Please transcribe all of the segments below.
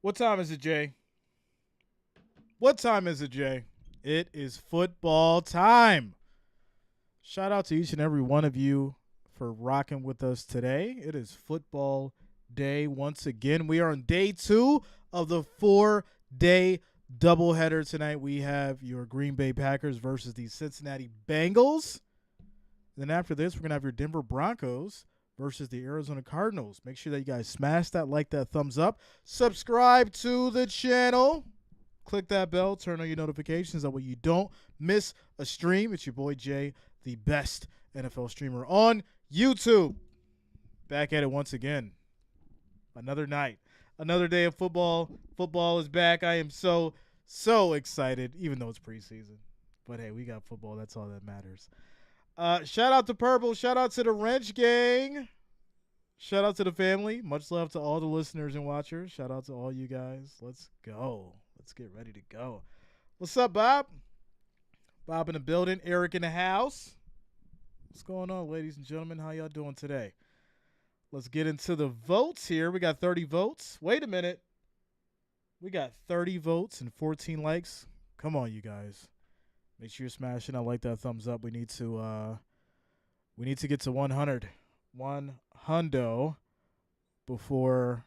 What time is it, Jay? What time is it, Jay? It is football time. Shout out to each and every one of you for rocking with us today. It is football day once again. We are on day 2 of the 4-day doubleheader tonight. We have your Green Bay Packers versus the Cincinnati Bengals. Then after this, we're going to have your Denver Broncos versus the Arizona Cardinals. Make sure that you guys smash that like, that thumbs up. Subscribe to the channel. Click that bell. Turn on your notifications. That way you don't miss a stream. It's your boy Jay, the best NFL streamer on YouTube. Back at it once again. Another night. Another day of football. Football is back. I am so excited, even though it's preseason. But, hey, we got football. That's all that matters. Shout out to Purple. Shout out to the Wrench Gang. Shout out to the family. Much love to all the listeners and watchers. Shout out to all you guys. Let's go. Let's get ready to go. What's up, Bob? Bob in the building. Eric in the house. What's going on, ladies and gentlemen? How y'all doing today? Let's get into the votes here. We got 30 votes. Wait a minute. We got 30 votes and 14 likes. Come on, you guys. Make sure you're smashing that like, that thumbs up. We need to get to 100 before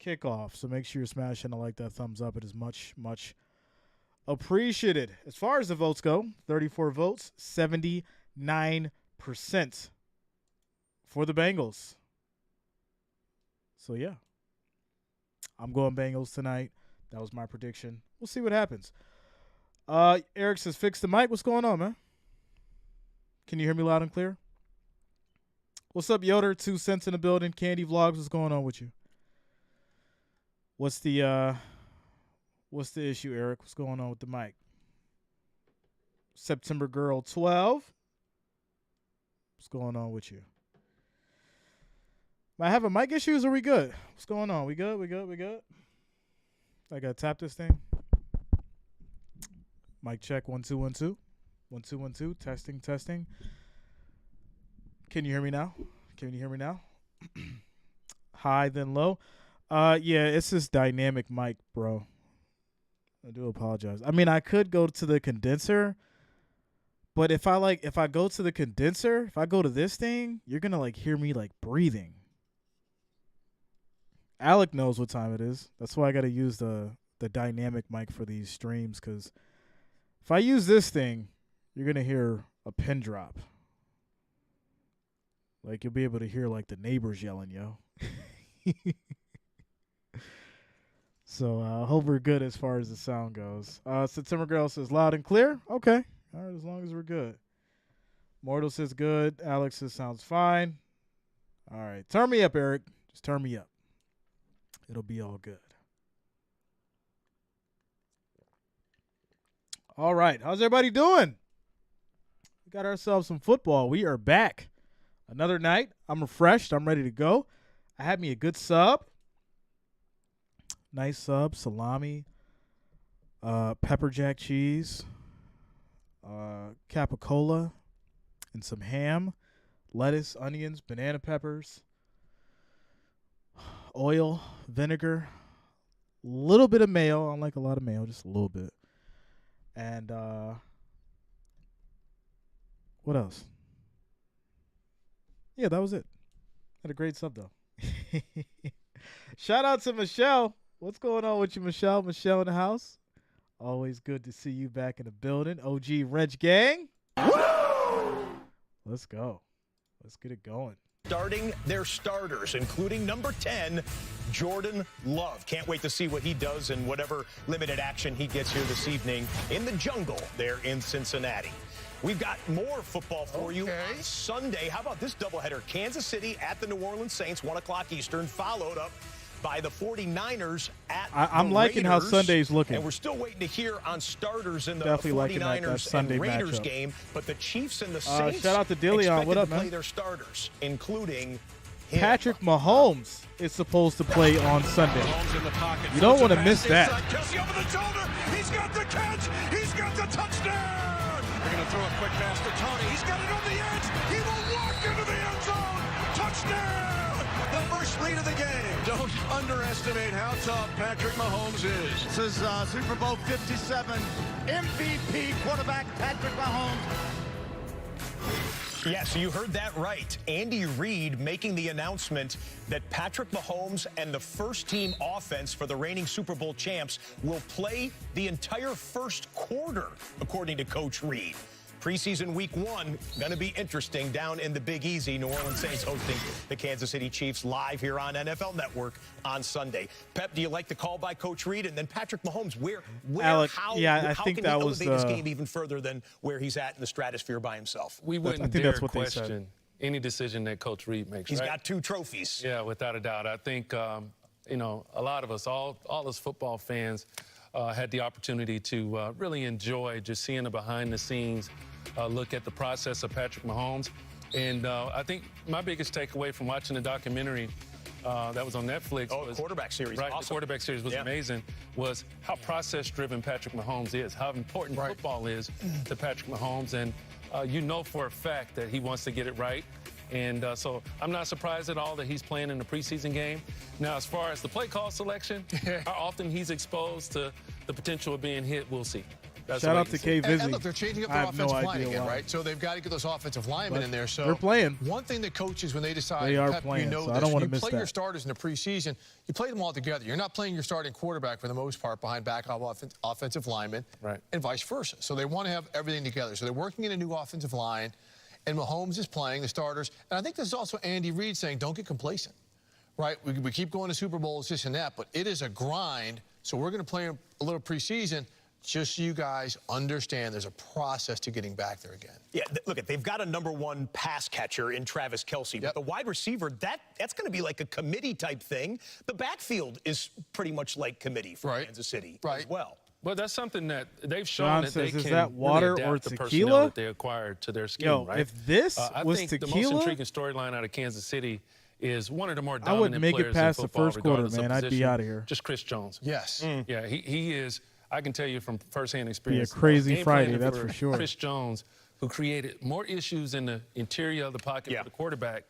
kickoff. So make sure you're smashing that like, that thumbs up. It is much appreciated. As far as the votes go, 34 votes, 79% for the Bengals. So yeah, I'm going Bengals tonight. That was my prediction. We'll see what happens. Eric says, fix the mic. What's going on, man? Can you hear me loud and clear? What's up, Yoder? 2 cents in the building. Candy Vlogs. What's going on with you? What's the issue, Eric? What's going on with the mic? September Girl 12. What's going on with you? Am I having mic issues or we good? What's going on? We good? We good? I gotta tap this thing. Mic check 1 2 1 2. 1 2 1 2. Testing. Can you hear me now? High then low. Yeah, it's this dynamic mic, bro. I do apologize. I mean, I could go to the condenser, but if I go to the condenser, if I go to this thing, you're gonna hear me breathing. Alec knows what time it is. That's why I gotta use the dynamic mic for these streams, because if I use this thing, you're gonna hear a pin drop. You'll be able to hear the neighbors yelling, yo. So I hope we're good as far as the sound goes. September Girl says loud and clear. Okay. All right, as long as we're good. Mortal says good. Alex says sounds fine. All right. Turn me up, Eric. Just turn me up. It'll be all good. All right. How's everybody doing? We got ourselves some football. We are back. Another night. I'm refreshed. I'm ready to go. I had me a good sub. Nice sub. Salami. Pepper jack cheese. Capicola. And some ham. Lettuce, onions, banana peppers. Oil, vinegar. A little bit of mayo. I don't like a lot of mayo. Just a little bit. And what else? Yeah, that was it. Had a great sub, though. Shout out to Michelle. What's going on with you, Michelle? Michelle in the house. Always good to see you back in the building. OG Wrench Gang. Let's go. Let's get it going. Starting their starters, including number 10, Jordan Love. Can't wait to see what he does in whatever limited action he gets here this evening in the jungle there in Cincinnati. We've got more football for you on Sunday. How about this doubleheader? Kansas City at the New Orleans Saints, 1 o'clock Eastern, followed up by the 49ers at I'm the liking Raiders. how Sunday's looking. And we're still waiting to hear on starters in the Definitely 49ers that and Raiders matchup. game. But the Chiefs and the Saints shout out to Dillion. What up, to play man? their starters, including him. Patrick Mahomes is supposed to play on Sunday. You don't want to miss that. Kelsey over the shoulder. He's got the catch. He's got the touchdown. They're going to throw a quick pass to Tony. He's got it on the edge. He will walk into the end zone. Touchdown. The first lead of the game to Don't underestimate how tough Patrick Mahomes is. This is Super Bowl 57 MVP quarterback Patrick Mahomes. Yes, you heard that right. Andy Reid making the announcement that Patrick Mahomes and the first-team offense for the reigning Super Bowl champs will play the entire first quarter, according to Coach Reid. Preseason week 1, going to be interesting down in the Big Easy. New Orleans Saints hosting the Kansas City Chiefs live here on NFL Network on Sunday. Pep, do you like the call by Coach Reid? And then Patrick Mahomes, Alec, how I can think he that was elevate his game even further than where he's at in the stratosphere by himself? We wouldn't I think dare that's what they said. question any decision that Coach Reid makes. He's right? got 2 trophies. Yeah, without a doubt. I think, you know, a lot of us, all us football fans, had the opportunity to really enjoy just seeing the behind-the-scenes look at the process of Patrick Mahomes. And I think my biggest takeaway from watching the documentary that was on Netflix was the quarterback series. Right, awesome. the quarterback series was amazing, was how process-driven Patrick Mahomes is, how important football is to Patrick Mahomes. And you know for a fact that he wants to get it right. And so I'm not surprised at all that he's playing in the preseason game. Now, as far as the play call selection, how often he's exposed to the potential of being hit, we'll see. That's Shout out to K. Vizzy. And look, they're changing up I their have no offensive line idea again, why. right? So they've got to get those offensive linemen in there. So they're playing. One thing that coaches, when they decide, They are Pep, playing, you know so I this, don't wanna you miss play that. your starters in the preseason, you play them all together. You're not playing your starting quarterback for the most part behind backup offensive linemen, and vice versa. So they want to have everything together. So they're working in a new offensive line, and Mahomes is playing the starters. And I think this is also Andy Reid saying, don't get complacent, right? We keep going to Super Bowls, this and that, but it is a grind. So we're going to play a little preseason. Just so you guys understand there's a process to getting back there again. Yeah, look, they've got a #1 pass catcher in Travis Kelce, but the wide receiver, that's going to be like a committee type thing. The backfield is pretty much like committee for Kansas City as well. Well, that's something that they've shown John that says, they is can that water really or adapt the tequila? personnel that they acquired to their scheme, Yo, right? if this I was think tequila, the most intriguing storyline out of Kansas City is one of the more I dominant wouldn't make it players past in the football, first quarter, regardless of man. I'd be position, out of here. Just Chris Jones. Yes. Yeah, he is. I can tell you from firsthand experience. crazy game Friday, planning that's for sure. Chris Jones, who created more issues in the interior of the pocket for the quarterback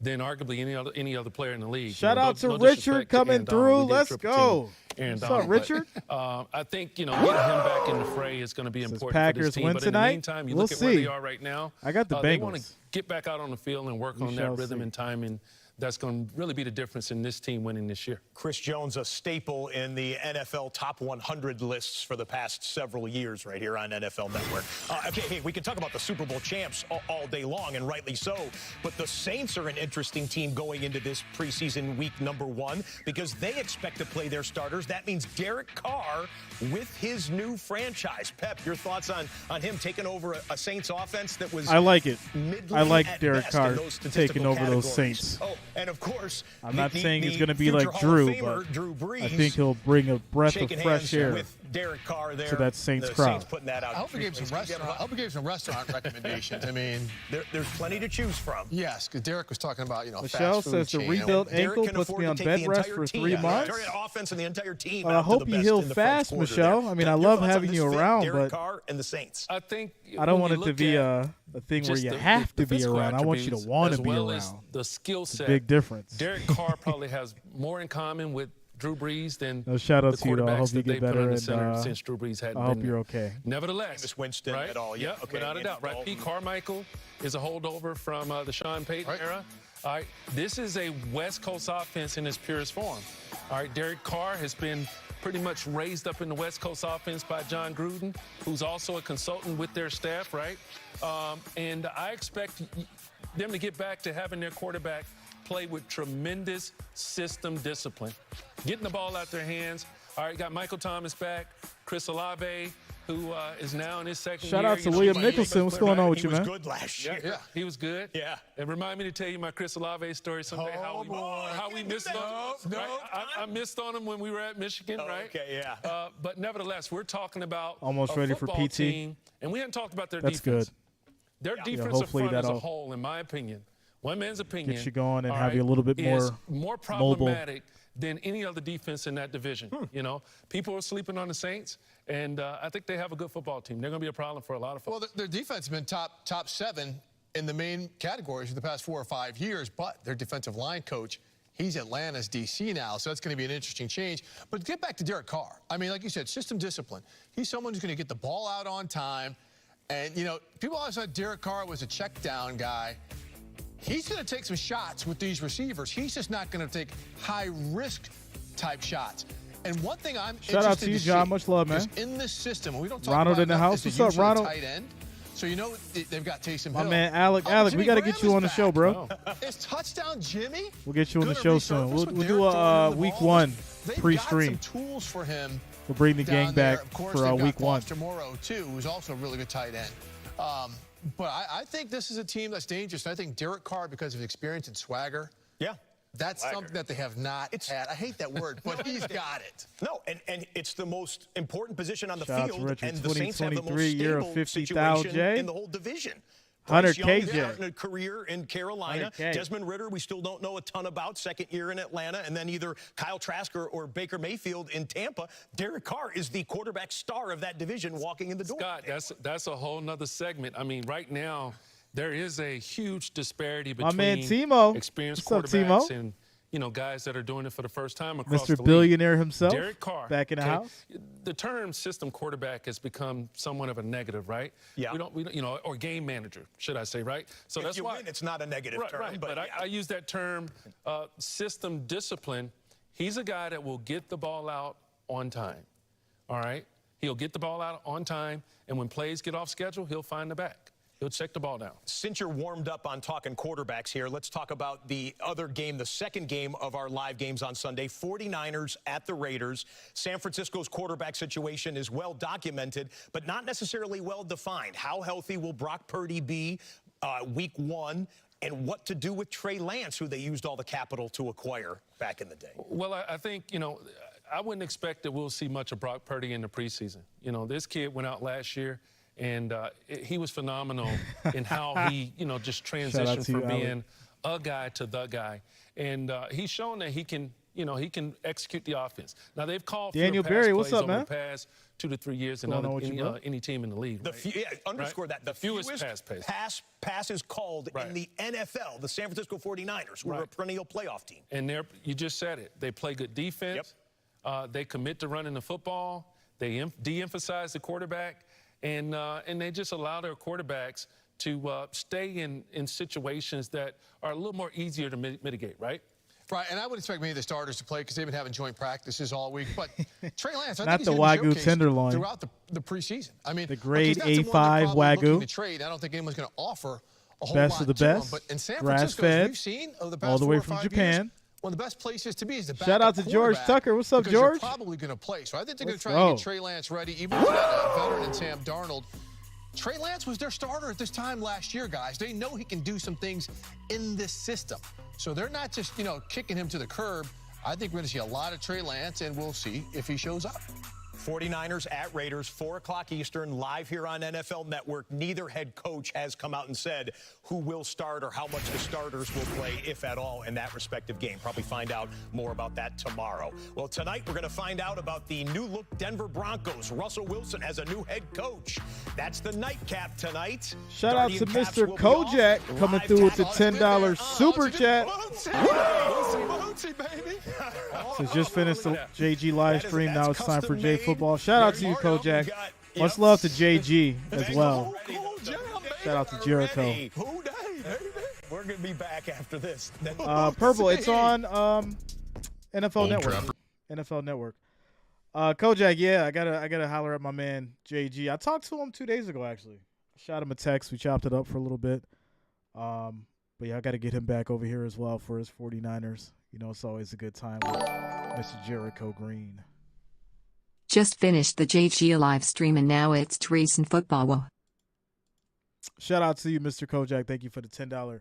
than arguably any other player in the league. Shout out to no Richard disrespect to coming Aaron through. Donald. We did Let's triple go. team Aaron What's up, Donald, Richard? but, I think, you know, getting him back in the fray is going to be important Packers for this team. win But tonight? in the meantime, you We'll look at where see. they are right now. I got the They want to Bengals. get back out on the field and work We on that shall rhythm see. and timing. That's going to really be the difference in this team winning this year. Chris Jones, a staple in the NFL top 100 lists for the past several years right here on NFL Network. Okay, hey, we can talk about the Super Bowl champs all day long, and rightly so, but the Saints are an interesting team going into this preseason week #1 because they expect to play their starters. That means Derek Carr with his new franchise. Pep, your thoughts on him taking over a Saints offense that was I like it. middling I like at Derek best in Carr those statistical taking over those categories. Saints. Oh, and of course, I'm not saying it's the going to be future like Hall of Drew, Famer, but Drew Brees, I think he'll bring a breath of shaking fresh hands air with Derek Carr there to that Saints the crowd. Saints putting that out. I hope he gave some restaurant recommendations. I mean, there's plenty to choose from. yes, because Derek was talking about, you know, Michelle fast food says the chain. rebuilt Derek ankle can puts afford me to on take bed the rest entire for team. 3 months. The entire offense and the entire team. I out to hope the you best heal in the fast, first quarter Michelle. there. I mean, I Your love thoughts on having this you fit, around, Derek but Carr and the Saints. I think I don't when want you it to look be at a thing where just you the- have the to be physical around. I want you to attributes want to as be well around. as the skill set. Big difference. Derek Carr probably has more in common with Drew Brees than No, shout out the to you, though. I quarterbacks hope you that they get put better, under center and, since Drew Brees hadn't I hope been you're there. okay. Nevertheless, Jameis Winston right? at all, yeah, okay, without a doubt, right? Dalton. Pete Carmichael is a holdover from the Sean Payton era. All right, this is a West Coast offense in its purest form. All right, Derek Carr has been pretty much raised up in the West Coast offense by John Gruden, who's also a consultant with their staff, right? And I expect them to get back to having their quarterback play with tremendous system discipline, getting the ball out their hands. All right, got Michael Thomas back, Chris Olave, who is now in his second year. Shout out to You know, William he's Nicholson. What's going on with you, man? He was good last year. Yeah. He was good. Yeah. And remind me to tell you my Chris Olave story someday. How we missed on him. Right? I missed on him when we were at Michigan, right? Okay, yeah. But nevertheless, we're talking about Almost a ready for football PT. team, and we hadn't talked about their That's defense. good. Their defensive hopefully front as a that'll whole, in my opinion, one man's opinion, Get you going and all have you a little bit is more problematic than any other defense in that division. You know, people are sleeping on the Saints, and I think they have a good football team. They're going to be a problem for a lot of folks. Well, their defense has been top 7 in the main categories for the past 4 or 5 years, but their defensive line coach He's Atlanta's DC now, so that's going to be an interesting change. But to get back to Derek Carr, I mean, like you said, system discipline. He's someone who's going to get the ball out on time. And, you know, people always thought Derek Carr was a check down guy. He's going to take some shots with these receivers. He's just not going to take high-risk type shots. And one thing I'm Shout out to you, John. Much love, man. In this system, we don't talk Ronald about in the house. What's up, Ronald? Tight end. So you know they've got Taysom My Hill. man, Alec, we got to get you on the show, bro. Is touchdown Jimmy? We'll get you on the show soon. We'll do a week 1 pre-stream. Tools for him. We'll bring the gang back for week 1. Morrow too, who's also a really good tight end. But I think this is a team that's dangerous. And I think Derek Carr, because of his experience and swagger, that's something that they have not had. I hate that word, but he's got it. No, and it's the most important position on the Shout field, Richard, and the Saints have the most year of stable 50,000 situation in the whole division. 100K, starting a career in Carolina. 100K. Desmond Ridder, we still don't know a ton about. Second year in Atlanta, and then either Kyle Trask or Baker Mayfield in Tampa. Derek Carr is the quarterback star of that division walking in the door. Scott, that's a whole nother segment. I mean, right now, there is a huge disparity between my man Timo. experienced What's quarterbacks up, Timo? and guys that are doing it for the first time across Mr. the Billionaire league. himself, Derek Carr, back in the house. The term system quarterback has become somewhat of a negative, right? Yeah. We don't, or game manager, should I say, right? So If that's you why win, it's not a negative term. Right, but I use that term system discipline. He's a guy that will get the ball out on time, all right? He'll get the ball out on time, and when plays get off schedule, he'll find the back. He'll check the ball down. Since you're warmed up on talking quarterbacks here, let's talk about the other game, the second game of our live games on Sunday, 49ers at the Raiders. San Francisco's quarterback situation is well documented, but not necessarily well defined. How healthy will Brock Purdy be week 1? And what to do with Trey Lance, who they used all the capital to acquire back in the day? Well, I think, I wouldn't expect that we'll see much of Brock Purdy in the preseason. This kid went out last year, and he was phenomenal in how he, just transitioned from being a guy to the guy. And he's shown that he can, he can execute the offense. Now, they've called Daniel for Berry, pass what's plays up, man? over the past 2 to 3 years in any team in the league. Underscore that. The fewest passes called in the NFL, the San Francisco 49ers, who are a perennial playoff team. And you just said it. They play good defense. They commit to running the football. They de-emphasize the quarterback. And they just allow their quarterbacks to stay in situations that are a little more easier to mitigate, right? Right, and I would expect many of the starters to play because they've been having joint practices all week. But Trey Lance, I Not think the he's going to be Wagyu showcased tenderloin. throughout the preseason. I mean, The grade he's not someone they're A5 probably looking Wagyu. to trade. I don't think anyone's going to offer a whole Best lot of the to him. best. But in San Grass Francisco, as fed, we've seen over the past all the way 4 or from 5 Japan. years, one of the best places to be is the Shout out to George quarterback Tucker. What's up, because George? You're probably going to play. So I think they're going to try Let's and get go. Trey Lance ready, even with that veteran and Sam Darnold. Trey Lance was their starter at this time last year, guys. They know he can do some things in this system. So they're not just, kicking him to the curb. I think we're going to see a lot of Trey Lance, and we'll see if he shows up. 49ers at Raiders, 4 o'clock Eastern, live here on NFL Network. Neither head coach has come out and said who will start or how much the starters will play, if at all, in that respective game. Probably find out more about that tomorrow. Well, tonight we're going to find out about the new-look Denver Broncos. Russell Wilson has a new head coach. That's the nightcap tonight. Shout out to Guardian Caps Mr. will be Kojak off. coming Live through with the tap- $10 super chat. Bouncy, baby. So just finished the JG live stream. Now it's time for J custom-made. Football. Shout out to you, Kojak. Much love to JG as well. Shout out to Jericho. We're going to be back after this. Purple, it's on NFL Network. NFL Network. Kojak, yeah, I gotta holler at my man JG. I talked to him 2 days ago, actually. Shot him a text. We chopped it up for a little bit. But yeah, I gotta get him back over here as well for his 49ers. It's always a good time with Mr. Jericho Green. Just finished the JG live stream and now it's Jreasn football. Shout out to you, Mr. Kojak. Thank you for the $10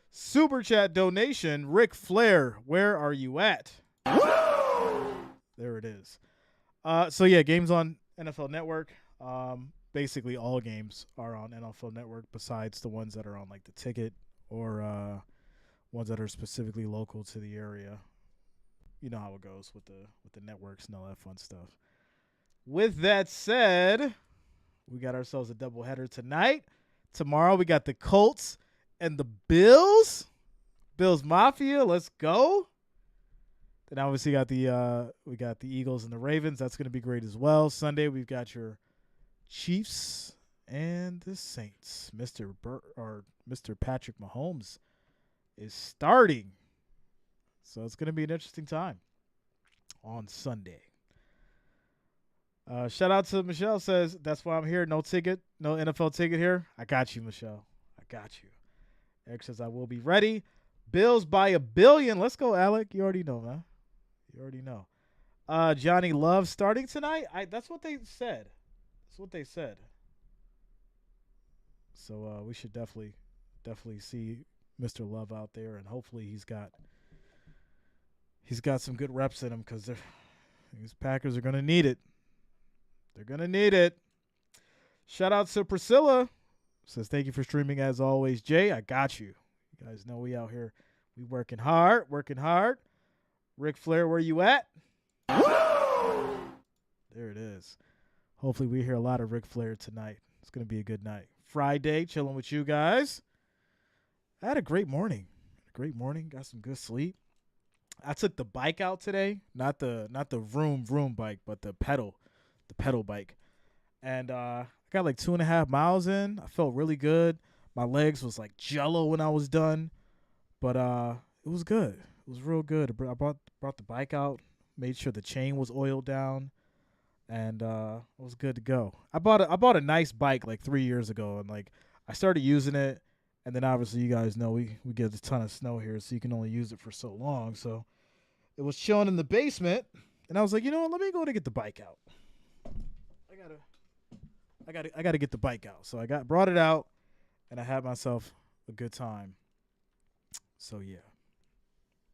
super chat donation. Ric Flair, where are you at? There it is. So yeah, games on NFL Network. Basically all games are on NFL Network besides the ones that are on like the ticket or ones that are specifically local to the area. You know how it goes with the networks and all that fun stuff. With that said, we got ourselves a doubleheader tonight. Tomorrow we got the Colts and the Bills. Bills Mafia, let's go. Then obviously we got the Eagles and the Ravens. That's going to be great as well. Sunday we've got your Chiefs and the Saints. Mr. Patrick Mahomes is starting, so it's going to be an interesting time on Sunday. Shout out to Michelle, says that's why I'm here. No ticket, no NFL ticket here. I got you, Michelle. I got you. Eric says I will be ready. Bills by $1 billion. Let's go, Alec. You already know, man. You already know. Johnny Love starting tonight. That's what they said. That's what they said. So we should definitely see Mr. Love out there, and hopefully he's got some good reps in him, because these Packers are gonna need it. They're gonna need it. Shout out to Priscilla. Says thank you for streaming as always, Jay. I got you. You guys know we out here. We working hard. Ric Flair, where you at? Woo! There it is. Hopefully we hear a lot of Ric Flair tonight. It's going to be a good night. Friday, chilling with you guys. I had a great morning. Got some good sleep. I took the bike out today. Not the vroom bike, but the pedal bike. And I got like 2.5 miles in. I felt really good. My legs was like jello when I was done. But it was good. It was real good. I brought the bike out, made sure the chain was oiled down, and it was good to go. I bought a nice bike like 3 years ago, and like I started using it, and then obviously you guys know we get a ton of snow here, so you can only use it for so long. So it was chilling in the basement, and I was like, you know what, let me go to get the bike out. I gotta get the bike out. So I brought it out, and I had myself a good time. So yeah.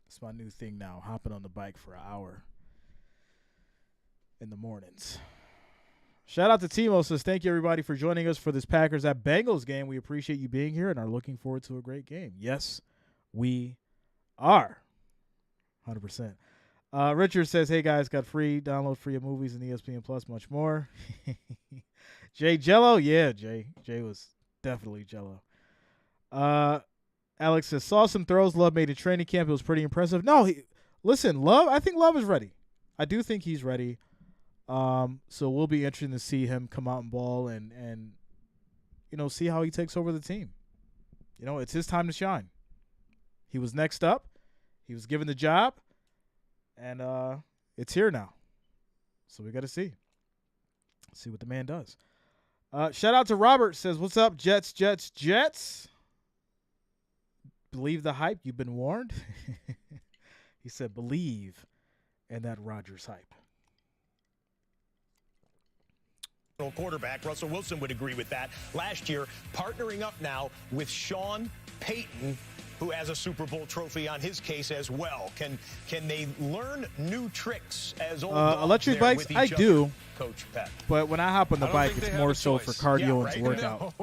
It's my new thing now, hopping on the bike for an hour in the mornings. Shout out to Timo, says thank you everybody for joining us for this Packers at Bengals game. We appreciate you being here and are looking forward to a great game. Yes, we are. 100%. Richard says, hey guys, got free download for your movies and ESPN Plus, much more. Jay Jello, yeah, Jay was definitely Jello. Alex says, saw some throws Love made in training camp. It was pretty impressive. No, Love, I think Love is ready. I do think he's ready. So we'll be interested to see him come out and ball and see how he takes over the team. It's his time to shine. He was next up. He was given the job. And it's here now. So we got to see. See what the man does. Shout out to Robert, says, what's up, Jets? Believe the hype. You've been warned. He said, believe in that Rodgers hype. Quarterback Russell Wilson would agree with that. Last year, partnering up now with Sean Payton, who has a Super Bowl trophy on his case as well. Can they learn new tricks as old electric bikes? I do, Coach Pat. But when I hop on the bike, it's more so for cardio and to work out.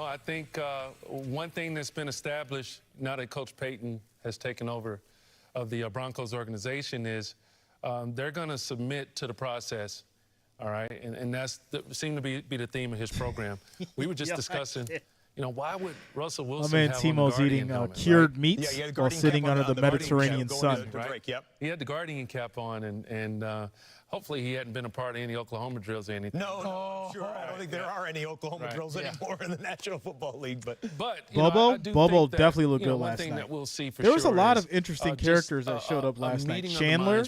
I think one thing that's been established now that Coach Payton has taken over of the Broncos organization is they're going to submit to the process. All right, and that's seemed to be the theme of his program. We were just discussing. Why would Russell Wilson have Timo's eating cured meats while sitting under the Mediterranean sun? Right? Yep. He had the guardian cap on, and hopefully he hadn't been a part of any Oklahoma drills or anything. No, sure. I don't think there are any Oklahoma drills anymore in the National Football League. But Bobo definitely looked good last thing night. That we'll see for there was sure a lot of interesting characters that showed up last night. Chandler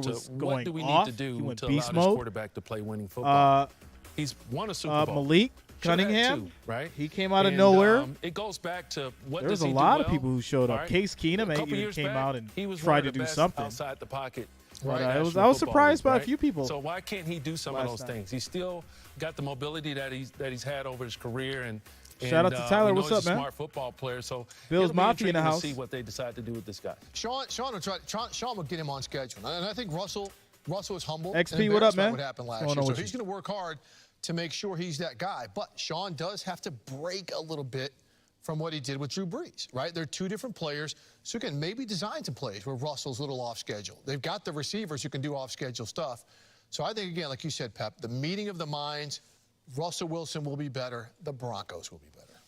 was going what do we off. Need to do he went to beast allow this mode. Quarterback to play winning football. He's won a Super Bowl. Malik Cunningham, too, right? He came out of nowhere. It goes back to what there was does a he lot do of people who showed up. Right? Case Keenum even came out and tried to do something outside the pocket. But I was surprised by a few people. So why can't he do some of those things? He's still got the mobility that he's had over his career. And shout out to Tyler. What's up, he's a man? Smart football player. So Bills Mafia in the house. See what they decide to do with this guy. Sean will get him on schedule, and I think Russell is humble. XP, what up, man? What happened last year? So he's going to work hard to make sure he's that guy. But Sean does have to break a little bit from what he did with Drew Brees, right? They're two different players. So again, maybe design some plays where Russell's a little off schedule. They've got the receivers who can do off schedule stuff. So I think, again, like you said, Pep, the meeting of the minds, Russell Wilson will be better. The Broncos will be better.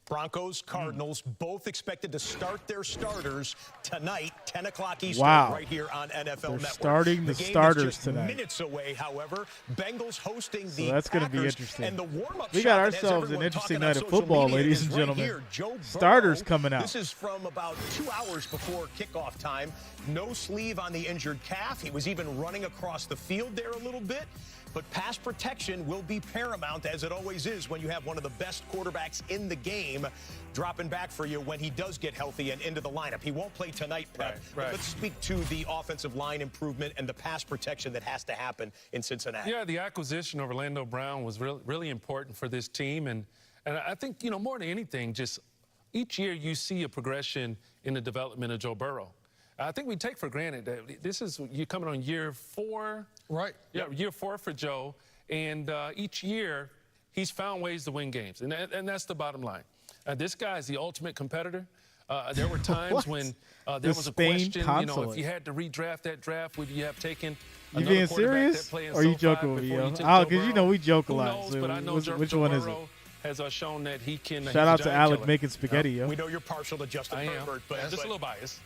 Broncos, Cardinals, both expected to start their starters tonight, 10 o'clock Eastern, Wow. right here on NFL Network. Starting the game starters is just tonight. Minutes away, however. Bengals hosting So the that's going to be Packers, interesting. and the warm-up We shot got that has ourselves an everyone interesting talking on night of social football, media ladies is and right gentlemen. here. Joe Starters Burrow. coming out. This is from about 2 hours before kickoff time. No sleeve on the injured calf. He was even running across the field there a little bit. But pass protection will be paramount, as it always is when you have one of the best quarterbacks in the game dropping back for you when he does get healthy and into the lineup. He won't play tonight, Pep. Right. But let's speak to the offensive line improvement and the pass protection that has to happen in Cincinnati. Yeah, the acquisition of Orlando Brown was really important for this team. And I think, more than anything, just each year you see a progression in the development of Joe Burrow. I think we take for granted that you're coming on year 4. Right. Yeah, year 4 for Joe. And each year he's found ways to win games. And that's the bottom line. This guy is the ultimate competitor. There were times when there was a question, if you had to redraft that draft, would you have taken You another being quarterback serious? that played in Or you SoFi joking with me, before yo? you took Oh, Joe because Burrow? we joke a Who lot. knows, So but I know which Joe one is it? Burrow has shown that he can. Shout out to Alec Killer. making spaghetti, yo. We know you're partial to Justin Herbert, but just a little biased.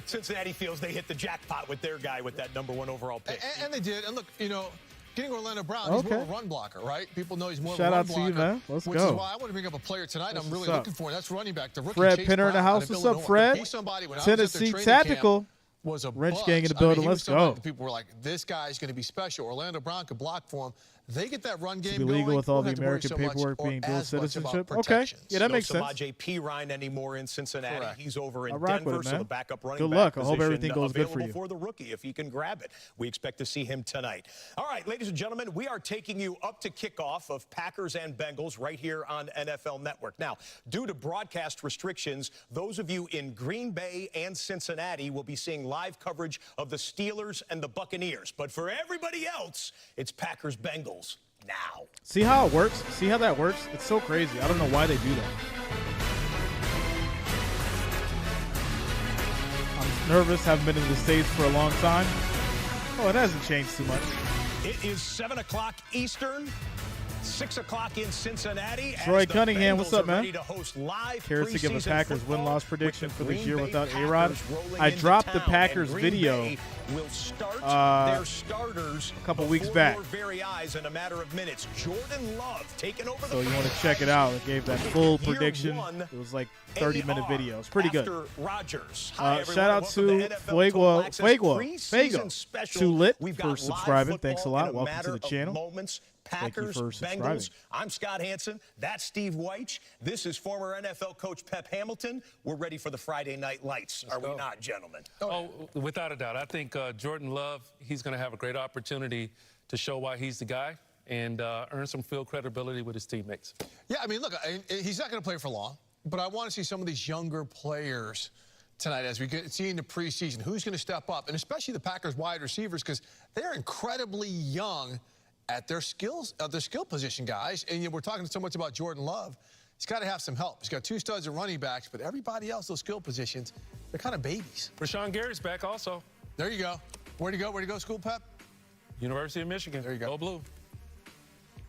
Cincinnati feels they hit the jackpot with their guy with that #1 overall pick. And they did. And look, getting Orlando Brown, he's more of a run blocker, right? People know he's more Shout of a out run to blocker. you, man. Let's which go. is why I want to bring up a player tonight I'm really looking for. That's running back, the rookie Fred Chase Pinner in the Brown house. out of What's up, Illinois. Fred? He's somebody, when I was at the Tennessee training Tactical. camp, was a Wrench buzz. gang in the I mean, building. he was Let's somebody go. that people were like, this guy's going to be special. Orlando Brown could block for him. They get that run game be legal going. with all We the don't have to worry American so much paperwork or being dual as much about citizenship. Okay. protections. Yeah, that No makes sense. Samaje Perine anymore in Cincinnati. Correct. He's over in I rock with Denver, it, so man. the backup running Good back luck. I hope position everything goes good for available you. for the rookie if he can grab it. We expect to see him tonight. All right, ladies and gentlemen, we are taking you up to kickoff of Packers and Bengals right here on NFL Network. Now, due to broadcast restrictions, those of you in Green Bay and Cincinnati will be seeing live coverage of the Steelers and the Buccaneers. But for everybody else, it's Packers-Bengals now. See how it works? See how that works? It's so crazy. I don't know why they do that. I'm nervous. Haven't been in the States for a long time. Oh, it hasn't changed too much. It is 7 o'clock Eastern, 6 o'clock in Cincinnati. Troy as the Cunningham, Bengals what's up, are man? ready to host live Cares to give a preseason Packers football win-loss with prediction the for this Green year Bay without Packers A-Rod. rolling I into dropped the town, Packers and Green video Bay will start their starters a couple weeks before back. your very eyes in a matter of minutes. Jordan Love taking over the So you want to franchise. check it out. It gave that full Year prediction. one, It was like 30-minute AR video. It's pretty good. after Rodgers. Hi, everyone. Shout out Welcome to NFL Total Access preseason special. Too Lit We've for got live subscribing. Thanks a football lot. in Welcome to matter the of channel. Moments. Thank you Packers, for subscribing. Bengals. I'm Scott Hansen. That's Steve Weich. This is former NFL coach Pep Hamilton. We're ready for the Friday Night Lights, are we not, gentlemen? Oh, without a doubt. I think Jordan Love, he's going to have a great opportunity to show why he's the guy and earn some field credibility with his teammates. Yeah, I mean, look, he's not going to play for long, but I want to see some of these younger players tonight as we see in the preseason. Who's going to step up, and especially the Packers wide receivers, because they're incredibly young at their skill position, guys. And we're talking so much about Jordan Love. He's got to have some help. He's got 2 studs at running backs, but everybody else, those skill positions, they're kind of babies. Rashawn Gary's back also. There you go. Where'd he go? Where'd he go, school, Pep? University of Michigan. There you go. Go Blue.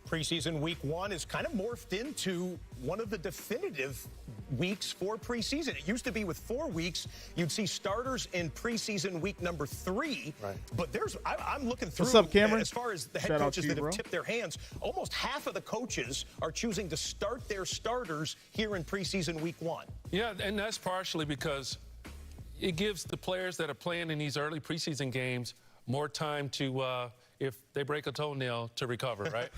Preseason week 1 is kind of morphed into one of the definitive weeks for preseason. It used to be with 4 weeks, you'd see starters in preseason week number 3. Right. But I'm looking through. What's up, Cameron? As far as the head Shout out coaches to you, that bro. have tipped their hands, almost half of the coaches are choosing to start their starters here in preseason week 1. Yeah, and that's partially because it gives the players that are playing in these early preseason games more time to, if they break a toenail, to recover, right?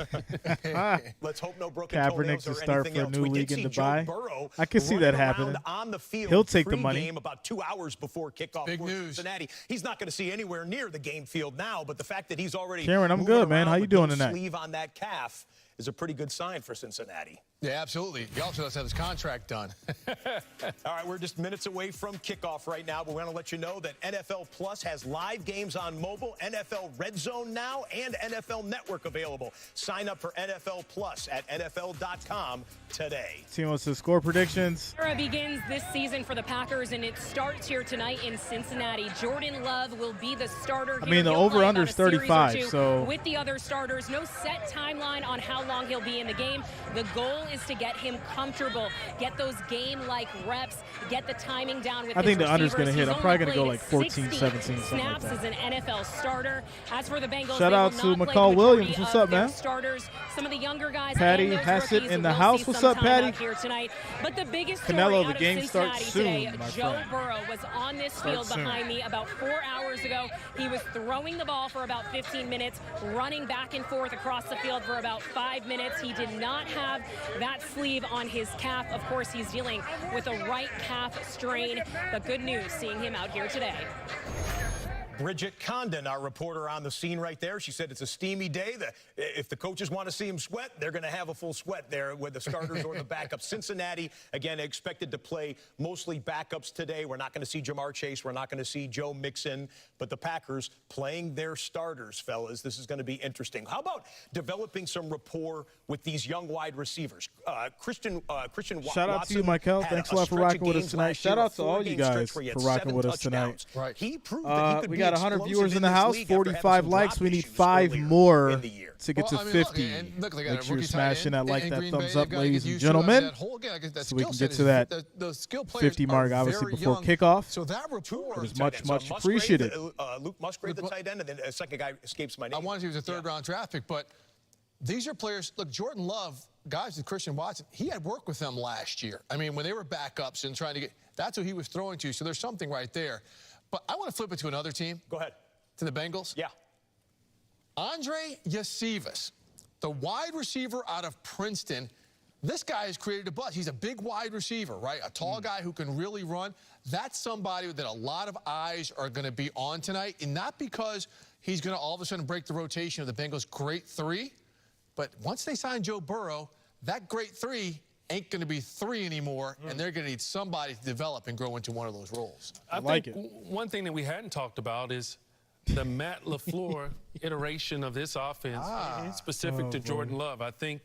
Let's hope no broken Kaepernick toenails to or start anything for a else. new We did league in see Dubai. Joe Burrow I can see that running around happening. on the field. He'll take the pregame money. about 2 hours before kickoff Big for news. Cincinnati. He's not going to see anywhere near the game field now, but the fact that he's already Cameron, I'm moving good, man. around How you with doing no tonight? sleeve on that calf is a pretty good sign for Cincinnati. Yeah, absolutely. He also has to have his contract done. All right, we're just minutes away from kickoff right now, but we want to let you know that NFL Plus has live games on mobile, NFL Red Zone now, and NFL Network available. Sign up for NFL Plus at NFL.com today. Team wants to score predictions. Era begins this season for the Packers, and it starts here tonight in Cincinnati. Jordan Love will be the starter. I mean, the He'll play over-under about is a series or 35, two so with the other starters, no set timeline on how long he'll be in the game. The goal is to get him comfortable, get those game-like reps, get the timing down with I think his the under's going to receivers. hit. I'm He's probably only going to go like played 14, 60 17, something like snaps that. as an NFL starter. As for the Bengals, Shout they out will to not play McCall the Williams. majority What's of up, their man? Starters. Some of the younger guys Patty and those Hassett rookies in the will house. see What's some up, time Patty? out here tonight. But the biggest Canelo, story the out game of starts Cincinnati soon, today, my Joe friend. Burrow was on this field behind me about 4 hours ago. He was throwing the ball for about 15 minutes, running back and forth across the field for about 5 minutes. He did not have that sleeve on his calf. Of course, he's dealing with a right calf strain, but good news seeing him out here today. Bridget Condon, our reporter on the scene right there. She said it's a steamy day. If the coaches want to see him sweat, they're going to have a full sweat there with the starters or the backups. Cincinnati, again, expected to play mostly backups today. We're not going to see Jamar Chase. We're not going to see Joe Mixon. But the Packers playing their starters, fellas. This is going to be interesting. How about developing some rapport with these young wide receivers? Christian Shout out to you, Michael. Thanks a lot for rocking with us tonight. Shout out to all you guys for rocking with us tonight. Right. He proved that he could we be got 100 viewers in the this house, league after having 45 some likes. drop We need issues 5 earlier more in the year. to get to 50. Look, they got Make a sure you're rookie tight smashing that end like, in that Green thumbs Bay. up, They gotta ladies get and used to it. gentlemen, That whole, again, that so we skill can set get to is- that the skill players 50 mark, are obviously, very before young. kickoff. So that rapport It is much, much Musgrave, appreciated. Luke Musgrave, the tight end, and then a second guy escapes my name. I wanted to use a third-round draft pick, but these are players. Look, Jordan Love, guys with Christian Watson, he had worked with them last year. I mean, when they were backups and trying to get, that's who he was throwing to. So there's something right there. But I want to flip it to another team. Go ahead. To the Bengals. Yeah. Andre Yasivas, the wide receiver out of Princeton. This guy has created a buzz. He's a big wide receiver, right? A tall guy who can really run. That's somebody that a lot of eyes are going to be on tonight, and not because he's going to all of a sudden break the rotation of the Bengals' great three, but once they sign Joe Burrow, that great three ain't going to be three anymore, and they're going to need somebody to develop and grow into one of those roles. I like think it. one thing that we hadn't talked about is the Matt LaFleur iteration of this offense, specific to Jordan Love. I think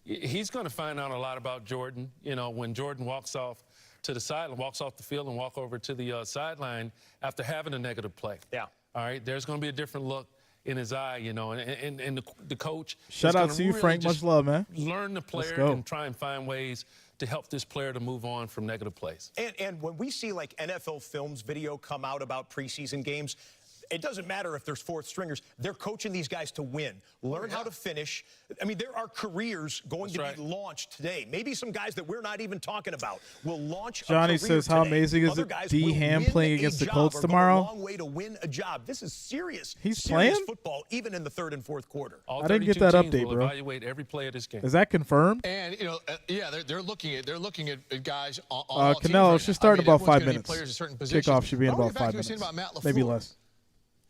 he's going to find out a lot about Jordan. You know, when Jordan walks off to the sideline, walks off the field and walk over to the sideline after having a negative play. Yeah. All right, there's going to be a different look in his eye, you know, and the coach. Shout out to you, really Frank. Much love, man. Learn the player go. and try and find ways to help this player to move on from negative plays. And when we see like NFL Films video come out about preseason games, it doesn't matter if there's fourth stringers. They're coaching these guys to win, learn how to finish. I mean, there are careers going to be launched today. Maybe some guys that we're not even talking about will launch a Johnny career says, how today. amazing is Other it guys D. will Ham win playing a against the job Colts or go tomorrow? a long way to win a job. This is serious. He's serious playing? football, even in the third and fourth quarter. All I didn't get 32 that teams update, will bro. Evaluate every play of this game. Is that confirmed? And you know, yeah, they're looking at guys on all teams Canelo right should now. start in about everyone's 5 gonna need minutes. players at certain positions. Kickoff should be in I wanna about get back 5 to what you were minutes. saying about Matt Maybe LaFleur. less.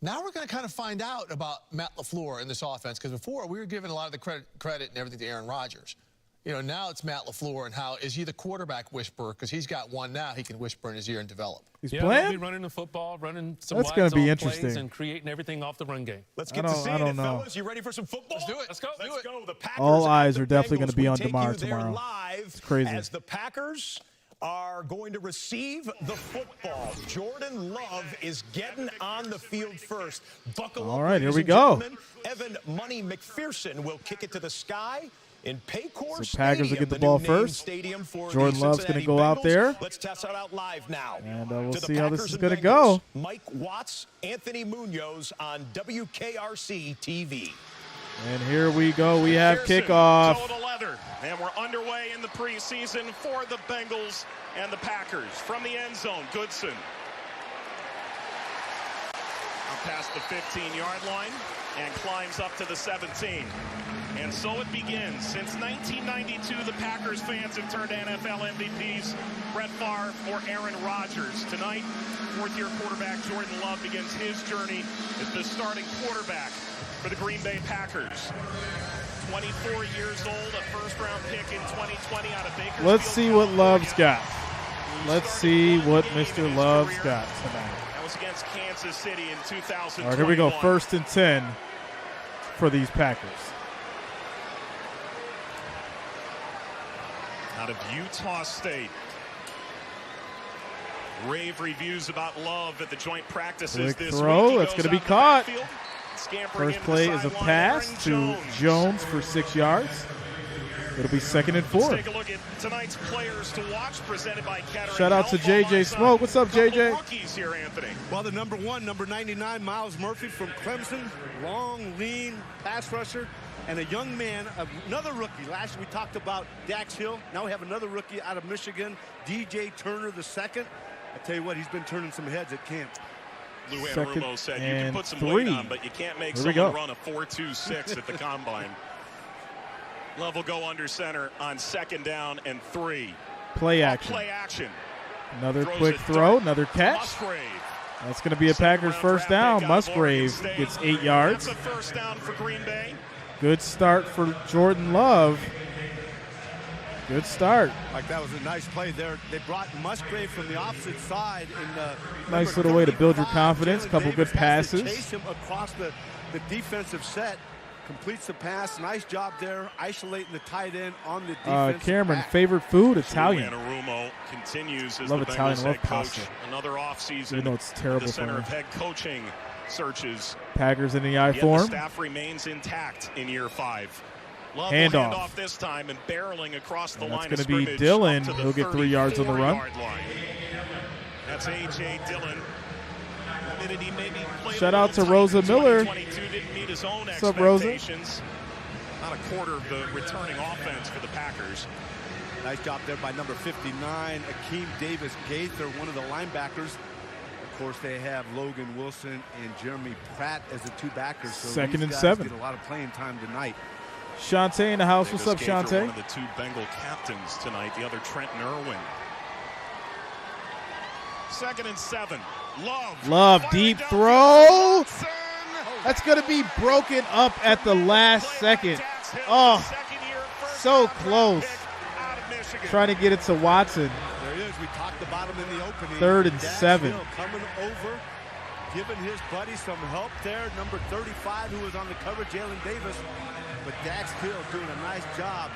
Now we're going to kind of find out about Matt LaFleur in this offense, because before we were giving a lot of the credit and everything to Aaron Rodgers. You know, now it's Matt LaFleur, and how is he the quarterback whisperer? Because he's got one now he can whisper in his ear and develop. He's They'll playing? be running the football, running some That's wide gonna be zone interesting. plays and creating everything off the run game. Let's get to seeing I it, don't know. fellas. You ready for some football? Let's do it. Let's go. Let's go. The Packers All and eyes the are definitely gonna Bengals. be We on take DeMar you there tomorrow. live It's crazy. as the Packers are going to receive the football. Jordan Love is getting on the field first. Buckle All up, right, here ladies we and go. gentlemen. Evan Money McPherson will kick it to the sky in Paycor So Packers will Stadium, get the new ball name first. stadium for Jordan the Love's gonna Cincinnati go out Bengals. there. Let's test it out live now. And we'll To the see how this Packers is and going to Bengals, go. Mike Watts, Anthony Munoz on WKRC TV. And here we go. We have Jreasn, kickoff. toe to leather, and we're underway in the preseason for the Bengals and the Packers. From the end zone, Goodson. Past the 15-yard line and climbs up to the 17. And so it begins. Since 1992, the Packers fans have turned to NFL MVPs Brett Favre or Aaron Rodgers. Tonight, fourth-year quarterback Jordan Love begins his journey as the starting quarterback for the Green Bay Packers. 24 years old, a first-round pick in 2020 out of Bakersfield. Let's see what Love's got. Let's see what Mr. Love's got tonight. That was against Kansas City in 2021. All right, here we go. 1st and 10 for these Packers. Out of Utah State. Rave reviews about Love at the joint practices Quick this throw. week. That's going to be caught. First First play is a pass to Jones for 6 yards. It'll be 2nd and 4. Let's take a look at tonight's players to watch, presented by Kettering. Shout out to JJ Smoke. What's up, JJ? Rookies here, Anthony. Well, the number 1, number 99, Miles Murphy from Clemson. Long, lean pass rusher. And a young man, another rookie. Last we talked about Dax Hill. Now we have another rookie out of Michigan, DJ Turner II. I tell you what, he's been turning some heads at camp. Lou Anarumo said you can put some 3. weight on, but you can't make someone run a 4.26 at the combine. Love will go under center on 2nd down and 3. Play action. Play action. Another quick throw, another catch. Musgrave. That's going to be a Packers first down. Musgrave gets 8 yards. That's a first down for Green Bay. Good start for Jordan Love. Good start. Like that was a nice play there. They brought Musgrave from the opposite side. Nice little way to build your confidence. Couple good passes. Chase him across the defensive set. Completes the pass. Nice job there, isolating the tight end on the defense. Cameron, favorite food? Italian. Anarumo continues as love the Italian. Bengals Love head coach. pasta. Another offseason. Even though it's terrible the center for of head coaching searches. Packers in the I Yet form. the staff remains intact in year 5. Love Handoff. this time and barreling across the line. That's going to be Dillon. He'll get 3 yards on the run. That's A.J. Dillon. Shout out to Rosa Miller. What's up, Rosa? Not a quarter of the returning offense for the Packers. Nice job there by number 59, Akeem Davis-Gaither, one of the linebackers. Of course, they have Logan Wilson and Jeremy Pratt as the 2 backers. So 2nd these and guys 7. Get a lot of playing time tonight. Shantae in the house. What's up, Davis-Gaither, Shantae? one of the 2 Bengal captains tonight. The other, Trenton Irwin. 2nd and 7. Love, deep throw. That's going to be broken up at the last second. Oh, so close. Trying to get it to Watson. There he is. We talked about him in the opening. 3rd and Dax 7. Hill coming over, giving his buddy some help there. Number 35, who was on the cover, Jalen Davis. But Dax Hill doing a nice job.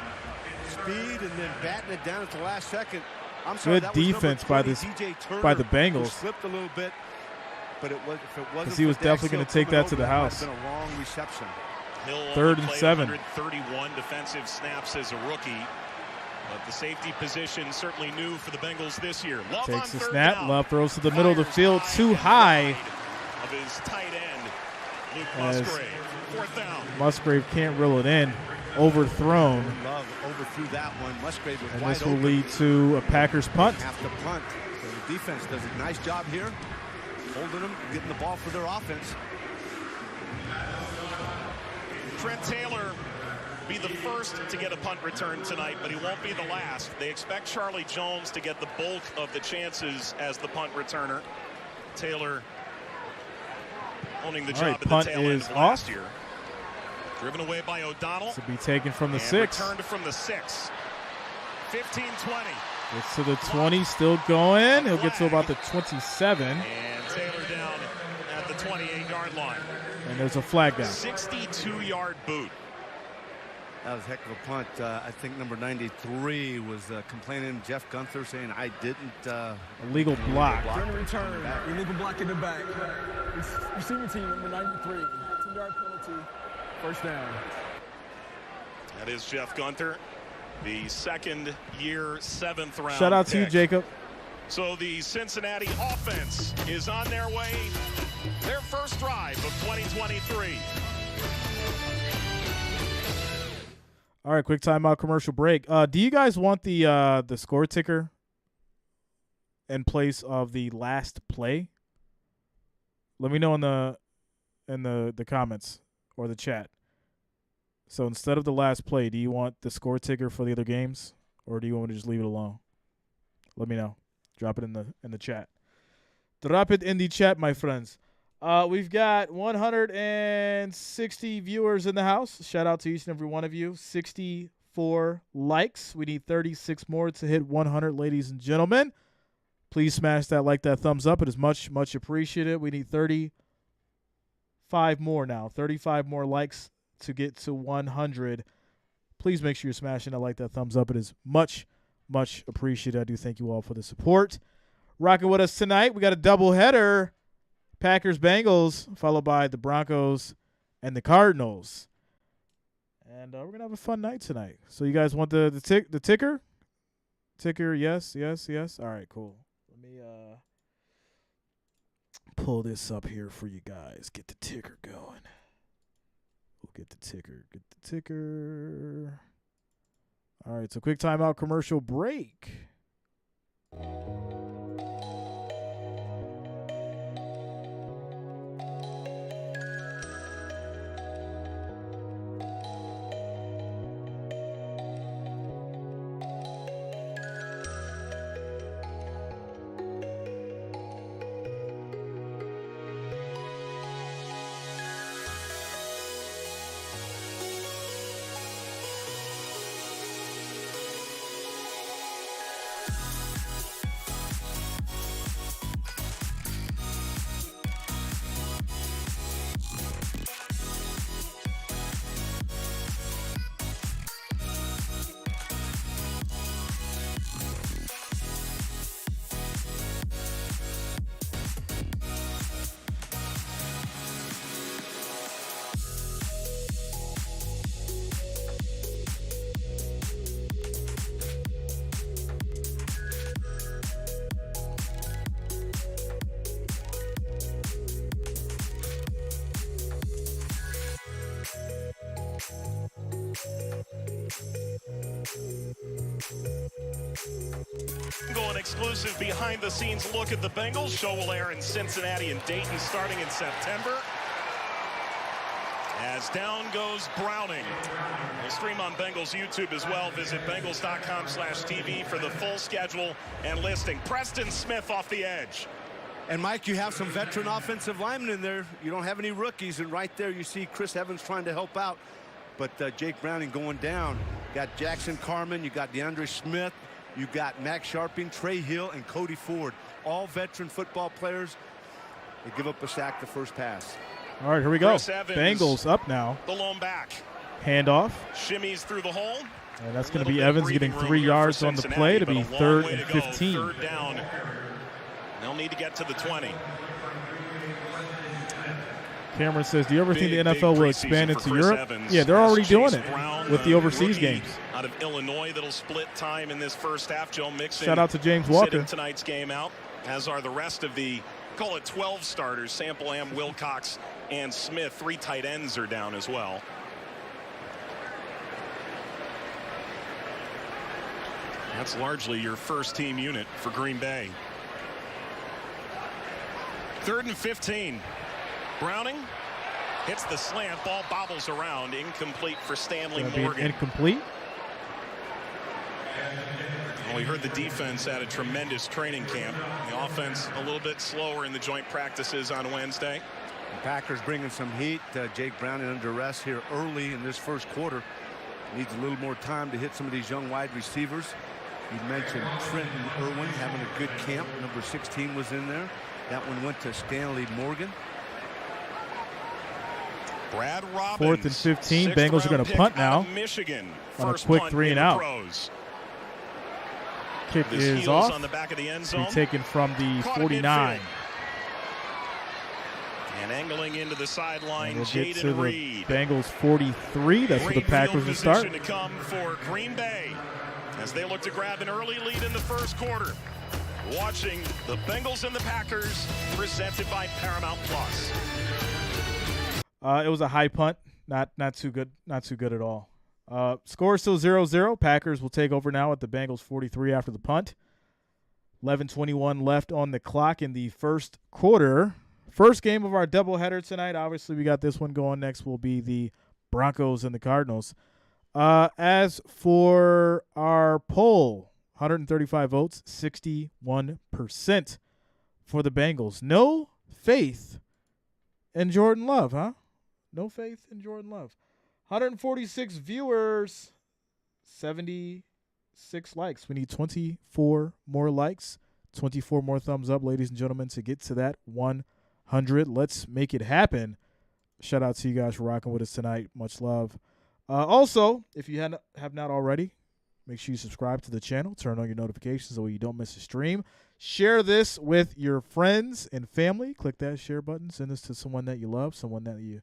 Speed and then batting it down at the last second. I'm sorry, Good defense by the Bengals. Slipped a little bit, but it was, if it wasn't Because he was for definitely Dax going to Hill take that to coming the over, house. that might have been a long reception. Hill 3rd and 7. 131 defensive snaps as a rookie. But the safety position certainly new for the Bengals this year. Love Takes on the 3rd snap. down. Love throws to the middle of the Fires field. high Too and high. wide of his tight end, Luke As Musgrave. 4th down. Musgrave can't reel it in. Overthrown. Love overthrew that one. Musgrave was And wide this will open. lead to a Packers punt. Have to punt. So the defense does a nice job here, holding them, getting the ball for their offense. Trent Taylor be the first to get a punt return tonight, but he won't be the last. They expect Charlie Jones to get the bulk of the chances as the punt returner. Taylor owning the job at the tail end of last year. Driven away by O'Donnell. To be taken from the and 6. returned from the 6. 15-20. Gets to the 20, still going. He'll get to about the 27. And Taylor down at the 28-yard line. And there's a flag down. 62-yard boot. That was a heck of a punt. I think number 93 was complaining, Jeff Gunther, saying I didn't. Illegal block. During the return, illegal block in the back. Receiving team number 93, 2-yard penalty, first down. That is Jeff Gunther, the 2nd-year, 7th-round Shout out to you, Jacob. So the Cincinnati offense is on their way. Their first drive of 2023. All right, quick timeout, commercial break. Do you guys want the score ticker in place of the last play? Let me know in the comments or the chat. So instead of the last play, do you want the score ticker for the other games, or do you want me to just leave it alone? Let me know. Drop it in the chat. Drop it in the chat, my friends. We've got 160 viewers in the house. Shout out to each and every one of you. 64 likes. We need 36 more to hit 100, ladies and gentlemen. Please smash that thumbs up. It is much, much appreciated. We need 35 more now. 35 more likes to get to 100. Please make sure you're smashing that thumbs up. It is much, much appreciated. I do thank you all for the support. Rocking with us tonight, we got a doubleheader. Packers, Bengals, followed by the Broncos and the Cardinals. And we're going to have a fun night tonight. So you guys want the ticker? Ticker, yes. All right, cool. Let me pull this up here for you guys. Get the ticker going. We'll get the ticker. All right, so quick timeout commercial break. An exclusive behind-the-scenes look at the Bengals. Show will air in Cincinnati and Dayton starting in September. As down goes Browning. We'll stream on Bengals YouTube as well. Visit Bengals.com/TV for the full schedule and listing. Preston Smith off the edge. And, Mike, you have some veteran offensive linemen in there. You don't have any rookies. And right there you see Chris Evans trying to help out. But Jake Browning going down. Got Jackson Carman. You got DeAndre Smith. You got Max Sharping, Trey Hill, and Cody Ford. All veteran football players. They give up a sack the first pass. All right, here we go. Bengals up now. The lone back. Handoff. Shimmies through the hole. And that's going to be Evans getting 3 yards on the play to be 3rd and 15. Third down. They'll need to get to the 20. Cameron says, do you ever think the NFL will expand into Europe? Evans. Yeah, they're already doing it Brown, with the overseas games. Out of Illinois that'll split time in this first half. Joe Mixon. Shout out to James Walker. Tonight's game out, as are the rest of the, call it 12 starters. Sample Am, Wilcox, and Smith. 3 tight ends are down as well. That's largely your first team unit for Green Bay. 3rd and 15. Browning hits the slant. Ball bobbles around. Incomplete for Stanley Morgan. Incomplete. Well, we heard the defense had a tremendous training camp. The offense a little bit slower in the joint practices on Wednesday. The Packers bringing some heat. Jake Browning under arrest here early in this first quarter. Needs a little more time to hit some of these young wide receivers. You mentioned Trenton Irwin having a good camp. Number 16 was in there. That one went to Stanley Morgan. Brad Robbins. 4th and 15. Bengals are going to punt now. Michigan. On a quick 3 and out. Kick is off. On the back of the end zone. Be taken from the 49. And angling into the sideline, we'll get to the Reed. Bengals 43. That's where the Packers will start. To come for Green Bay as they look to grab an early lead in the first quarter. Watching the Bengals and the Packers, presented by Paramount Plus. It was a high punt, not too good at all. Score is still 0-0. Packers will take over now at the Bengals 43 after the punt. 11:21 left on the clock in the first quarter. First game of our doubleheader tonight. Obviously, we got this one going. Next will be the Broncos and the Cardinals. As for our poll, 135 votes, 61% for the Bengals. No faith in Jordan Love, huh? No faith in Jordan Love. 146 viewers, 76 likes. We need 24 more likes, 24 more thumbs up, ladies and gentlemen, to get to that 100. Let's make it happen. Shout out to you guys for rocking with us tonight. Much love. Also, if you have not already, make sure you subscribe to the channel. Turn on your notifications so you don't miss a stream. Share this with your friends and family. Click that share button. Send this to someone that you love, someone that you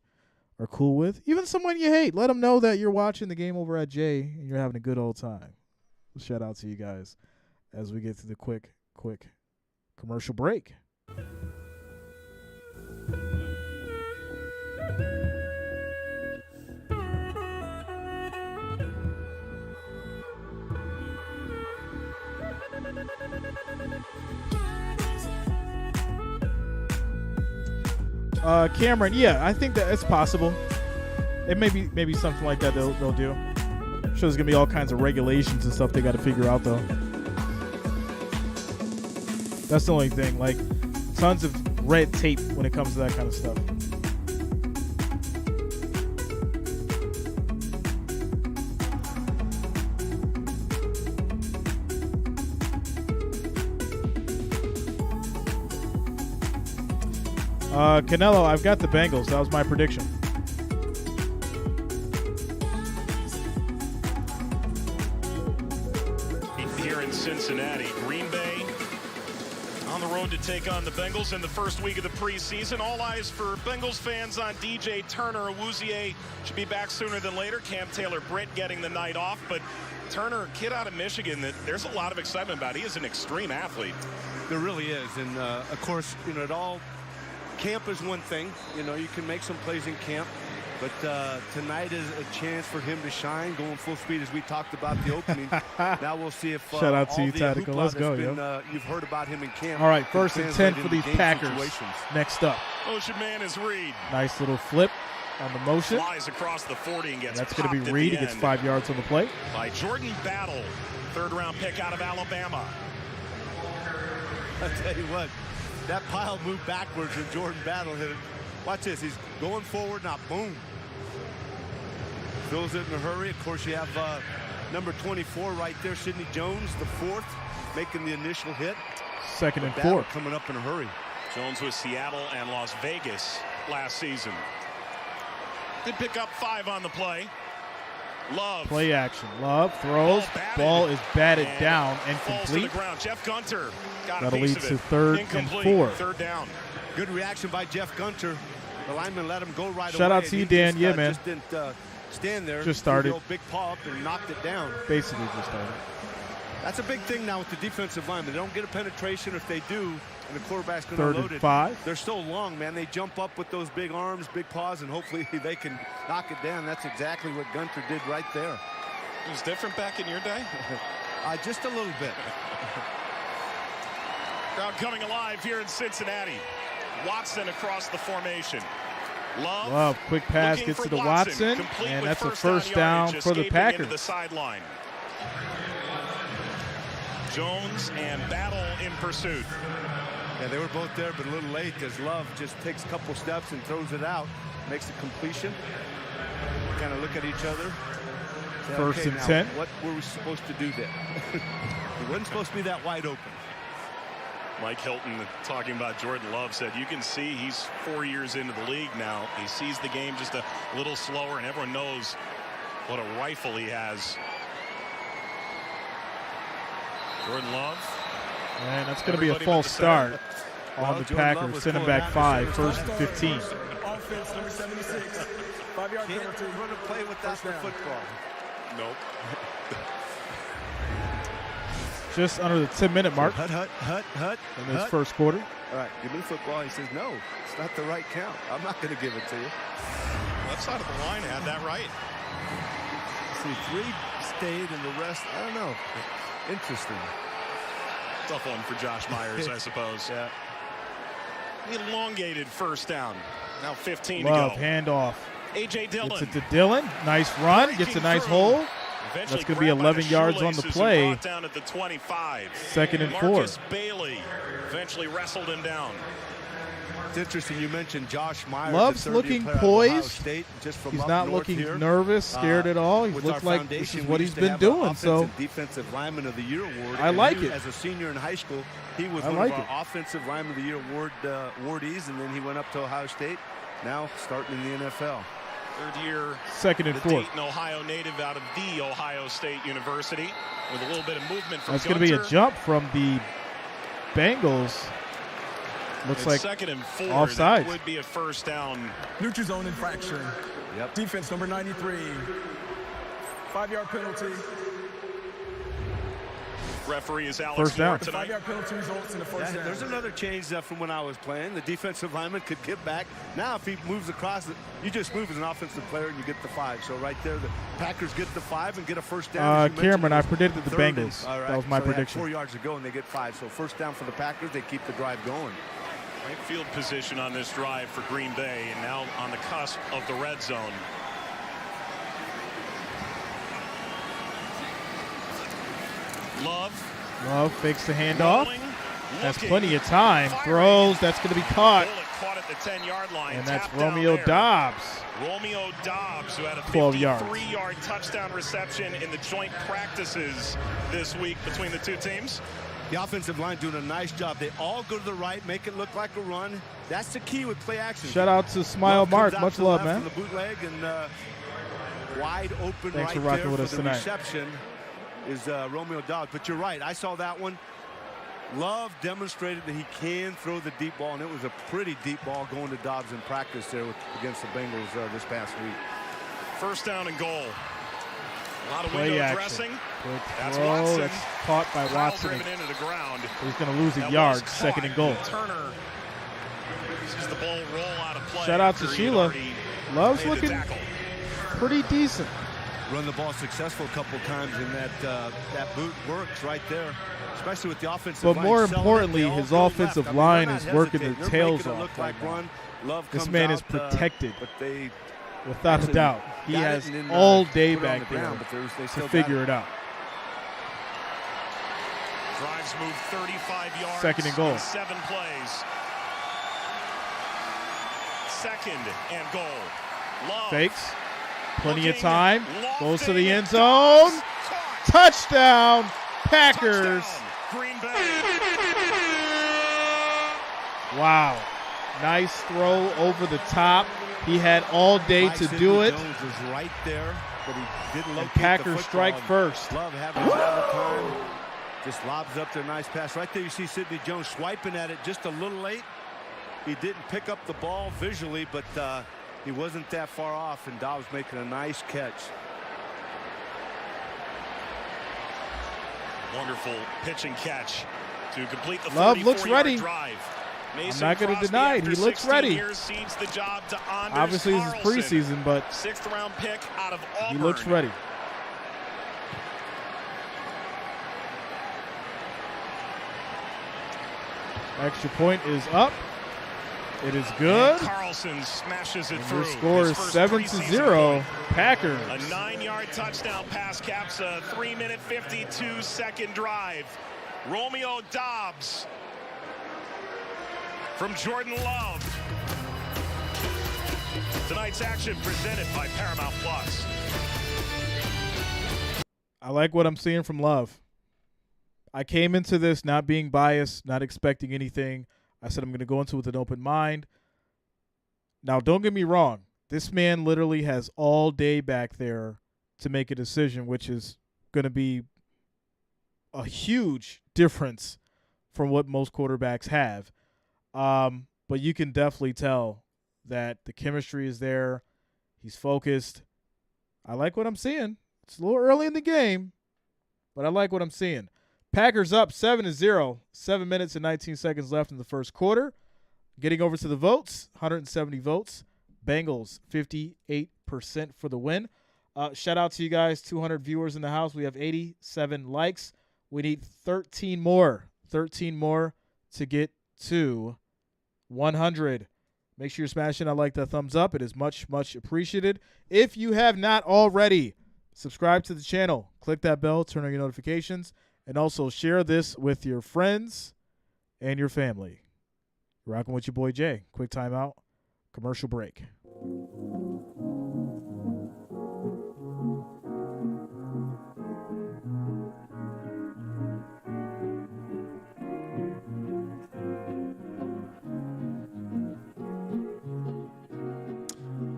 are cool with, even someone you hate. Let them know that you're watching the game over at Jay and you're having a good old time. Shout out to you guys as we get to the quick commercial break. Cameron, yeah, I think that it's possible. It maybe something like that they'll do. I'm sure there's gonna be all kinds of regulations and stuff they got to figure out though. That's the only thing. Like, tons of red tape when it comes to that kind of stuff. Canelo, I've got the Bengals. That was my prediction. Here in Cincinnati, Green Bay on the road to take on the Bengals in the first week of the preseason. All eyes for Bengals fans on DJ Turner. Awuzie should be back sooner than later. Cam Taylor-Britt getting the night off. But Turner, kid out of Michigan, that there's a lot of excitement about. He is an extreme athlete. There really is. And, of course, it all – camp is one thing. You can make some plays in camp. But tonight is a chance for him to shine, going full speed as we talked about the opening. Now we'll see if shout out to you, Tactical. Let's go, you've heard about him in camp. All right, 1st and 10 for these Packers. Next up. Motion man is Reed. Nice little flip on the motion. Flies across the 40 and gets That's going to be Reed. He gets 5 yards on the play. By Jordan Battle, 3rd-round pick out of Alabama. I'll tell you what, that pile moved backwards and Jordan Battle hit it. Watch this. He's going forward now. Boom. Fills it in a hurry. Of course, you have number 24 right there, Sidney Jones, the 4th, making the initial hit. 2nd and 4. Coming up in a hurry. Jones with Seattle and Las Vegas last season. Did pick up 5 on the play. Love. Play action. Love throws. Ball is batted down and falls complete. To the ground. Jeff Gunter got That'll a piece lead of to it. 3rd Incomplete. and 4. 3rd down. Good reaction by Jeff Gunter. The lineman let him go right away. Shout out to you, Dan. Just, yeah, man. Just didn't stand there. Just started. Big paw up and knocked it down. Basically just started. That's a big thing now with the defensive linemen. They don't get a penetration. If they do, and the quarterback's going to 3rd load and it. 5. They're so long, man. They jump up with those big arms, big paws, and hopefully they can knock it down. That's exactly what Gunter did right there. It was different back in your day? Just a little bit. Crowd coming alive here in Cincinnati. Watson across the formation. Love, quick pass gets to the Watson, and that's a 1st down for the Packers. The sideline. Jones and Battle in pursuit. Yeah, they were both there, but a little late because Love just takes a couple steps and throws it out, makes the completion. Kind of look at each other. Say, 1st and now, 10. What were we supposed to do there? It wasn't supposed to be that wide open. Mike Hilton talking about Jordan Love said you can see he's 4 years into the league now. He sees the game just a little slower, and everyone knows what a rifle he has. Jordan Love. And that's going to be a false start on the Packers. Send him back 5, 1st and 15. Offense, number 76. 5-yard Can't penalty. run a play without the football. Nope. Just under the 10-minute mark. Hut. In this first quarter. All right, give me the football. He says, no, it's not the right count. I'm not going to give it to you. Left side of the line had that right. See, 3 stayed and the rest, I don't know. Interesting. Tough one for Josh Myers, I suppose. Yeah. Elongated 1st down. Now 15 Love, to go. handoff. A.J. Dillon. Gets it to Dillon. Nice run. Gets a nice hole. Eventually That's going to be 11 yards on the play. Down at the 25. 2nd and 4. Marcus Bailey eventually wrestled him down. It's interesting you mentioned Josh Myers. Love's looking poised. State, just from he's not looking here. nervous, scared at all. He looks like this is what he's been doing. So Defensive Lineman of the Year award. I like it. As a senior in high school, he was one of our Offensive Lineman of the Year awardees, and then he went up to Ohio State. Now starting in the NFL. 3rd year. 2nd and 4. Dayton, Ohio native out of the Ohio State University with a little bit of movement from That's going to be a jump from the Bengals. Looks like second and 4. offsides. That would be a first down. Neutral zone infraction. Yep. Defense number 93. 5-yard penalty. Referee is Alex First down. Moore The tonight. 5-yard penalty results in the first down. There's another change from when I was playing. The defensive lineman could get back. Now, if he moves across, you just move as an offensive player and you get the 5. So right there, the Packers get the 5 and get a first down. Cameron, I predicted the Third and- Bengals. all right, That was my so they had prediction. 4 yards to go and they get 5. So first down for the Packers. They keep the drive going. Great field position on this drive for Green Bay, and now on the cusp of the red zone. Love fakes the handoff. Rolling, Has looking, plenty of time. firing. Throws. That's going to be caught. Bullet caught at the 10-yard line. And that's Tapped down Romeo there. Dobbs. Romeo Dobbs, who had a 12 yards. 53-yard touchdown reception in the joint practices this week between the two teams. The offensive line doing a nice job. They all go to the right, make it look like a run. That's the key with play action. Shout out to Smile Love Mark. comes out Much to the love, left man. for the bootleg and wide open Thanks for right rocking there with for us the tonight. reception is Romeo Dobbs. But you're right. I saw that one. Love demonstrated that he can throw the deep ball, and it was a pretty deep ball going to Dobbs in practice there against the Bengals this past week. First down and goal. A lot of Play window action. dressing. Quick That's throw. Watson. That's caught by Foul Watson. driven into the ground. He's going to lose a That yard. was Second caught. and goal. Turner sees the ball roll out of play. Shout out to after he Sheila. already Love's made the looking tackle. pretty decent. Run the ball successful a couple times, and that boot works right there, especially with the offensive But line. more selling it. importantly, They all his go offensive left. I mean, line they're is not working hesitating. their They're tails making it off look right like now. run. Love This comes man is out, protected. but they Without a actually doubt. He got it has and then, all day put it on back the there ground, but they to still got figure it out. Drives move 35 yards. Second and goal. in 7 plays. Second and goal. Love. Fakes. Plenty of Looking, time. lofting, Goes to the end zone. caught. Touchdown, Packers. Touchdown, Green Bay. Wow. Nice throw over the top. He had all day to do it. Jones was right there, but he didn't locate And Packers the strike football. first. Love having all the time. Just lobs up there, nice pass. Right there you see Sidney Jones swiping at it just a little late. He didn't pick up the ball visually, but he wasn't that far off, and Dobbs making a nice catch. Wonderful pitch and catch to complete the Love looks 34-yard ready. drive. I'm Mason not going to Crosby, deny it. after He looks 16 ready. Years, cedes the job to Anders Obviously, this is Carlson. preseason, but 6th round pick out of Auburn. he looks ready. Extra point is up. It is good. And Carlson smashes it And through. your score is His first 7-0. preseason point. Packers. A 9-yard touchdown pass caps a 3-minute 52-second drive. Romeo Dobbs from Jordan Love. Tonight's action presented by Paramount Plus. I like what I'm seeing from Love. I came into this not being biased, not expecting anything. I said I'm going to go into it with an open mind. Now, don't get me wrong. This man literally has all day back there to make a decision, which is going to be a huge difference from what most quarterbacks have. But you can definitely tell that the chemistry is there. He's focused. I like what I'm seeing. It's a little early in the game, but I like what I'm seeing. Packers up 7-0. 7 minutes and 19 seconds left in the first quarter. Getting over to the votes, 170 votes. Bengals, 58% for the win. Shout out to you guys, 200 viewers in the house. We have 87 likes. We need 13 more. 13 more to get to 100. Make sure you're smashing that like, that thumbs up. It is much, much appreciated. If you have not already, subscribe to the channel. Click that bell, turn on your notifications, and also share this with your friends and your family. You're rocking with your boy Jay. Quick timeout. Commercial break.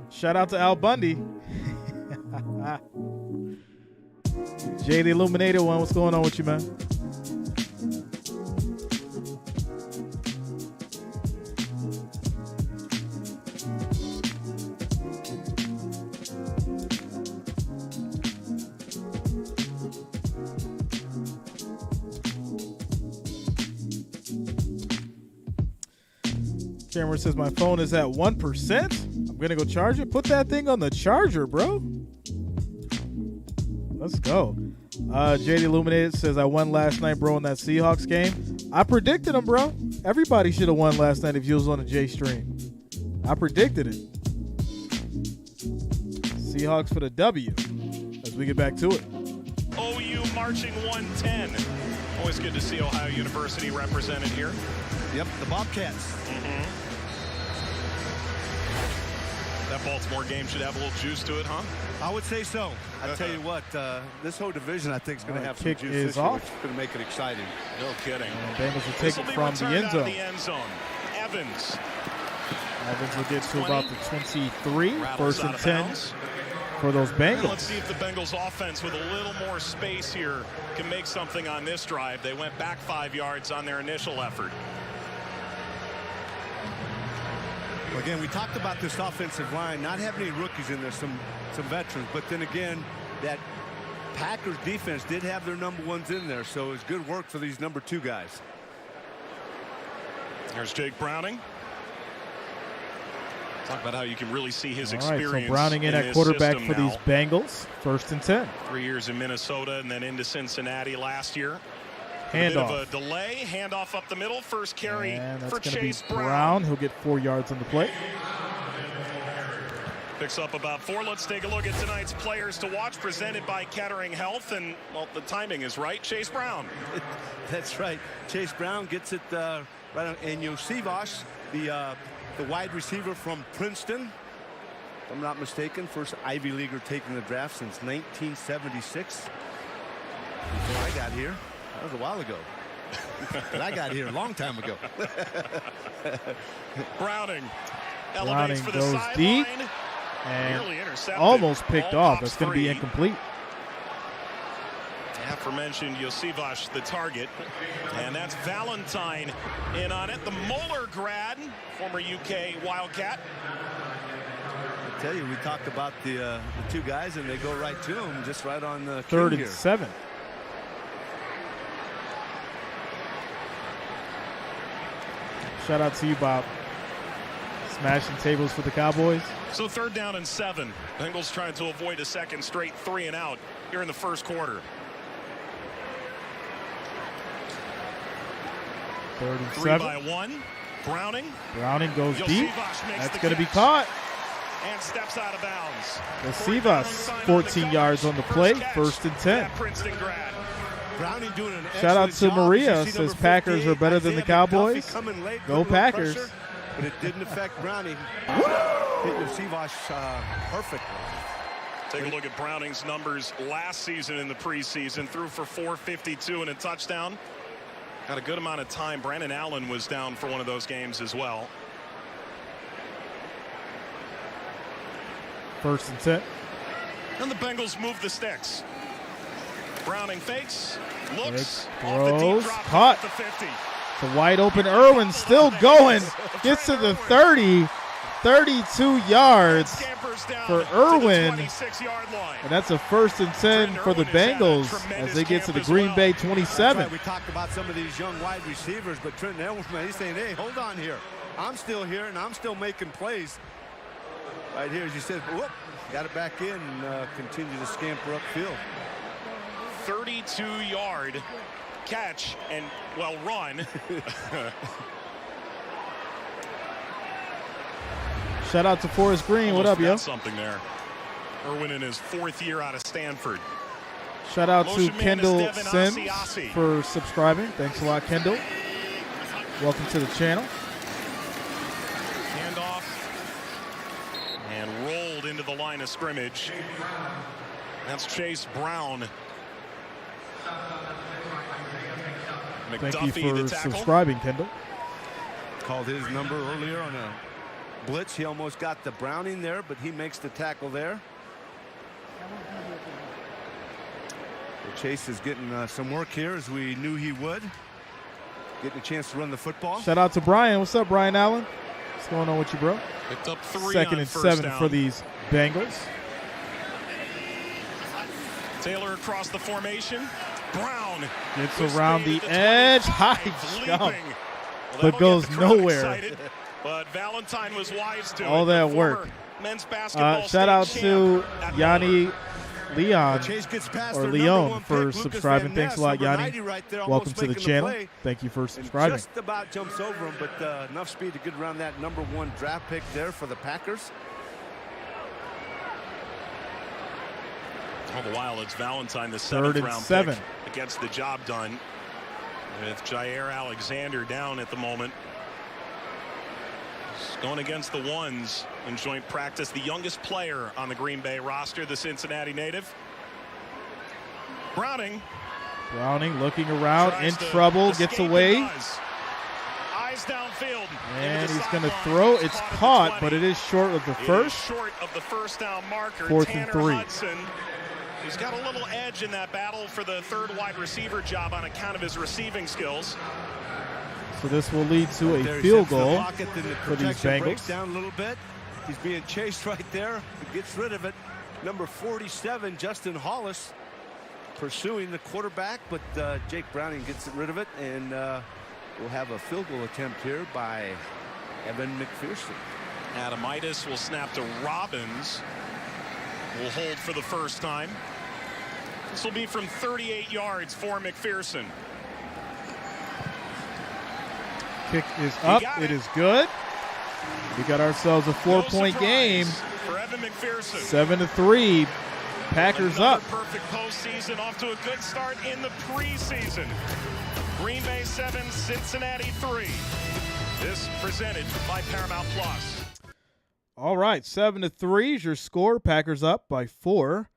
Shout out to Al Bundy. Jay the Illuminated one. What's going on with you, man? Jammer says my phone is at 1%. I'm going to go charge it. Put that thing on the charger, bro. Let's go. JD Illuminated says I won last night, bro, in that Seahawks game. I predicted them, bro. Everybody should have won last night if you was on the J stream. I predicted it. Seahawks for the W as we get back to it. OU marching 110. Always good to see Ohio University represented here. Yep, the Bobcats. That Baltimore game should have a little juice to it, huh? I would say so. I tell you what, this whole division I think is going to have some kick juice is this year, off. which is going to make it exciting. No kidding. And Bengals will take it from the end zone. Evans will get to about the 23. rattles First and out of 10 bounds. for those Bengals. Let's see if the Bengals offense with a little more space here can make something on this drive. They went back 5 yards on their initial effort. Again, we talked about this offensive line not having any rookies in there, some veterans, but then again, that Packers defense did have their number ones in there, so it was good work for these number 2 guys. Here's Jake Browning. Talk about how you can really see his All experience. right, so Browning in at quarterback for these now. Bengals. First and 10. 3 years in Minnesota and then into Cincinnati last year. A Handoff. bit of a delay. Handoff up the middle. First carry And that's for going to Chase be Brown. Brown. He'll get 4 yards on the play. Picks up about 4. Let's take a look at tonight's players to watch, presented by Kettering Health. And, well, the timing is right. Chase Brown. That's right. Chase Brown gets it right on. And Jreasn, the wide receiver from Princeton, if I'm not mistaken, first Ivy Leaguer taking the draft since 1976. Before I got here. That was a while ago. But I got here a long time ago. Browning elevates for the goes sideline. deep and almost picked off. That's going to be incomplete. Aforementioned Jreasn, the target, and that's Valentine in on it. The Moeller grad, former UK Wildcat. I tell you, we talked about the 2 guys, and they go right to him, just right on the 3rd and 7. Shout out to you, Bob. Smashing tables for the Cowboys. So 3rd down and 7. Bengals trying to avoid a second straight 3 and out here in the first quarter. 3rd and 3 7. by 1. Browning. Browning goes Jreasn deep. makes That's the going to be catch caught. And steps out of bounds. Jreasn, 14 yards on the play. 1st and 10. Princeton grad. Browning doing an Shout out to excellent job. Maria. You see Says number Packers 58, are better than the Isaiah McDuffie Cowboys. coming late, Go good Packers. pressure, but it didn't affect Browning. Hit Jreasn perfect. Take a look at Browning's numbers last season in the preseason. Threw for 452 and a touchdown. Had a good amount of time. Brandon Allen was down for one of those games as well. 1st and 10. And the Bengals move the sticks. Browning fakes, looks, Throws, off the deep drop, caught. at the 50. The wide open Irwin still going. Gets to the 30. 32 yards for Irwin. And that's a 1st and 10 for the Bengals as they get to the Green Bay 27. Right. We talked about some of these young wide receivers, but Trenton Irwin, he's saying, hey, hold on here. I'm still here, and I'm still making plays. Right here, as you said, whoop, got it back in and continue to scamper upfield. 32-yard catch and, well, run. Shout out to Forrest Green. What up, yo? Something there. Irwin in his 4th year out of Stanford. Shout out to Motion man Kendall is Devin Sims Asiasi. for subscribing. Thanks a lot, Kendall. Welcome to the channel. Handoff and rolled into the line of scrimmage. That's Chase Brown. McDuffie, Thank you the for tackle. subscribing, Kendall. Called his number earlier on a blitz. He almost got the Browning there, but he makes the tackle there. Well, Chase is getting some work here, as we knew he would. Getting a chance to run the football. Shout out to Brian. What's up, Brian Allen? What's going on with you, bro? Picked up 3 2nd on and first 7 down. for these Bengals. Taylor across the formation. Brown gets around the edge. High jump. But goes nowhere. But Valentine was wise to all that work. Men's basketball shout out to Yanni Leon or Leon for subscribing. Thanks a lot, Yanni. Welcome to the channel. Thank you for subscribing. Just about jumps over him, but enough speed to get around that #1 draft pick there for the Packers. All the while, it's Valentine, the 7th round pick, against the job done with Jair Alexander down at the moment. He's going against the ones in joint practice. The youngest player on the Green Bay roster, the Cincinnati native. Browning looking around, in trouble, gets away. Eyes downfield. And he's going to throw. It's caught, but it is short of the first. Short of the first down marker. 4th and 3. Hudson, he's got a little edge in that battle for the 3rd wide receiver job on account of his receiving skills. So this will lead to a field goal for these Bengals. Breaks down a little bit. He's being chased right there. He gets rid of it. Number 47, Justin Hollis, pursuing the quarterback, but Jake Browning gets rid of it, and we'll have a field goal attempt here by Evan McPherson. Adamitis will snap to Robbins. Will hold for the first time. This will be from 38 yards for McPherson. Kick is up. It is good. We got ourselves a 4-point game. For Evan McPherson. 7-3. Packers up. Perfect postseason, off to a good start in the preseason. Green Bay 7, Cincinnati 3. This presented by Paramount Plus. All right, 7-3 is your score. Packers up by 4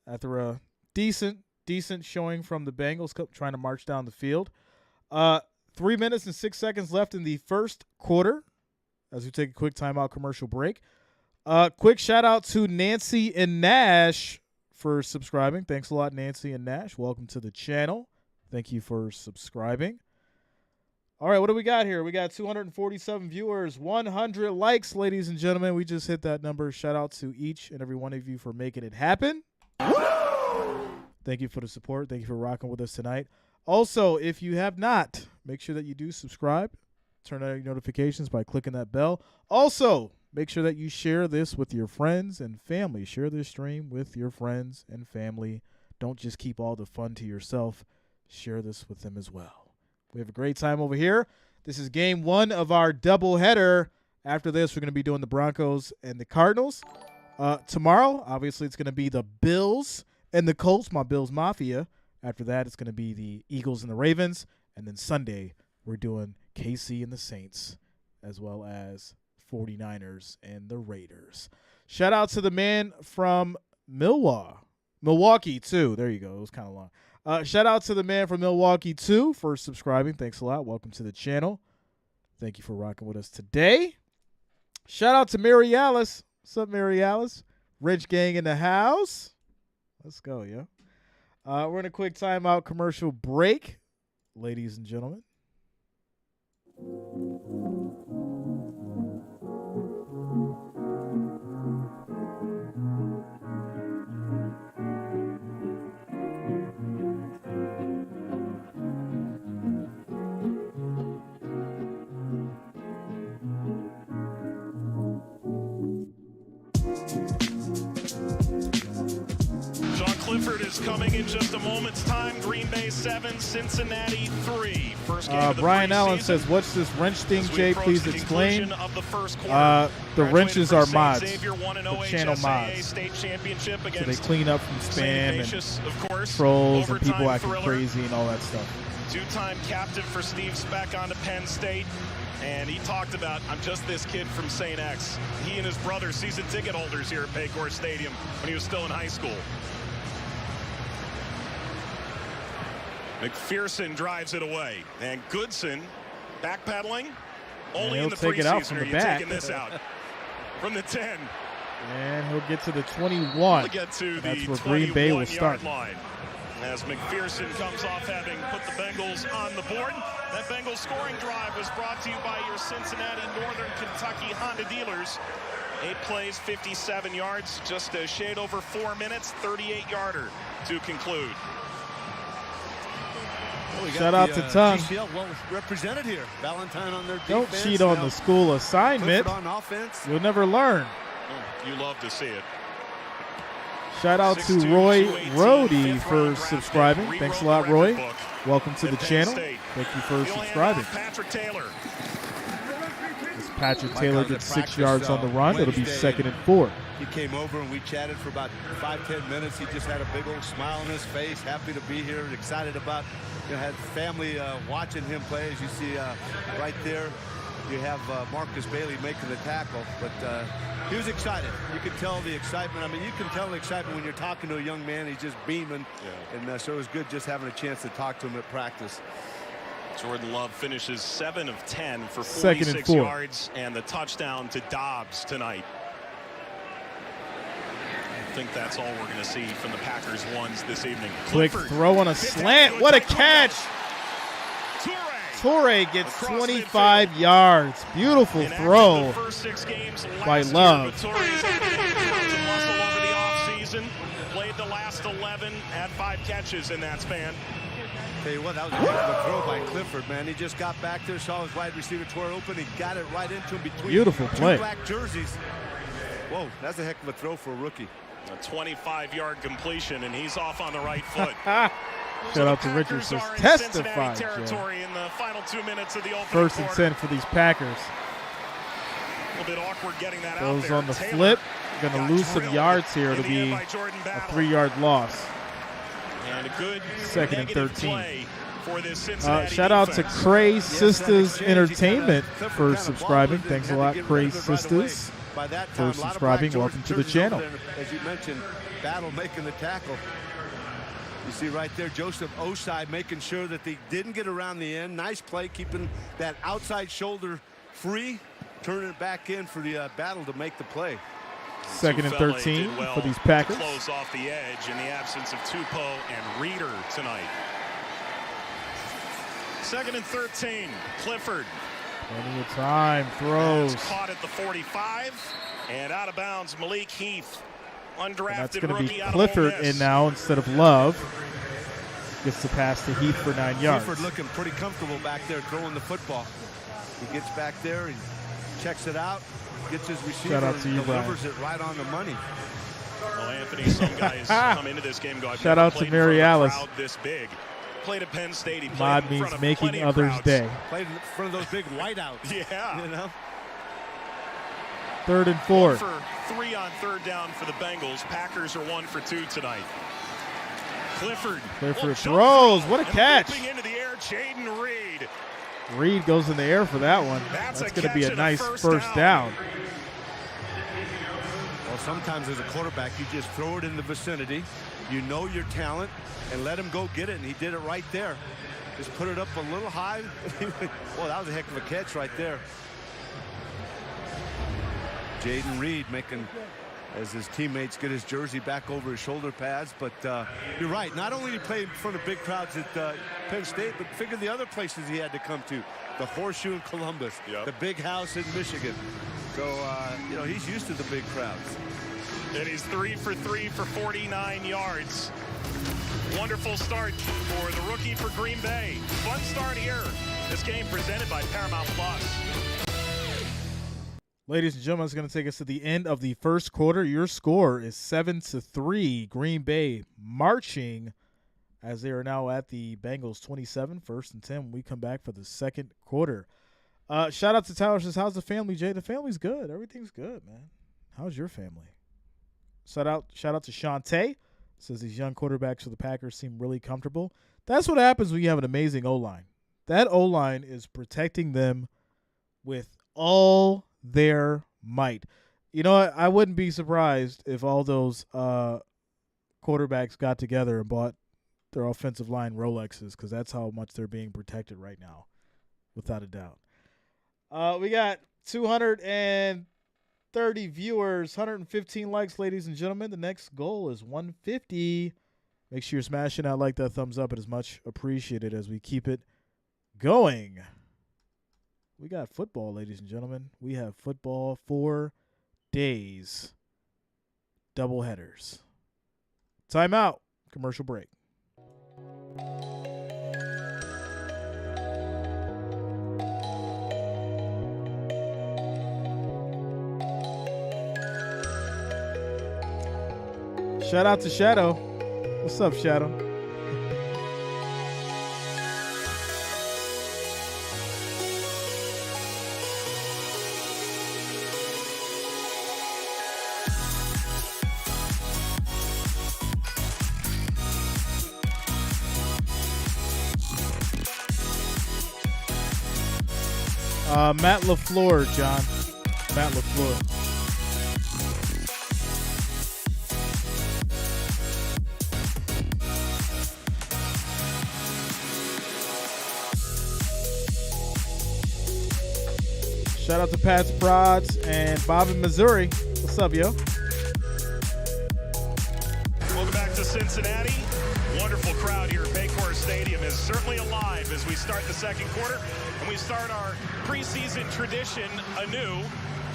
after a decent showing from the Bengals, trying to march down the field. 3 minutes and 6 seconds left in the first quarter as we take a quick timeout commercial break. Quick shout out to Nancy and Nash for subscribing. Thanks a lot, Nancy and Nash. Welcome to the channel. Thank you for subscribing. All right, what do we got here? We got 247 viewers, 100 likes, ladies and gentlemen. We just hit that number. Shout out to each and every one of you for making it happen. Thank you for the support. Thank you for rocking with us tonight. Also, if you have not, make sure that you do subscribe. Turn on your notifications by clicking that bell. Also, make sure that you share this with your friends and family. Share this stream with your friends and family. Don't just keep all the fun to yourself. Share this with them as well. We have a great time over here. This is game 1 of our doubleheader. After this, we're going to be doing the Broncos and the Cardinals. Tomorrow, obviously, it's going to be the Bills and the Colts, my Bills Mafia. After that, it's going to be the Eagles and the Ravens. And then Sunday, we're doing KC and the Saints, as well as 49ers and the Raiders. Shout out to the man from Milwaukee, too. There you go. It was kind of long. Shout out to the man from Milwaukee, too, for subscribing. Thanks a lot. Welcome to the channel. Thank you for rocking with us today. Shout out to Mary Alice. What's up, Mary Alice? Rich Gang in the house. Let's go, yo. We're in a quick timeout commercial break, ladies and gentlemen. Clifford is coming in just a moment's time. Green Bay 7, Cincinnati 3. First game of the Brian preseason. Allen says, "What's this wrench thing, Jay? Please explain." Of the first quarter. The wrenches are mods, Xavier, the channel mods. State championship So they clean up from spam and trolls and people acting crazy and all that stuff. Two-time captain for Steve Speck on to Penn State. And he talked about, I'm just this kid from St. X. He and his brother, season ticket holders here at Paycor Stadium when he was still in high school. McPherson drives it away, and Goodson backpedaling. Only in the preseason are you taking this out from the 10. And he'll get to the 21. Get to That's the where Green Bay will start. Line. As McPherson comes off having put the Bengals on the board. That Bengals scoring drive was brought to you by your Cincinnati Northern Kentucky Honda dealers. 8 plays, 57 yards, just a shade over 4 minutes, 38-yarder to conclude. Shout out to Tongue. GCL well represented here. Valentine on their Don't defense. cheat on the school assignment. On offense. You'll never learn. You love to see it. Shout out to 6'2", Roy 218, Rody fifth for round draft subscribing. pick, Thanks a rewrote lot, the Roy. record book Welcome to at the Penn channel. State. Thank you for He'll subscribing. hand off Patrick Taylor. As Patrick Taylor gets 6 yards on the run, it'll be 2nd and 4. He came over and we chatted for about 5-10 minutes. He just had a big old smile on his face, happy to be here, excited about, had family watching him play. As you see right there, you have Marcus Bailey making the tackle, but he was excited. You could tell the excitement. I mean, you can tell the excitement when you're talking to a young man. He's just beaming, and so it was good just having a chance to talk to him at practice. Jordan Love finishes 7 of 10 for 2nd and 46 4. yards and the touchdown to Dobbs tonight. I think that's all we're going to see from the Packers ones this evening. Quick Clifford throw on a slant. What a catch. Toure gets 25 yards. Beautiful throw by Love. Played the last 11, had 5 catches in that span. Tell you what, that was a heck of a throw by Clifford, man. He just got back there, saw his wide receiver Toure open. He got it right into him between Beautiful play. 2 black jerseys. Whoa, that's a heck of a throw for a rookie. A 25-yard completion, and he's off on the right foot. Shout out to Richard says, testify, territory in the final 2 minutes of the opening 1st and quarter. 10 for these Packers. A little bit awkward getting that out Those there. on the Taylor flip. Going to got lose some drilled yards here. in It'll the be end by Jordan a Battle. 3-yard loss. And a good 2nd and negative 13. play for this Cincinnati Shout out to defense. Cray Sisters exchange, Entertainment Clifford for kinda subscribing. bobbled it Thanks a and lot, had to get Cray rid of it right Sisters, away. By that for time, a lot of black subscribing. Welcome to the jerseys channel. over there. As you mentioned, Battle making the tackle. You see right there, Joseph Osai making sure that they didn't get around the end. Nice play, keeping that outside shoulder free, turning it back in for the Battle to make the play. 2nd and 13 for these Packers. Close off the edge in the absence of Tupou and Reeder tonight. 2nd and 13. Clifford. Plenty of time. Throws. Caught at the 45 and out of bounds. Malik Heath, And undrafted that's going to rookie be out of Ole Clifford Miss. in now instead of Love. Gets the pass to Heath for 9 yards. Clifford looking pretty comfortable back there throwing the football. He gets back there and checks it out, gets his receiver, Shout out to you, and delivers it right on the money. Well, Anthony, some guys come into this game and go, I've Shout never out to played in front Mary of a Alice. crowd this big. Played at Penn State. He played Mod in means front of making plenty of others' crowds. day. Played in front of those big whiteouts. Yeah. You know? 3rd and 4. For 3 on 3rd down for the Bengals. Packers are 1 for 2 tonight. Clifford throws. What a catch. Leaping into the air, Jreasn Reed. Reed goes in the air for that one. That's That's a going to be catch a and a nice first first down. Well, sometimes as a quarterback, you just throw it in the vicinity. You know your talent, and let him go get it, and he did it right there. Just put it up a little high. Well, that was a heck of a catch right there. Jreasn Reed making, as his teammates get his jersey back over his shoulder pads. But you're right. Not only did he play in front of big crowds at Penn State, but figure the other places he had to come to. The Horseshoe in Columbus, the Big House in Michigan. So, you know, he's used to the big crowds. And he's 3 for 3 for 49 yards. Wonderful start for the rookie for Green Bay. Fun start here. This game presented by Paramount Plus. Ladies and gentlemen, it's going to take us to the end of the first quarter. Your score is 7-3. Green Bay marching as they are now at the Bengals 27, 1st and 10 when we come back for the second quarter. Shout out to Tyler. Says, how's the family, Jay? The family's good. Everything's good, man. How's your family? Shout out to Shantae. Says these young quarterbacks for the Packers seem really comfortable. That's what happens when you have an amazing O-line. That O-line is protecting them with all their might. You know what? I wouldn't be surprised if all those quarterbacks got together and bought their offensive line Rolexes, because that's how much they're being protected right now, without a doubt. We got 230 viewers, 115 likes, ladies and gentlemen. The next goal is 150. Make sure you're smashing that like, that thumbs up. It is much appreciated as we keep it going. We got football, ladies and gentlemen. We have football 4 days. Double headers. Timeout. Commercial break. Shout out to Shadow. What's up, Shadow? Matt LaFleur, John. Matt LaFleur. Shout out to Pat's Prods and Bob in Missouri. What's up, yo? Welcome back to Cincinnati. Wonderful crowd here at Paycor Stadium is certainly alive as we start the second quarter. And we start our preseason tradition anew.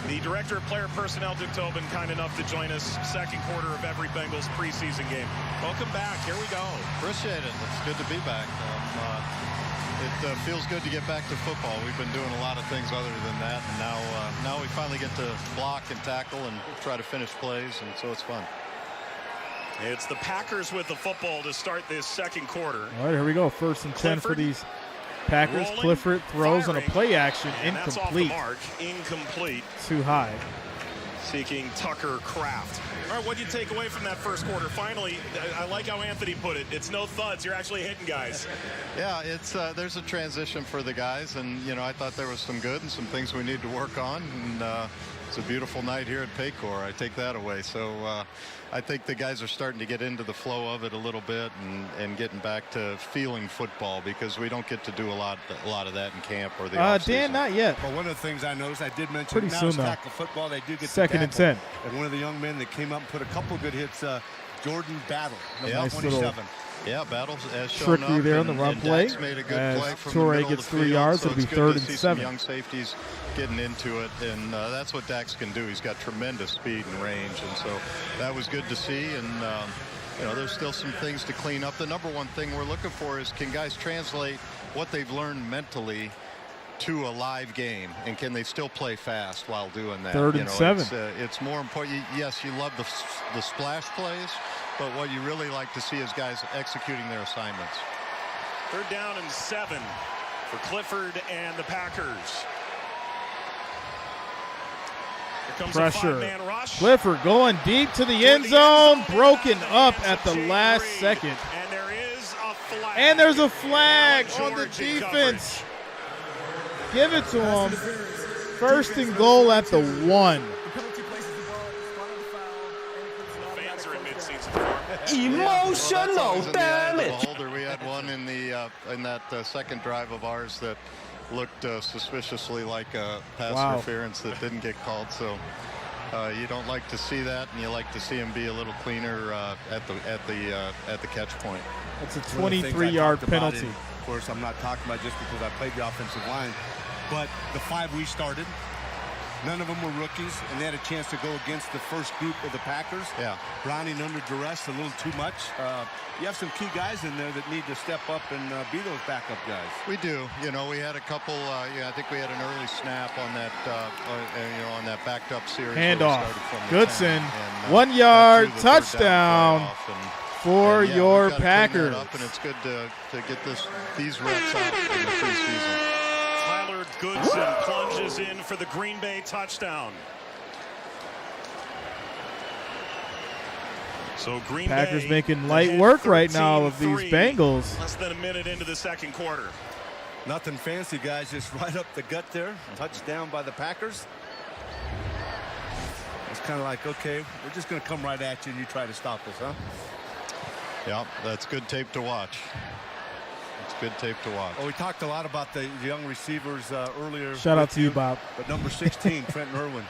The Director of Player Personnel, Dick Tobin, kind enough to join us second quarter of every Bengals preseason game. Welcome back. Here we go. Appreciate it. It's good to be back. It feels good to get back to football. We've been doing a lot of things other than that, and now we finally get to block and tackle and try to finish plays, and so it's fun. It's the Packers with the football to start this second quarter. All right, here we go. 1st and 10 for these Packers. Rolling, Clifford throws firing, on a play action. and that's off the Incomplete. mark. Incomplete. Too high. Seeking Tucker Kraft. All right, what did you take away from that first quarter? Finally, I like how Anthony put it. It's no thuds. You're actually hitting guys. Yeah, it's there's a transition for the guys, and I thought there was some good and some things we need to work on. And it's a beautiful night here at Paycor. I take that away. So I think the guys are starting to get into the flow of it a little bit and getting back to feeling football, because we don't get to do a lot of that in camp or the offseason. Dan, not yet. Well, one of the things I noticed, I did mention Pretty now soon, is though. tackle football. They do get 2nd and 10. And one of the young men that came up and put a couple good hits, Jordan Battle, number Nice 27. little Yeah, Battles has shown trickery up, there on the run and play. Dax made a good As play from Toure the middle gets of the 3 field, yards, so it'll be it's 3rd good and to see 7. some young safeties getting into it, and that's what Dax can do. He's got tremendous speed and range, and so that was good to see. And there's still some things to clean up. The number one thing we're looking for is, can guys translate what they've learned mentally to a live game, and can they still play fast while doing that? 3rd and 7. It's more important. Yes, you love the splash plays, but what you really like to see is guys executing their assignments. 3rd down and 7 for Clifford and the Packers. Here comes a Pressure. 5-man rush. Clifford going deep to the end zone. Broken up at the last second. And there is a flag. And there's a flag Alan on the George in defense. Give it to him. 1st and goal at the 1. The fans are in mid-season form. Emotional damage. We had one in that second drive of ours that looked suspiciously like a pass interference that didn't get called. So you don't like to see that, and you like to see him be a little cleaner at the catch point. It's a 23-yard penalty. Of course, I'm not talking about just because I played the offensive line, but the 5 we started, none of them were rookies, and they had a chance to go against the first group of the Packers. Yeah. Browning under duress a little too much. You have some key guys in there that need to step up and be those backup guys. We do. We had a couple. I think we had an early snap on that. On that backed up series. Handoff. Goodson. 1 yard touchdown for your Packers. And it's good to get these reps out in the preseason. Tyler Goodson plunges in for the Green Bay touchdown. So Green Packers Bay making light work right now of these 13-3, Bengals. Less than a minute into the second quarter. Nothing fancy, guys. Just right up the gut there. Touchdown by the Packers. It's kind of like, okay, we're just going to come right at you and you try to stop us, huh? Yeah, that's good tape to watch. It's good tape to watch. Well, we talked a lot about the young receivers earlier. Shout out to you, Bob. But number 16, Trenton Irwin.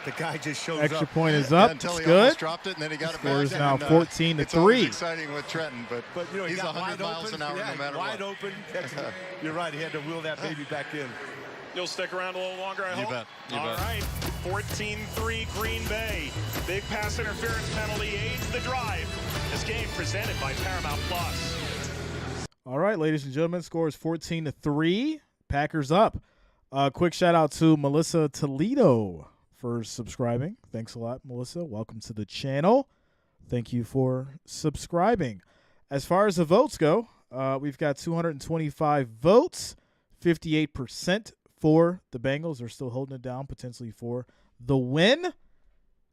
The guy just shows Extra up. point is up. Until it's he almost good. dropped it, and then he got it Score back. is now and, 14-3. It's always exciting with Trenton, but he he's got 100 miles an hour no matter wide what. open. You're right. He had to wheel that baby back in. You'll stick around a little longer, I hope. You bet. All right. 14-3 Green Bay. Big pass interference penalty aids the drive. This game presented by Paramount Plus. All right, ladies and gentlemen, score is 14-3. Packers up. Quick shout out to Melissa Toledo for subscribing. Thanks a lot, Melissa. Welcome to the channel. Thank you for subscribing. As far as the votes go, we've got 225 votes, 58% for the Bengals. They're still holding it down, potentially for the win.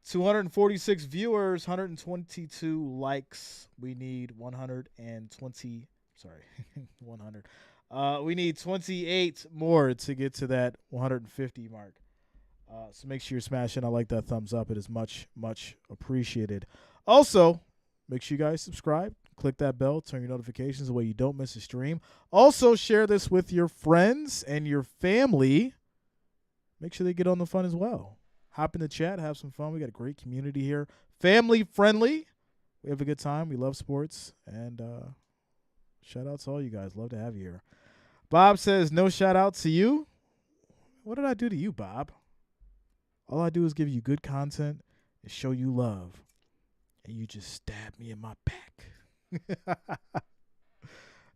246 viewers, 122 likes. We need 120. Sorry, 100. We need 28 more to get to that 150 mark. So make sure you're smashing. I like that thumbs up. It is much, much appreciated. Also, make sure you guys subscribe. Click that bell. Turn your notifications away you don't miss a stream. Also, share this with your friends and your family. Make sure they get on the fun as well. Hop in the chat. Have some fun. We got a great community here. Family friendly. We have a good time. We love sports. And shout out to all you guys. Love to have you here. Bob says, no shout out to you. What did I do to you, Bob? All I do is give you good content and show you love. And you just stab me in my back.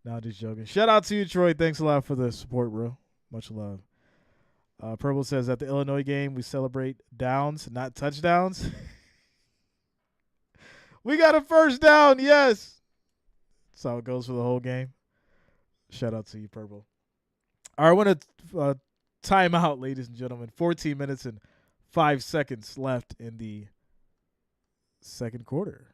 No, I'm just joking. Shout out to you, Troy. Thanks a lot for the support, bro. Much love. Purple says, at the Illinois game, we celebrate downs, not touchdowns. We got a first down, yes. That's how it goes for the whole game. Shout out to you, Purple. All right, I want to time out, ladies and gentlemen. 14 minutes and 5 seconds left in the second quarter.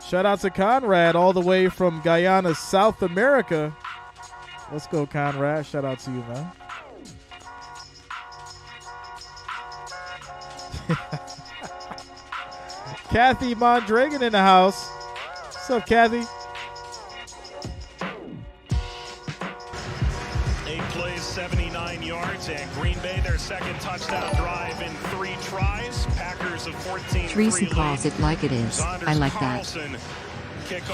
Shout out to Conrad all the way from Guyana, South America. Let's go, Conrad. Shout out to you, man. Kathy Mondragon in the house. What's up, Kathy? 8 plays, 79 yards, and Green Bay, their second touchdown drive in 3 tries. Packers of 14. Jreasn calls it like it is. I like that.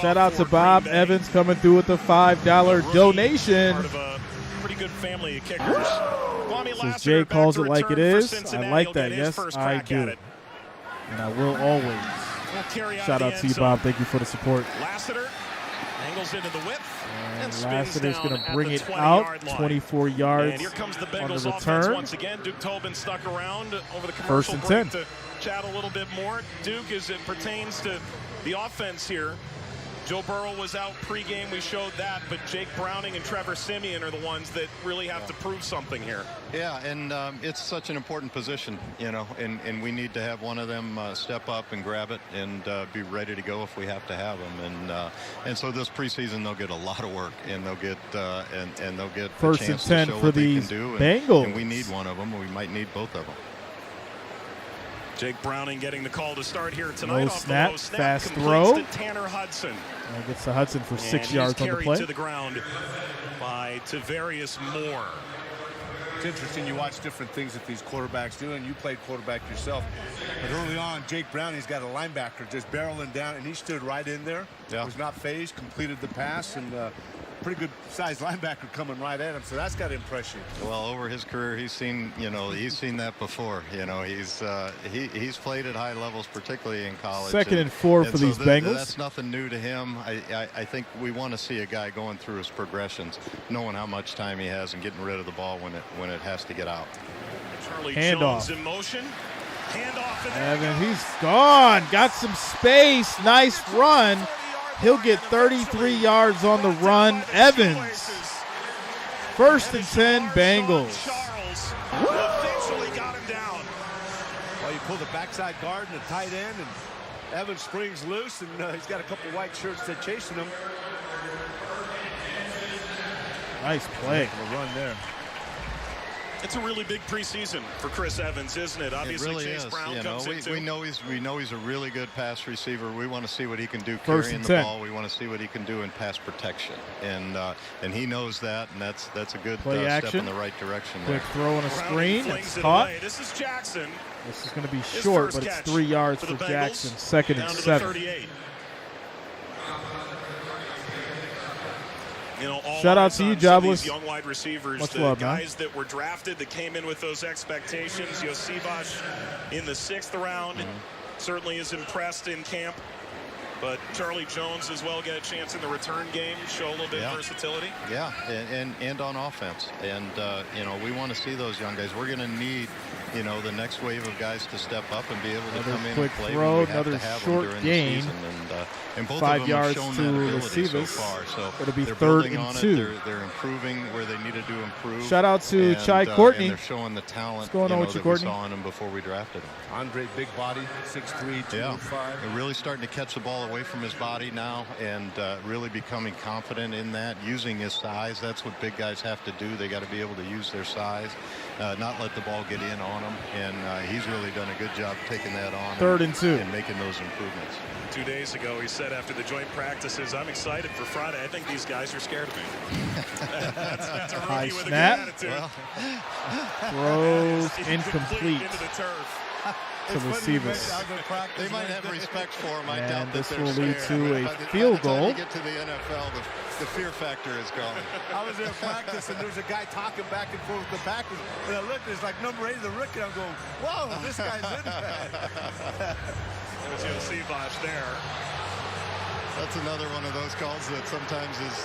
Shout out to Bob Evans coming through with the $5 donation. Part of a pretty good family of kickers. Says Jay calls it like it is. I like that. Yes, I do. And I will always. Shout out to you, Bob. Thank you for the support. Lassiter angles into the whip. And Lassiter's going to bring it out. 24 yards and here comes the on the Bengals return. Once again, Duke Tobin stuck around over the First commercial and break 10. to chat a little bit more. Duke, as it pertains to the offense here, Joe Burrow was out pregame. We showed that, but Jake Browning and Trevor Siemian are the ones that really have to prove something here. Yeah, and it's such an important position, you know, and we need to have one of them step up and grab it and be ready to go if we have to have them. And so this preseason they'll get a lot of work, and they'll get and they'll get first a chance and 10 to show for what they these can do. Bengals. And we need one of them. We might need both of them. Jake Browning getting the call to start here tonight. Low snap, fast throw. To Tanner Hudson. And gets to Hudson for 6 yards on the play. To the ground by Tavarius Moore. It's interesting you watch different things that these quarterbacks do, and you played quarterback yourself. But early on, Jake Browning's got a linebacker just barreling down, and he stood right in there. Yeah. Was not phased, completed the pass, and pretty good sized linebacker coming right at him. So that's got to impress you. Well, over his career, he's seen that before. You know, he's played at high levels, particularly in college. Second and 4 for these Bengals. That's nothing new to him. I think we want to see a guy going through his progressions, knowing how much time he has and getting rid of the ball when it has to get out. Charlie Handoff. Jones in motion. Handoff. Evan, he's gone. Got some space. Nice run. He'll get 33 yards on the run. Evans. First and 10, Bengals. Charles eventually got him down. Well, you pull the backside guard and the tight end, and Evans springs loose, and he's got a couple white shirts that chasing him. Nice play. A run there. It's a really big preseason for Chris Evans, isn't it? Obviously, it really Chase is. Brown comes into. We know he's a really good pass receiver. We want to see what he can do First carrying and the 10. ball. We want to see what he can do in pass protection, and he knows that, and that's a good Play step action. in the right direction. Quick There. throw on a Browning screen. flings It's it caught. away. This is Jackson. This is going to be His short, first but it's catch 3 yards for the for Bengals. Jackson. Second Down and to 7. the 38. You know, all Shout out eyes to you, on some of Jobless. these young wide receivers, Much the love, man. guys that were drafted that came in with those expectations. Yosivas in the 6th round certainly is impressed in camp. But Charlie Jones as well get a chance in the return game, show a little bit of versatility. Yeah, and on offense. And, we want to see those young guys. We're going to need you know, the next wave of guys to step up and be able to Another come in quick and play. throw, when we have another to have short them during gain. the season. And both 5 of them have yards shown to that ability so Receivers. far. So It'll be they're 3rd building and on 2. it. They're improving where they needed to improve. Shout out to and, Chai Courtney. And they're showing the talent What's going on with you, that we Courtney? saw in them before we drafted him. Andre, big body, 6'3", 205. They're really starting to catch the ball away from his body now and really becoming confident in that, using his size. That's what big guys have to do. They got to be able to use their size, not let the ball get in on him. And he's really done a good job taking that on. 3rd and 2. And making those improvements. 2 days ago, he said after the joint practices, I'm excited for Friday. I think these guys are scared of me. that's a High rookie with snap. a good attitude. Throws He's incomplete into the turf. to Receivers. They might have respect for him. I doubt And that this they're will lead scared. to a By the field time goal. you get to the NFL, the fear factor is gone. I was in practice, and there's a guy talking back and forth with the Packers. And I looked, it's like number 8 of the rookie. I'm going, whoa, this guy's in there. There's Yosevash there. That's another one of those calls that sometimes is,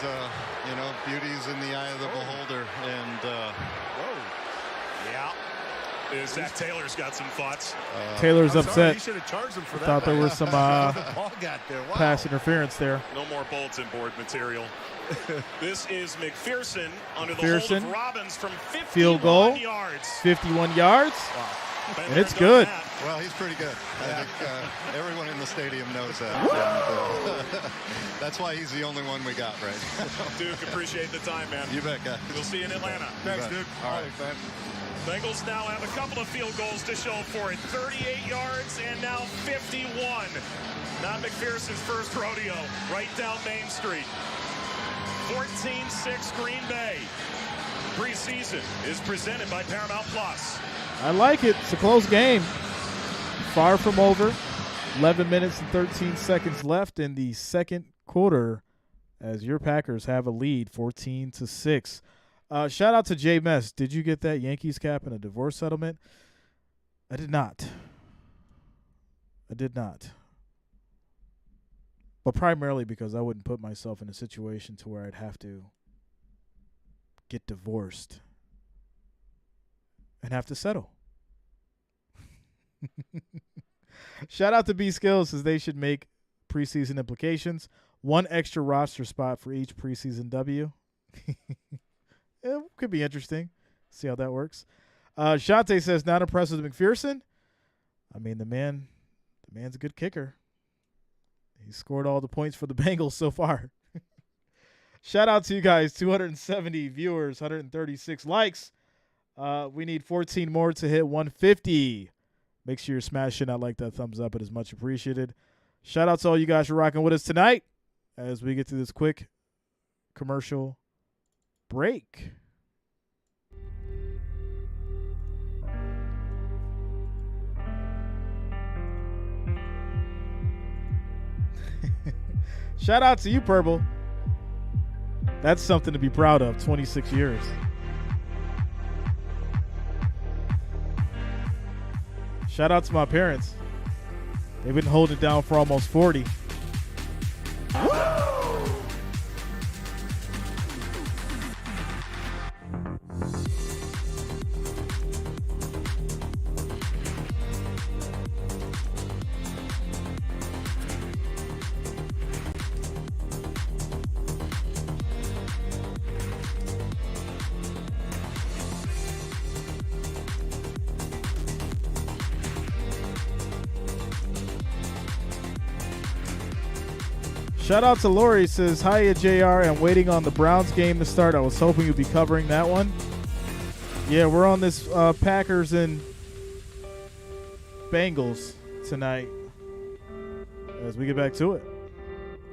you know, beauty's in the eye of the beholder. And Yeah. Zach Taylor's got some thoughts. Taylor's upset. He should have charged him for that. Thought there was some the ball got there. Wow. pass interference there. No more bulletin board material. This is McPherson under the McPherson. hold of Robbins from 51 Field goal. yards. 51 yards. Been And there, it's done good. that. well, he's pretty good. I think everyone in the stadium knows that. And, that's why he's the only one we got, right? Duke, appreciate the time, man. You bet, guys. We'll see you in Atlanta. Thanks, bet. Duke. All right, man. Bengals now have a couple of field goals to show for it. 38 yards and now 51. Not McPherson's first rodeo. Right down Main Street. 14-6 Green Bay. Preseason is presented by Paramount Plus. I like it. It's a close game. Far from over. 11 minutes and 13 seconds left in the second quarter as your Packers have a lead 14-6. Shout out to Jay Mess. Did you get that Yankees cap in a divorce settlement? I did not. But primarily because I wouldn't put myself in a situation to where I'd have to get divorced and have to settle. Shout out to B Skills, says they should make preseason implications. 1 extra roster spot for each preseason W. It could be interesting. See how that works. Shante says, not impressed with McPherson. I mean, the man's a good kicker. He scored all the points for the Bengals so far. Shout out to you guys. 270 viewers, 136 likes. We need 14 more to hit 150. Make sure you're smashing that like, that thumbs up. It is much appreciated. Shout out to all you guys for rocking with us tonight as we get to this quick commercial break. Shout out to you, Purple. That's something to be proud of. 26 years. Shout out to my parents. They've been holding it down for almost 40. Shout out to Lori, says, hiya, JR, and waiting on the Browns game to start. I was hoping you'd be covering that one. Yeah, we're on this Packers and Bengals tonight as we get back to it.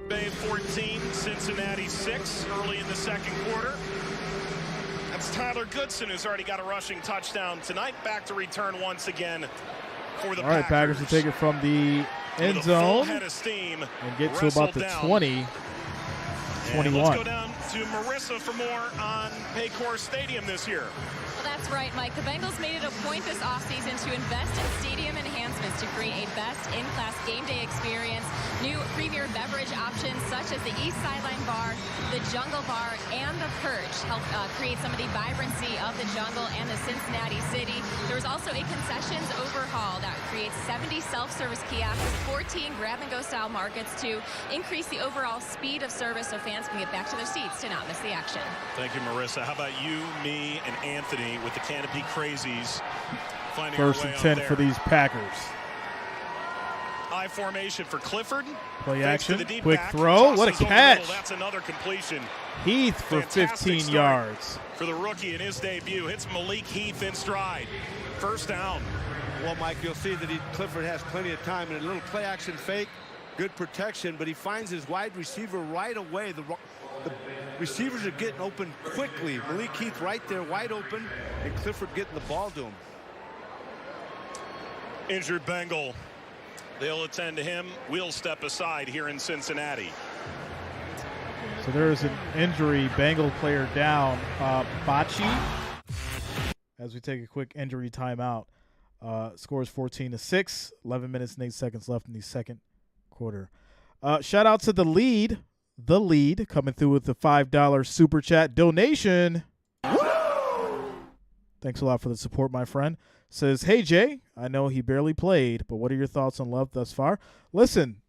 Bay 14, Cincinnati 6 early in the second quarter. That's Tyler Goodson, who's already got a rushing touchdown tonight. Back to return once again for the All right, Packers will take it from the end zone and get to about the 20, 21. Let's go down to Marissa for more on Paycor Stadium this year. Well, that That's right, Mike. The Bengals made it a point this offseason to invest in stadium enhancements to create a best-in-class game day experience. New premier beverage options such as the East Sideline Bar, the Jungle Bar, and the Perch help create some of the vibrancy of the jungle and the Cincinnati city. There was also a concessions overhaul that creates 70 self-service kiosks, 14 grab-and-go style markets to increase the overall speed of service so fans can get back to their seats to not miss the action. Thank you, Marissa. How about you, me, and Anthony with the Canopy Crazies finding First our way and 10 out for there. these Packers. I formation for Clifford. Play Fakes to action. the deep Quick back, throw. What a tosses over the catch. middle. That's another completion. Heath for Fantastic 15 start yards. For the rookie in his debut. Hits Malik Heath in stride. First down. Well, Mike, you'll see that Clifford has plenty of time and a little play action fake. Good protection, but he finds his wide receiver right away. The receivers are getting open quickly. Malik Heath right there wide open, and Clifford getting the ball to him. Injured Bengal. They'll attend to him. We'll step aside here in Cincinnati. So there is an injury. Bengal player down. Bocce, as we take a quick injury timeout, scores 14-6. 11 minutes and 8 seconds left in the second quarter. Shout out to the lead coming through with the $5 super chat donation. Thanks a lot for the support, my friend. Says, hey, Jay, I know he barely played, but what are your thoughts on Love thus far? Listen,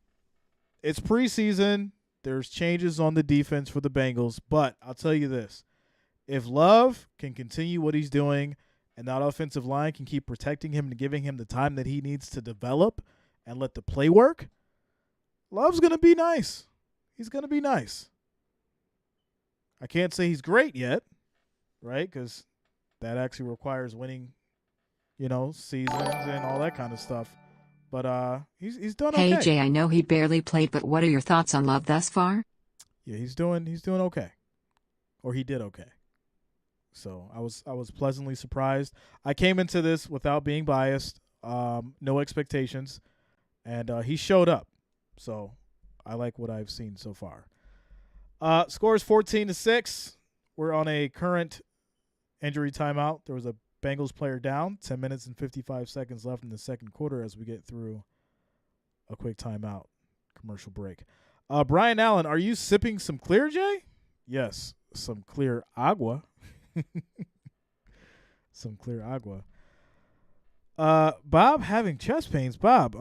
it's preseason. There's changes on the defense for the Bengals, but I'll tell you this. If Love can continue what he's doing and that offensive line can keep protecting him and giving him the time that he needs to develop and let the play work, Love's going to be nice. He's going to be nice. I can't say he's great yet, right, because that actually requires winning, seasons and all that kind of stuff. But he's done okay. Hey Jay, I know he barely played, but what are your thoughts on Love thus far? Yeah, he's doing okay. Or he did okay. So I was pleasantly surprised. I came into this without being biased, no expectations, and he showed up. So I like what I've seen so far. Scores 14-6. We're on a current injury timeout. There was a Bengals player down, 10 minutes and 55 seconds left in the second quarter as we get through a quick timeout commercial break. Brian Allen, are you sipping some Clear, Jay? Yes, some Clear Agua. Some Clear Agua. Bob having chest pains. Bob,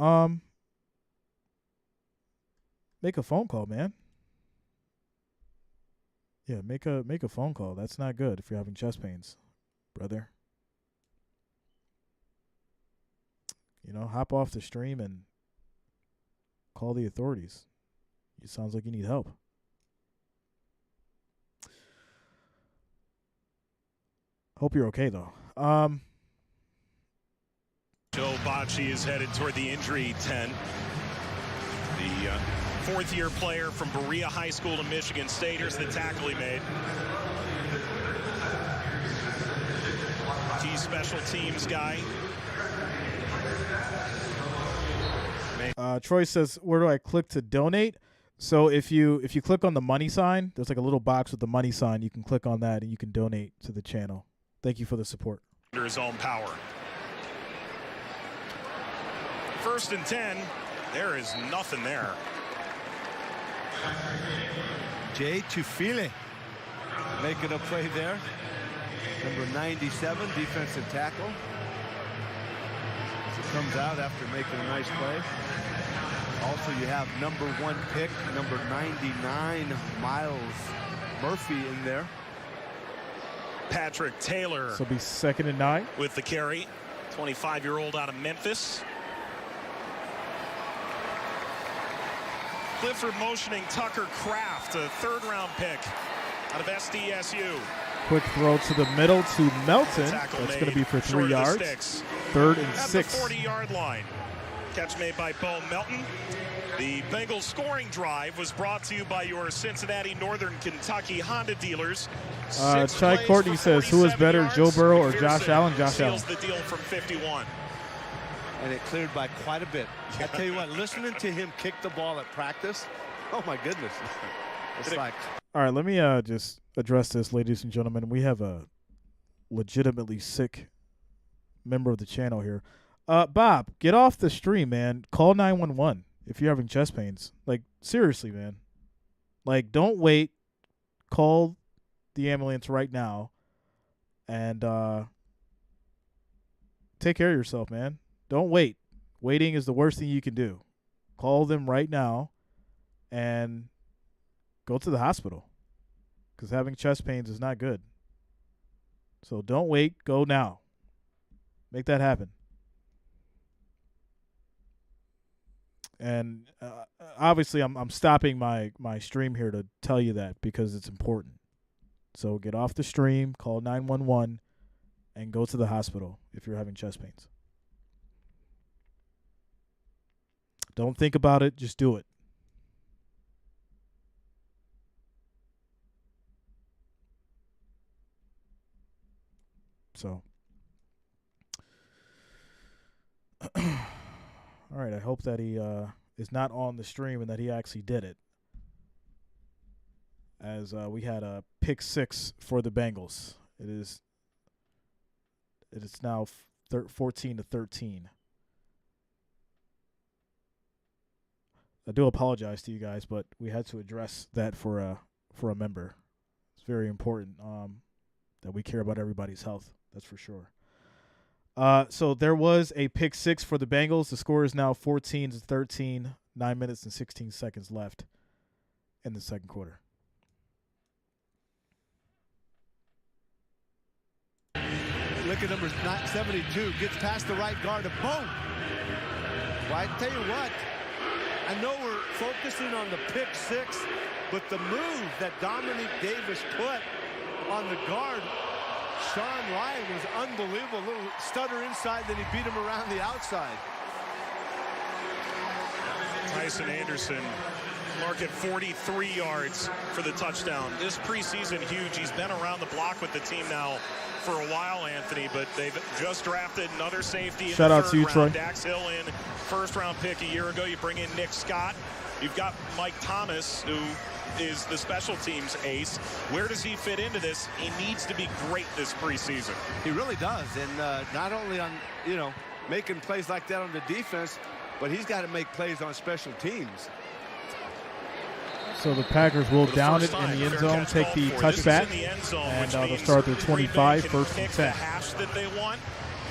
make a phone call, man. Yeah, make a phone call. That's not good if you're having chest pains, brother. Hop off the stream and call the authorities. It sounds like you need help. Hope you're okay, though. Joe Bocce is headed toward the injury tent. The fourth-year player from Berea High School to Michigan State. Here's the tackle he made. Key special teams guy. Troy says, where do I click to donate? So if you click on the money sign, there's like a little box with the money sign. You can click on that and you can donate to the channel. Thank you for the support. Under his own power. First and 10. There is nothing there. Jay Tufile making a play there. Number 97, defensive tackle. As it comes out after making a nice play. Also, you have number 1 pick, number 99, Miles Murphy in there. Patrick Taylor. So it'll be 2nd and 9. With the carry. 25-year-old out of Memphis. Clifford motioning Tucker Kraft, a 3rd-round pick out of SDSU. Quick throw to the middle to Melton. That's going to be for 3 yards. 3rd and 6. At the 40-yard line. Catch made by Bo Melton. The Bengals scoring drive was brought to you by your Cincinnati Northern Kentucky Honda dealers. Chai Courtney says, who is better, Joe Burrow or Josh Allen? Josh Allen. The deal from 51. And it cleared by quite a bit. I tell you what, listening to him kick the ball at practice, oh my goodness. It's like. All right, let me just address this, ladies and gentlemen. We have a legitimately sick member of the channel here. Bob, get off the stream, man. Call 911 if you're having chest pains. Like, seriously, man. Like, don't wait. Call the ambulance right now and take care of yourself, man. Don't wait. Waiting is the worst thing you can do. Call them right now and go to the hospital because having chest pains is not good. So don't wait. Go now. Make that happen. And obviously, I'm stopping my stream here to tell you that because it's important. So get off the stream, call 911, and go to the hospital if you're having chest pains. Don't think about it. Just do it. So, all right, I hope that he is not on the stream and that he actually did it. As we had a pick 6 for the Bengals. It is now 14-13. I do apologize to you guys, but we had to address that for a member. It's very important that we care about everybody's health. That's for sure. So there was a pick 6 for the Bengals. The score is now 14-13, 9 minutes and 16 seconds left in the second quarter. Look at number 72. Gets past the right guard. Boom. Well, I tell you what. I know we're focusing on the pick 6, but the move that Dominique Davis put on the guard, Sean Ryan, was unbelievable. A little stutter inside, then he beat him around the outside. Tyson Anderson mark at 43 yards for the touchdown. This preseason huge. He's been around the block with the team now for a while, Anthony, but they've just drafted another safety. Shout out to you, Troy. Dax Hill in, first-round pick a year ago. You bring in Nick Scott. You've got Mike Thomas, who is the special teams ace. Where does he fit into this? He needs to be great this preseason. He really does, and not only on, making plays like that on the defense, but he's got to make plays on special teams. So the Packers will down it in the end zone, take the touchback, and they'll start their 25, first and 10. The hash that they want.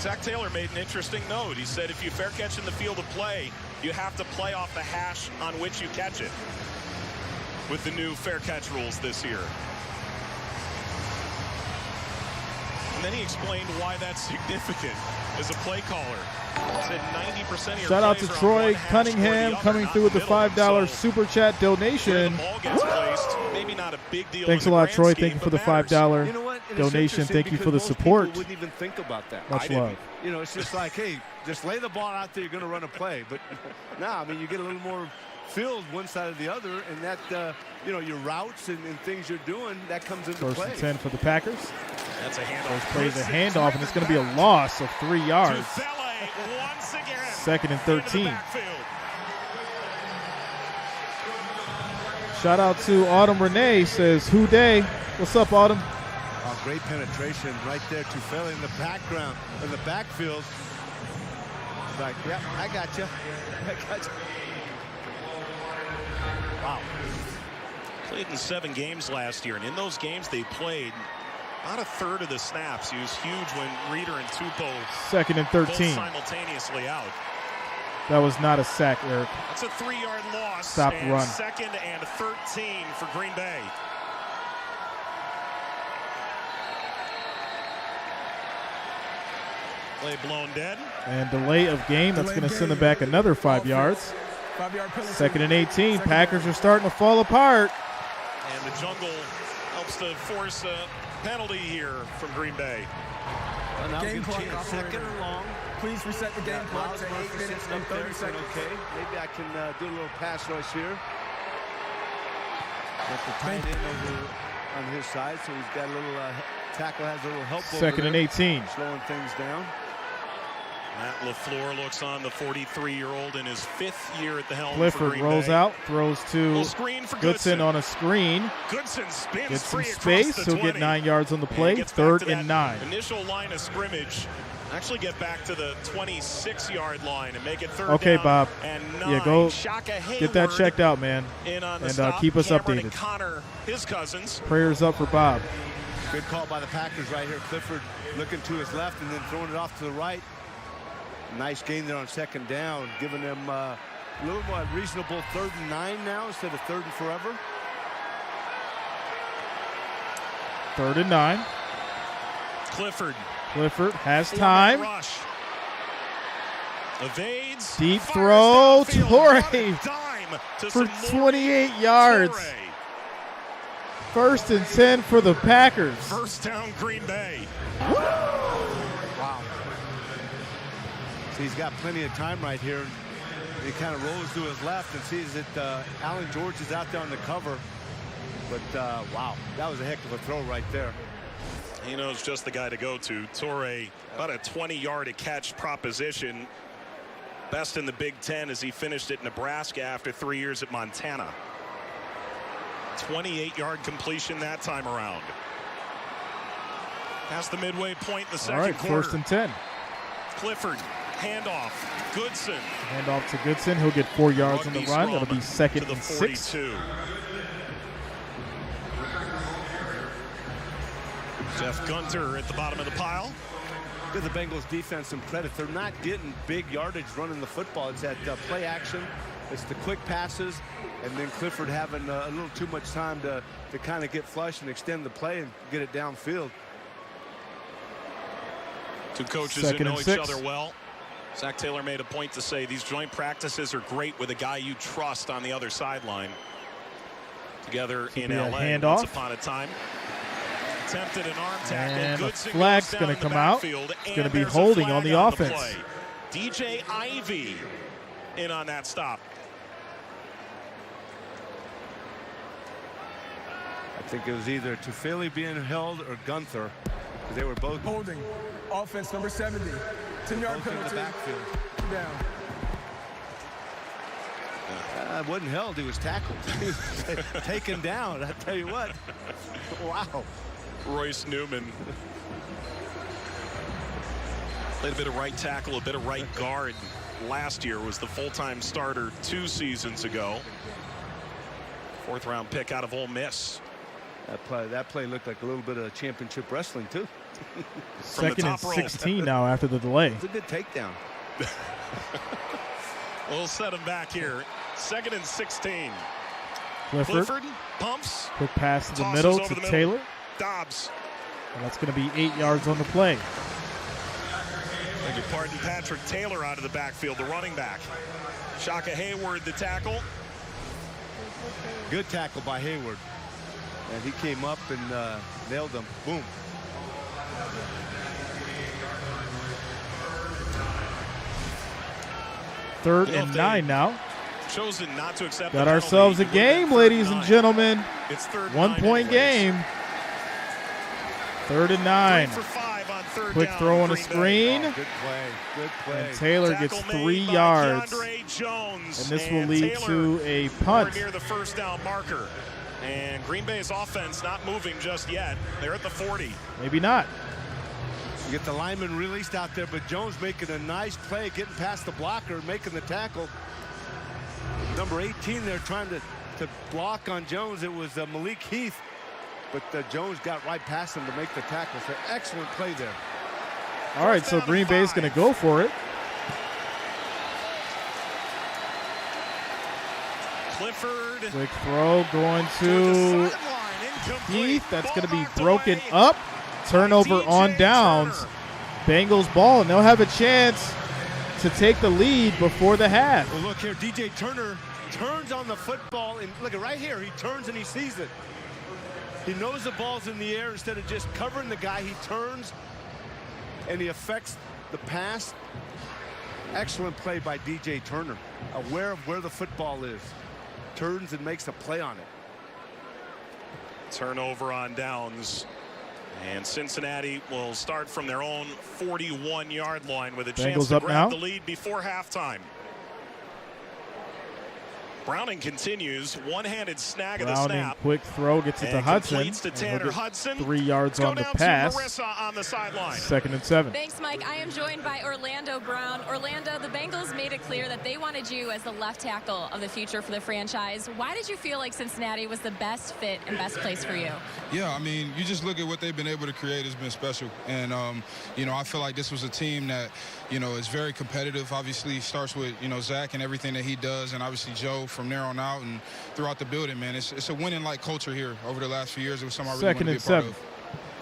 Zach Taylor made an interesting note. He said if you fair catch in the field of play, you have to play off the hash on which you catch it with the new fair catch rules this year. And then he explained why that's significant as a play caller. He said 90% of your Shout out to Troy Cunningham coming through with the $5 super chat donation. Maybe not a big deal. Thanks a lot, Troy. Thank you for the $5 donation. Thank you for the support. Wouldn't even think about that. Much love. It's just like, hey, just lay the ball out there. You're going to run a play. But now, you get a little more field one side or the other, and that, your routes and things you're doing, that comes into play. First and 10 for the Packers. That's a handoff. First plays a handoff, and it's going to be a loss of 3 yards. Once again, second and 13. Shout out to Autumn Renee, says, "Who day?" What's up, Autumn? Oh, great penetration right there to Fell in the background, in the backfield. Like, yeah, I got you. Wow. Played in 7 games last year, and in those games they played about a third of the snaps. He was huge when Reeder and Tupou second and 13 both simultaneously out. That was not a sack, Eric. That's a 3-yard loss. Stop and run. Second and 13 for Green Bay. Play blown dead. And delay of game. That's going to send them back another 5 yards. 5-yard penalty. Second and 18. Packers are starting to fall apart. And the jungle helps to force a penalty here from Green Bay. Well, game clock second and long. Please reset the game clock to 8 minutes and 30 seconds. Okay, maybe I can do a little pass rush here. Got the tight end over on his side, so he's got a little tackle has a little help. Second and 18. Slowing things down. Matt LaFleur looks on, the 43-year-old in his 5th year at the helm. Clifford rolls out, throws to Goodson on a screen. Goodson spins gets some free space. across the He'll get 20. 9 yards on the play. 3rd and 9. Initial line of scrimmage. Actually get back to the 26-yard line and make it 3rd Okay, down Bob. and 9. Yeah, go Shaka get that Hayward checked out, man. in on the And stop. keep us Cameron updated. and Connor, his cousins. Prayers up for Bob. Good call by the Packers right here. Clifford looking to his left and then throwing it off to the right. Nice gain there on 2nd down, giving them a little more reasonable 3rd and 9 now instead of 3rd and forever. 3rd and 9. Clifford has time. Rush. Evades. Deep throw. Torrey for for 28 yards. 1st and 10 for the Packers. 1st down, Green Bay. Wow. So he's got plenty of time right here. He kind of rolls to his left and sees that Allen George is out there on the cover. But, wow, that was a heck of a throw right there. He knows just the guy to go to. Torrey, about a 20-yard-a-catch proposition. Best in the Big Ten as he finished at Nebraska after 3 years at Montana. 28-yard completion that time around. Past the midway point in the second quarter. 1st and 10. Clifford, handoff. Goodson. Handoff to Goodson. He'll get 4 yards on the run. That'll be 2nd and 6. Jeff Gunter at the bottom of the pile. Give the Bengals defense some credit. They're not getting big yardage running the football. It's that play action. It's the quick passes. And then Clifford having a little too much time to kind of get flush and extend the play and get it downfield. Two coaches who know each other well. Zach Taylor made a point to say these joint practices are great with a guy you trust on the other sideline. Together in LA once upon a time. Attempted an arm tackle. And Goodson a flag's going to come out. It's going to be holding on the offense. DJ Ivey in on that stop. I think it was either Tufele being held or Gunther. They were both holding. Offense number 70. 10-yard penalty. In the backfield. Down. Wasn't held. He was tackled. He was taken down. I tell you what. Wow. Royce Newman. Played a bit of right tackle, a bit of right guard last year. Was the full-time starter 2 seasons ago. 4th-round pick out of Ole Miss. That play looked like a little bit of championship wrestling too. 2nd and 16 now after the delay. It's a good takedown. We'll set him back here. 2nd and 16. Clifford pumps. Quick pass to the middle to Taylor. Dobbs. And that's going to be 8 yards on the play. Beg your pardon, Patrick Taylor out of the backfield, the running back. Shaka Hayward, the tackle. Good tackle by Hayward. And he came up and nailed him. Boom. Third and 9 now. Chosen not to accept. Got ourselves a game, ladies and gentlemen. It's 1-point game. 3rd and 9. 3 for 5 on 3rd Quick down, throw on a Green screen. Good play. Good play. And Taylor Tackle gets made 3 by yards. DeAndre Jones. And this will lead Taylor to a punt. near the 1st down marker. And Green Bay's offense not moving just yet. They're at the 40. Maybe not. You get the lineman released out there, but Jones making a nice play, getting past the blocker, making the tackle. Number 18 there trying to block on Jones. It was Malik Heath, but Jones got right past him to make the tackle. So excellent play there. All right, so Green Bay's going to go for it. Clifford. Quick throw going to Heath. That's going to be broken up. Turnover on downs. Bengals ball, and they'll have a chance to take the lead before the half. Well, look here, DJ Turner turns on the football, and look at right here, he turns and he sees it. He knows the ball's in the air. Instead of just covering the guy, he turns and he affects the pass. Excellent play by DJ Turner, aware of where the football is. Turns and makes a play on it. Turnover on downs. And Cincinnati will start from their own 41-yard line with a Bengals chance to up grab now. the lead before halftime. Browning continues, one-handed snag of the snap. Quick throw, gets it to Hudson. Completes to Tanner Hudson. 3 yards on the pass. Marissa on the sideline. 2nd and 7. Thanks, Mike. I am joined by Orlando Brown. Orlando, the Bengals made it clear that they wanted you as the left tackle of the future for the franchise. Why did you feel like Cincinnati was the best fit and best place for you? Yeah, I mean, you just look at what they've been able to create has been special. And, you know, I feel like this was a team that, you know, is very competitive. Obviously, starts with, you know, Zach and everything that he does, and obviously Joe from there on out and throughout the building, man. It's a winning-like culture here over the last few years. It was something I really wanted to be a part of.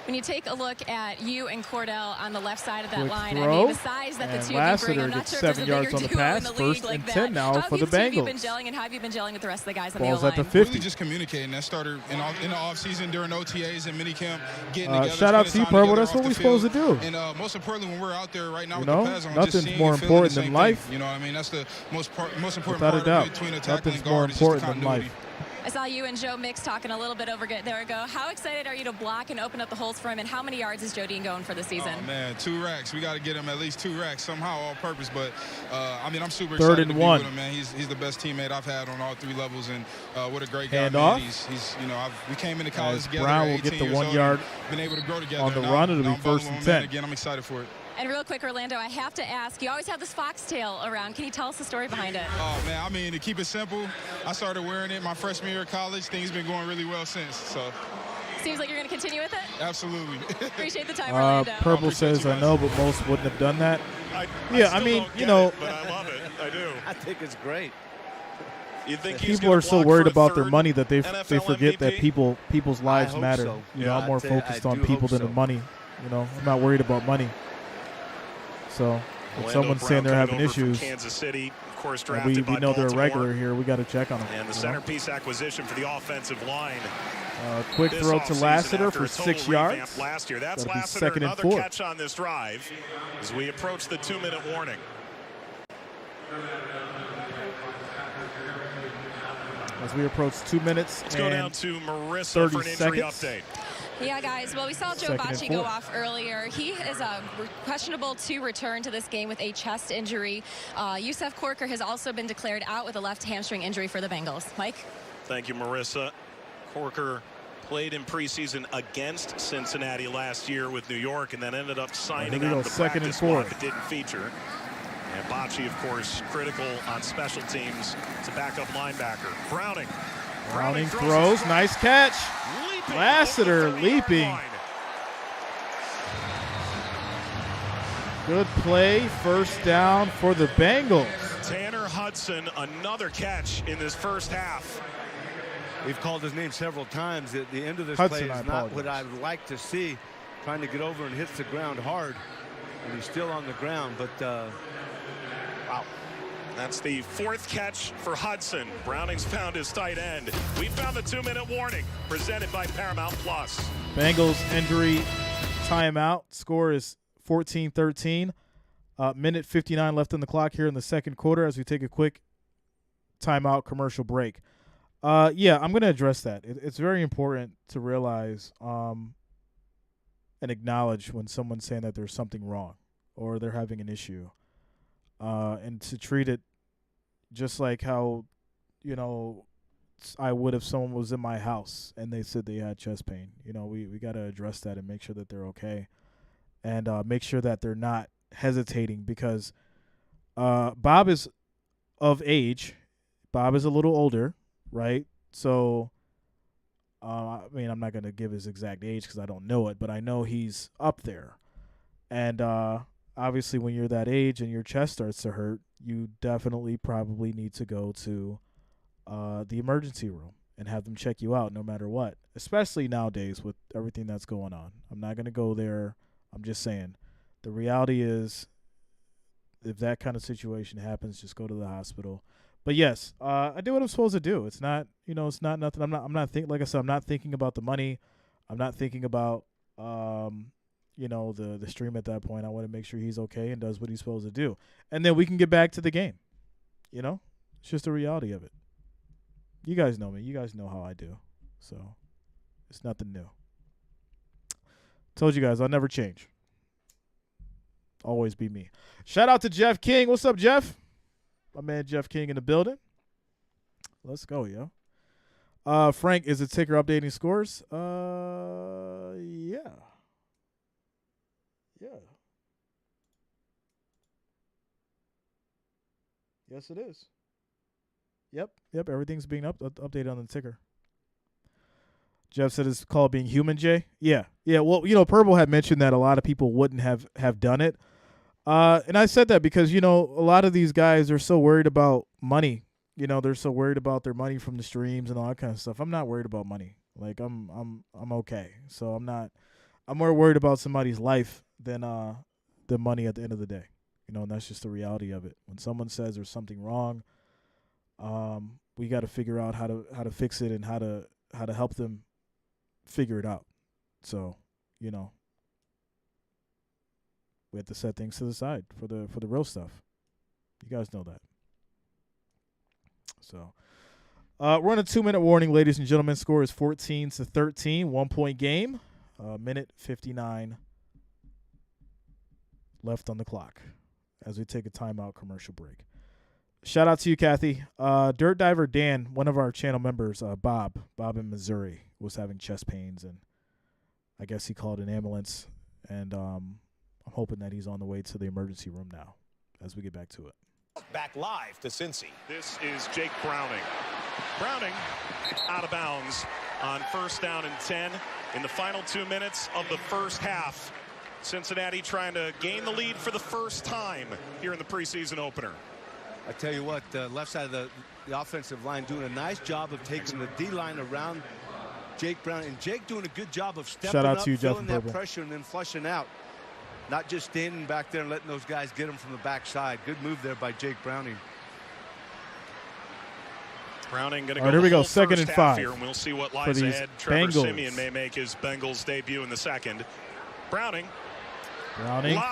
When you take a look at you and Cordell on the left side of that line, throw, I mean, the size that the two of you bring, I'm not sure if there's a bigger duo in the league like that. 1st and 10 now for the Bengals. How have you been gelling, and how have you been gelling with the rest of the guys on the O-line? Ball's at the 50. Really just communicating. That started in the offseason during OTAs and minicamp, getting together. Shout out to you, Purple. That's what we're supposed to do. And most importantly, when we're out there right now you with know, the pads on, nothing's just more important than life. Thing. You know what I mean? That's the most important Without part between a tackle and guard. Nothing's more important than life. I saw you and Joe Mix talking a little bit over there ago. How excited are you to block and open up the holes for him, and how many yards is Joe Dean going for the season? Oh, man, 2 racks. We got to get him at least 2 racks somehow, all purpose. But, I mean, I'm super excited to be with him, man. He's the best teammate I've had on all 3 levels, and what a great guy, man. He's you know, we came into college together. Brown will get the 1 yard been able to grow together. on the run. It'll be 1st and 10. Again, I'm excited for it. And real quick, Orlando, I have to ask, you always have this foxtail around. Can you tell us the story behind it? Oh, man, I mean, to keep it simple, I started wearing it my freshman year of college. Things been going really well since, so. Seems like you're going to continue with it? Absolutely. Appreciate the time, Orlando. Purple says, I know, but most wouldn't have done that. I mean, you know. But I love it. I do. I think it's great. You think people are so worried about their money that they forget that people's lives matter. So. You know, I'm more focused on people than the money. You know, I'm not worried about money. So if someone's saying they're having issues, Kansas City, of course, we know they're a regular here. We got to check on them. And the centerpiece acquisition for the offensive line. Quick throw to Lassiter for 6 yards. Last year, that's That'll be Lassiter. 2nd and Another 4. catch on this drive as we approach the 2-minute warning. As we approach 2 minutes, let's go down to Marissa for an injury update. Yeah, guys. Well, we saw Joe Bacci go off earlier. He is questionable to return to this game with a chest injury. Yusuf Corker has also been declared out with a left hamstring injury for the Bengals. Mike? Thank you, Marissa. Corker played in preseason against Cincinnati last year with New York and then ended up signing on the practice squad that didn't feature. And Bacci, of course, critical on special teams. It's a backup linebacker. Browning throws. Nice catch. Lassiter leaping. Good play. 1st down for the Bengals. Tanner Hudson, another catch in this first half. We've called his name several times. At the end of this play is not what I would like to see. Trying to get over and hits the ground hard. And he's still on the ground, but wow. That's the 4th catch for Hudson. Browning's found his tight end. We found the 2-minute warning presented by Paramount Plus. Bengals injury timeout. Score is 14-13. Minute 59 left on the clock here in the 2nd quarter as we take a quick timeout commercial break. Yeah, I'm going to address that. It's very important to realize and acknowledge when someone's saying that there's something wrong or they're having an issue. And to treat it just like how, you know, I would if someone was in my house and they said they had chest pain. You know, we got to address that and make sure that they're okay and make sure that they're not hesitating because Bob is of age. Bob is a little older, right? So, I mean, I'm not going to give his exact age because I don't know it, but I know he's up there. And obviously, when you're that age and your chest starts to hurt, you definitely probably need to go to the emergency room and have them check you out no matter what, especially nowadays with everything that's going on. I'm not going to go there. I'm just saying the reality is if that kind of situation happens, just go to the hospital. But yes, I do what I'm supposed to do. It's not, you know, it's not nothing. I'm not thinking, like I said, I'm not thinking about the money. I'm not thinking about, you know, the stream at that point. I want to make sure he's okay and does what he's supposed to do. And then we can get back to the game. You know, it's just the reality of it. You guys know me. You guys know how I do. So it's nothing new. Told you guys, I'll never change. Always be me. Shout out to Jeff King. What's up, Jeff? My man Jeff King in the building. Let's go, yo. Frank, is the ticker updating scores? Yeah. Yeah. Yes, it is. Yep. Everything's being updated on the ticker. Jeff said it's called being human, Jay. Yeah. Well, Purple had mentioned that a lot of people wouldn't have done it. And I said that because, a lot of these guys are so worried about money. They're so worried about their money from the streams and all that kind of stuff. I'm not worried about money. Like I'm okay. So I'm more worried about somebody's life than the money at the end of the day. And that's just the reality of it. When someone says there's something wrong, we got to figure out how to fix it and how to help them figure it out. So, we have to set things to the side for the real stuff. You guys know that. So, we're on a 2-minute warning, ladies and gentlemen. Score is 14-13, 1-point game. Minute 59 left on the clock as we take a timeout commercial break. Shout out to you, Kathy. Dirt Diver Dan, one of our channel members, Bob in Missouri, was having chest pains, and I guess he called an ambulance. And I'm hoping that he's on the way to the emergency room now as we get back to it. Back live to Cincy. This is Jake Browning. Browning out of bounds on 1st down and 10 in the final 2 minutes of the first half. Cincinnati trying to gain the lead for the first time here in the preseason opener. I tell you what, the left side of the offensive line doing a nice job of taking the D-line around Jake Brown. And Jake doing a good job of stepping up, to you, feeling that pressure, and then flushing out. Not just standing back there and letting those guys get him from the backside. Good move there by Jake Browning. Browning going to go. Here we go. 2nd and 5 here, and we'll see what lies ahead. Trevor Siemian may make his Bengals debut in the second. Browning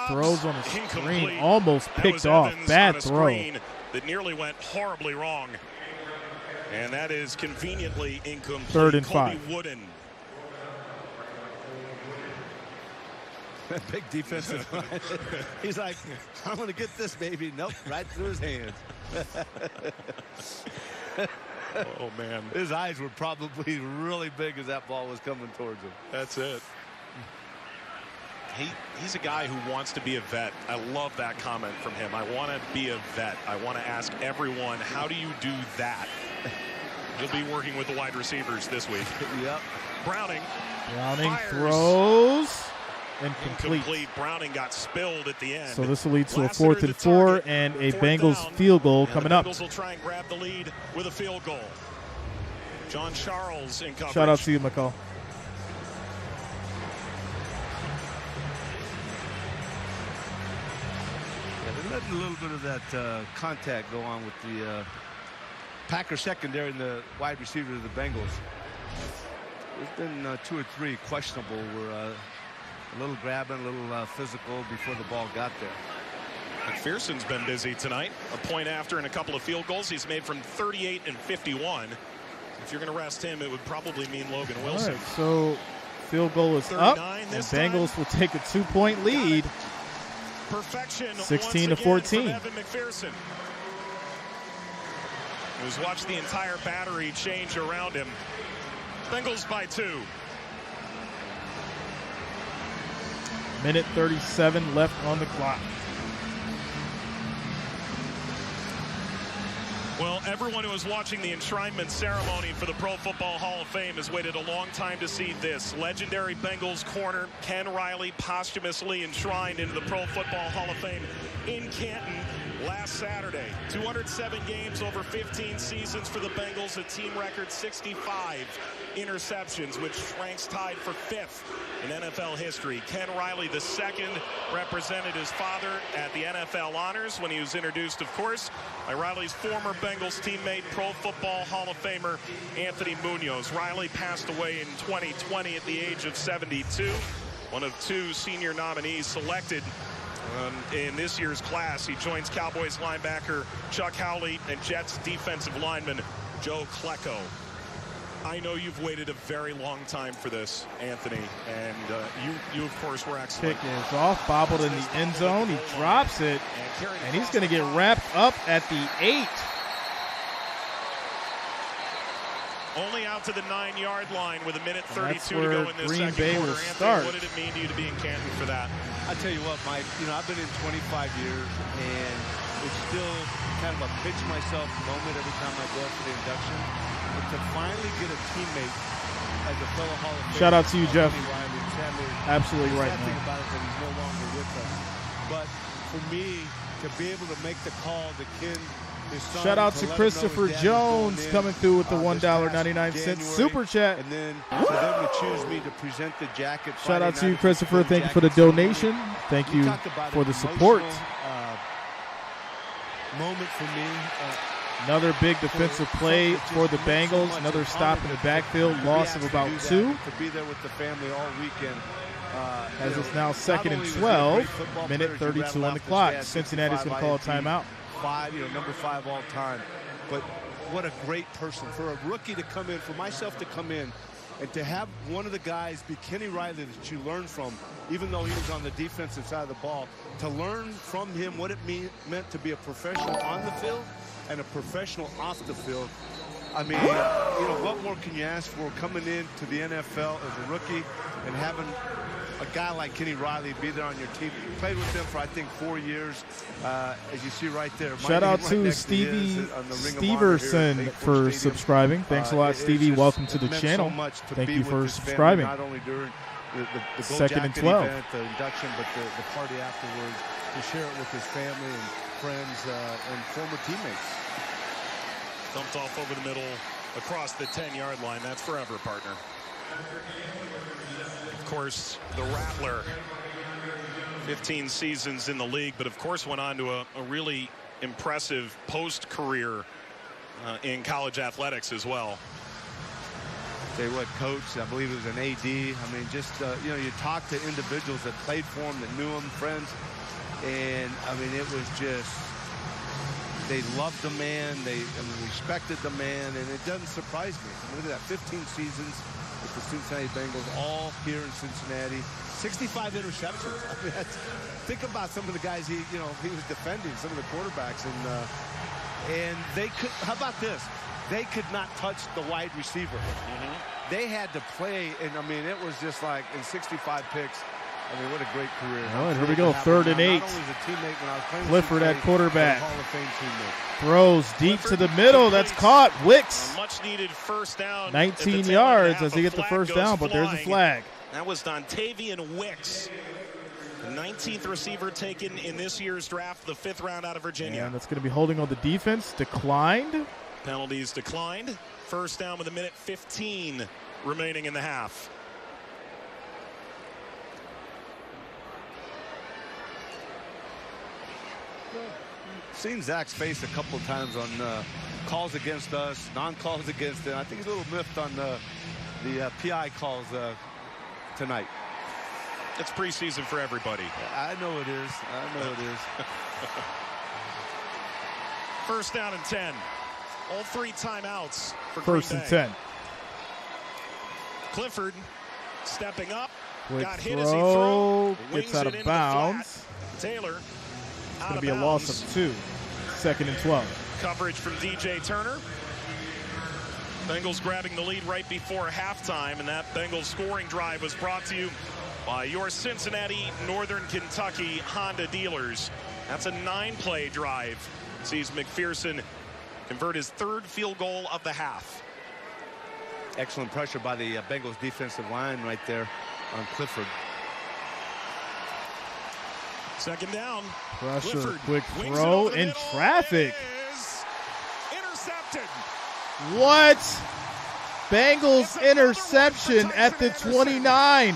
throws on the screen, almost picked off. Bad throw. That nearly went horribly wrong. And that is conveniently incomplete. 3rd and 5. Colby Wooden. Big defensive line. He's like, I'm going to get this, baby. Nope, right through his hands. Oh, man. His eyes were probably really big as that ball was coming towards him. That's it. He's a guy who wants to be a vet. I love that comment from him. I want to be a vet. I want to ask everyone, how do you do that? He'll be working with the wide receivers this week. Yep. Browning throws. Incomplete. Browning got spilled at the end. So this will lead to a 4th and 4 and a Bengals field goal coming up. The Bengals will try and grab the lead with a field goal. John Charles in coverage. Shout out to you, McCall. They're letting a little bit of that contact go on with the Packer secondary and the wide receiver of the Bengals. There's been 2 or 3 questionable where a little grabbing, a little physical before the ball got there. McPherson's been busy tonight. A point after and a couple of field goals. He's made from 38 and 51. If you're going to rest him, it would probably mean Logan Wilson. All right, so field goal is up, and Bengals will take a 2-point lead. Perfection 16-14. Evan McPherson. Who's watched the entire battery change around him. Bengals by 2. Minute 37 left on the clock. Well, everyone who was watching the enshrinement ceremony for the Pro Football Hall of Fame has waited a long time to see this. Legendary Bengals corner Ken Riley posthumously enshrined into the Pro Football Hall of Fame in Canton last Saturday. 207 games over 15 seasons for the Bengals, a team record 65 interceptions, which ranks tied for 5th in NFL history. Ken Riley II represented his father at the NFL honors when he was introduced, of course, by Riley's former Bengals teammate, Pro Football Hall of Famer Anthony Munoz. Riley passed away in 2020 at the age of 72, one of 2 senior nominees selected in this year's class. He joins Cowboys linebacker Chuck Howley and Jets defensive lineman Joe Klecko. I know you've waited a very long time for this, Anthony, and you of course were excellent. Kick is off, bobbled in the end zone. He drops it, and he's going to get wrapped up at the 8. Only out to the 9-yard line with a minute 32 to go in this Green second Bay quarter. will Anthony, start. what did it mean to you to be in Canton for that? I tell you what, Mike, I've been in 25 years, and it's still kind of a pinch myself moment every time I go up for the induction. But to finally get a teammate as a fellow Hall of Famer. Shout out to you, Jeff. Sadly, absolutely right, man. The sad thing man. about it is that he's no longer with us. But for me, to be able to make the call to Ken, his son, Shout out to Christopher Jones coming through with the $1.99 super chat. And then for them to choose me to present the jacket. Shout out to you, Christopher. Thank you for the donation. Thank you for the support. Moment for me. Another big defensive play for the Bengals. Another stop in the backfield. Loss of about 2. To be there with the family all weekend. As it's now 2nd and 12. Minute 32 on the clock. Cincinnati's going to call a timeout. Number 5 all time. But what a great person. For a rookie to come in, for myself to come in, and to have one of the guys be Kenny Riley that you learned from, even though he was on the defensive side of the ball, to learn from him what it meant to be a professional on the field and a professional off the field. I mean, what more can you ask for coming into the NFL as a rookie and having a guy like Kenny Riley be there on your team? You played with them for, I think, 4 years, as you see right there. Shout out to Stevie Steverson for subscribing. Thanks a lot, Stevie. Welcome to the channel. Thank you for subscribing. Not only during the 2nd and 12. Event, the induction, but the party afterwards, to share it with his family and friends and former teammates. Dumped off over the middle across the 10-yard line. That's forever, partner. Of course, the Rattler, 15 seasons in the league, but of course went on to a really impressive post-career in college athletics as well. Tell you what, Coach, I believe it was an AD. I mean, just, you talk to individuals that played for him, that knew him, friends, and, I mean, it was just, they loved the man, they respected the man, and it doesn't surprise me. Look at that, 15 seasons with the Cincinnati Bengals, all here in Cincinnati. 65 interceptions. I mean, think about some of the guys he was defending, some of the quarterbacks, and they could. How about this? They could not touch the wide receiver. They had to play, and I mean, it was just like in 65 picks. I mean, what a great career. Oh, and here we go, 3rd and 8. Clifford at quarterback. Throws deep to the middle. That's caught. Wicks. Much needed first down. 19 yards as they get the first down, but there's a flag. That was Dontavian Wicks, the 19th receiver taken in this year's draft, the 5th round out of Virginia. And that's going to be holding on the defense. Declined. Penalties declined. First down with a minute 15 remaining in the half. Seen Zach's face a couple of times on calls against us, non-calls against him. I think he's a little miffed on the PI calls tonight. It's preseason for everybody. I know it is. I know it is. First down and 10. All 3 timeouts for First Green and Bay. 10. Clifford stepping up. Quick got throw. hit as he threw. Gets out of bounds. Taylor It's going to be a loss of 2. 2nd and 12. Coverage from DJ Turner. Bengals grabbing the lead right before halftime, and that Bengals scoring drive was brought to you by your Cincinnati, Northern Kentucky Honda dealers. That's a 9-play drive. Sees McPherson convert his 3rd field goal of the half. Excellent pressure by the Bengals defensive line right there on Clifford. 2nd down. Pressure, Clifford quick throw in traffic. Intercepted. What? Bengals interception at the 29.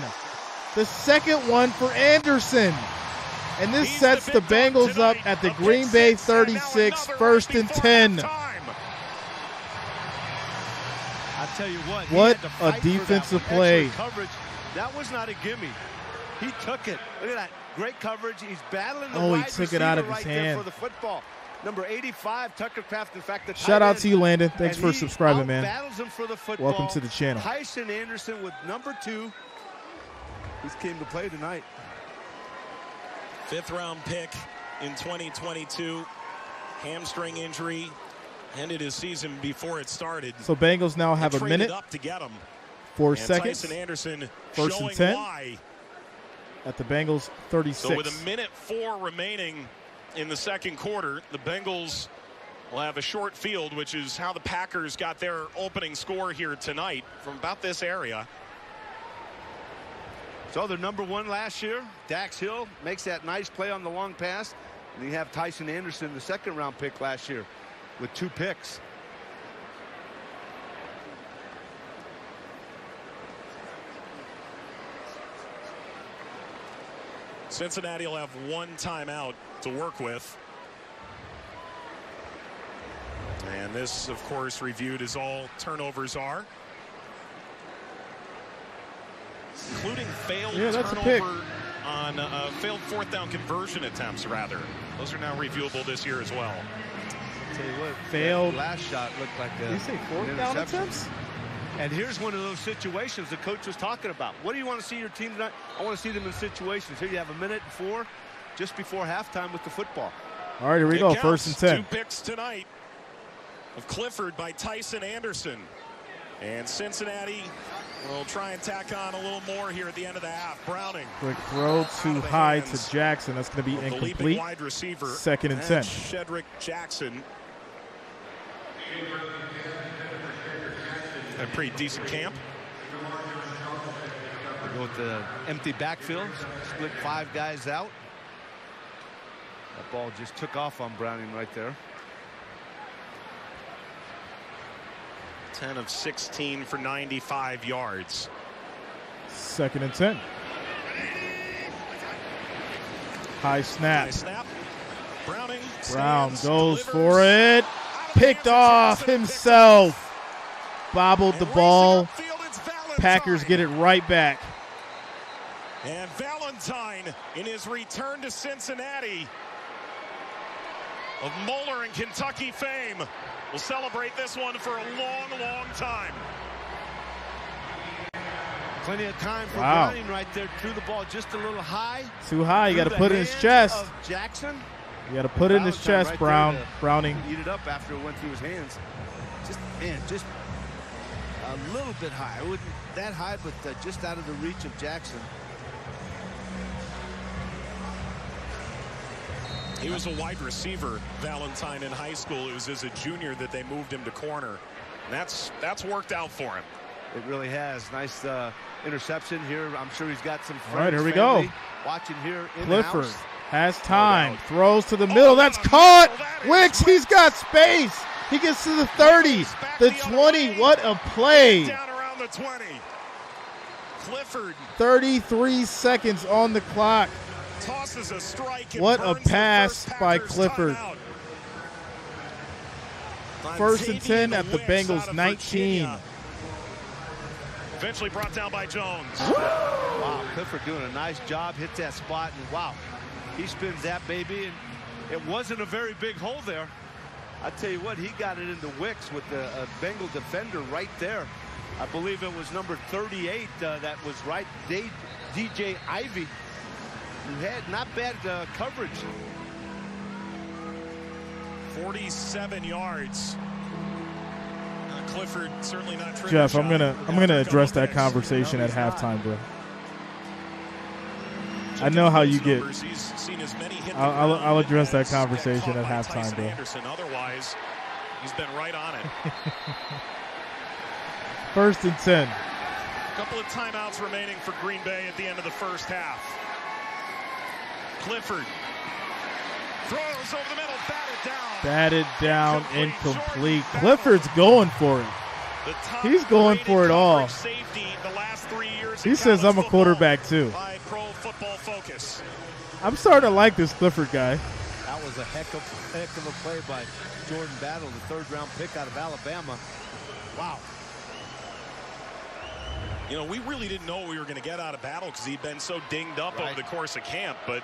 The 2nd one for Anderson. And this sets the Bengals up at the Green Bay 36, 1st and 10. I tell you what a defensive play. That was not a gimme. He took it. Look at that. Great coverage. He's battling the he wide took it out of his right hand. for the football. Number 85, Tucker Kraft. In fact, the shout out to you, Landon. Thanks for subscribing, man. Battles him for the football. Welcome to the channel. Tyson Anderson with number 2. He's came to play tonight. 5th-round pick in 2022. Hamstring injury. Ended his season before it started. So Bengals now have a minute. Up to get him. 4 seconds. Tyson Anderson First and 10. Why. At the Bengals 36. So with 1:04 remaining in the second quarter, the Bengals will have a short field, which is how the Packers got their opening score here tonight from about this area. So they're number 1 last year. Dax Hill makes that nice play on the long pass. And you have Tyson Anderson, the 2nd-round pick last year, with 2 picks. Cincinnati will have 1 timeout to work with. And this, of course, reviewed as all turnovers are. Including failed turnover on failed 4th down conversion attempts, rather. Those are now reviewable this year as well. Tell you what, failed. Last shot looked like Did you say 4th down attempts? And here's one of those situations the coach was talking about. What do you want to see your team tonight? I want to see them in situations. Here you have 1:04 just before halftime with the football. All right, here we go. Counts. 1st and 10. 2 picks tonight of Clifford by Tyson Anderson. And Cincinnati will try and tack on a little more here at the end of the half. Browning. Quick throw too high to Jreasn. That's going to be incomplete. Wide receiver. 2nd and 10. Shedrick Jackson. A pretty decent camp. We go with the empty backfield. Split 5 guys out. That ball just took off on Browning right there. 10 of 16 for 95 yards. 2nd and 10. High snap. High snap. Browning Brown stands, goes delivers. for it. Picked off himself. Bobbled the ball. Packers get it right back. And Valentine, in his return to Cincinnati, of Moeller and Kentucky fame, will celebrate this one for a long, long time. Plenty of time for Browning right there. Threw the ball just a little high. Too high. You got to put it in his chest. Jackson. You got to put it in his chest, right Browning. Eat it up after it went through his hands. Just a little bit high. I wouldn't that high, but just out of the reach of Jackson. He was a wide receiver, Valentine, in high school. It was as a junior that they moved him to corner. And that's worked out for him. It really has. Nice interception here. I'm sure he's got some friends. All right, here we go. Watching here in Clifford the house. has time. Throws to the middle. That's caught. Wicks, he's got space. He gets to the 30, the 20. What a play. Down around the 20. Clifford. 33 seconds on the clock. Tosses a strike. What a pass by Clifford. 1st and 10 at the Bengals 19. Eventually brought down by Jones. Wow, Clifford doing a nice job. Hits that spot, and wow, he spins that baby, and it wasn't a very big hole there. I tell you what, he got it into Wicks with the Bengal defender right there. I believe it was number 38 that was right, DJ Ivey, who had not bad coverage. 47 yards. Clifford certainly not. Jeff, I'm gonna address that conversation at halftime, bro. I know how you get. I'll address that conversation at halftime, bro. Otherwise, he's been right on it. 1st and 10. A couple of timeouts remaining for Green Bay at the end of the first half. Clifford throws over the middle, batted down, incomplete. Clifford's going for it. He's going for it all. He says I'm a quarterback too. I'm starting to like this Clifford guy. That was a heck of a play by Jordan Battle, the 3rd-round pick out of Alabama. Wow. You know, we really didn't know what we were going to get out of Battle because he'd been so dinged up over the course of camp, but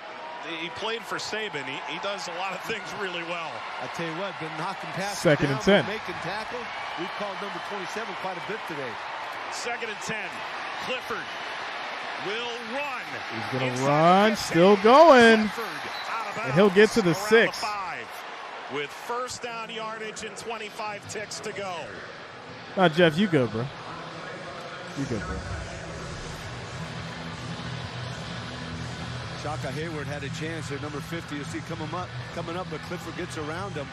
he played for Saban. He does a lot of things really well. I tell you what, been knocking passes Second down, and 10. making tackle. We've called number 27 quite a bit today. 2nd and 10. Clifford will run. He's going to run, still going. And he'll get to the 6. With first down yardage and 25 ticks to go. Jeff, you go, bro. You go, bro. Shaka Hayward had a chance at number 50. You see coming up, but Clifford gets around him.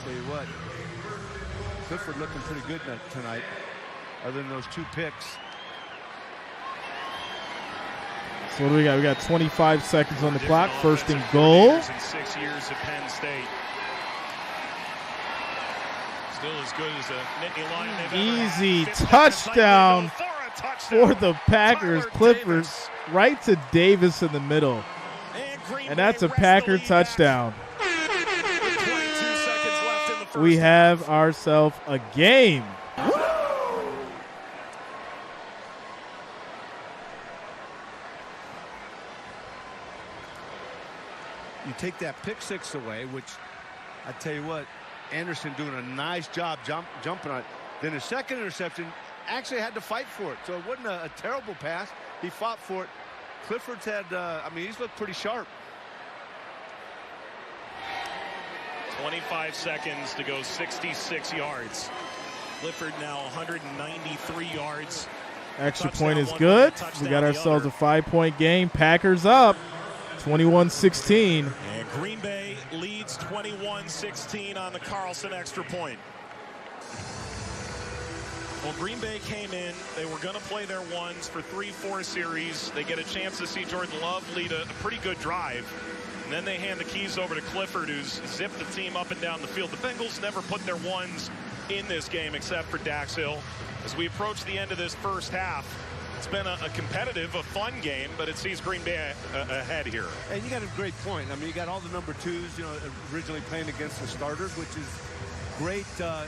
Tell you what, Clifford looking pretty good tonight, other than those 2 picks. So what do we got? We got 25 seconds on the clock. First and goal. In 6 years at Penn State. Still as good as a Nittany Lion. Easy touchdown for the Packers. Clifford right to Davis in the middle. And that's a Packer touchdown. We have ourselves a game. You take that pick 6 away, which I tell you what, Anderson doing a nice job jumping on it. Then his second interception actually had to fight for it. So it wasn't a terrible pass. He fought for it. Clifford's had, he's looked pretty sharp. 25 seconds to go, 66 yards. Clifford now 193 yards. Extra point is good. We got ourselves a 5-point game. Packers up 21-16. And Green Bay leads 21-16 on the Carlson extra point. Well, Green Bay came in. They were going to play their ones for 3-4 series. They get a chance to see Jordan Love lead a pretty good drive. And then they hand the keys over to Clifford, who's zipped the team up and down the field. The Bengals never put their ones in this game except for Dax Hill. As we approach the end of this first half, it's been a competitive, a fun game, but it sees Green Bay ahead here. And you got a great point. I mean, you got all the number 2s, originally playing against the starters, which is great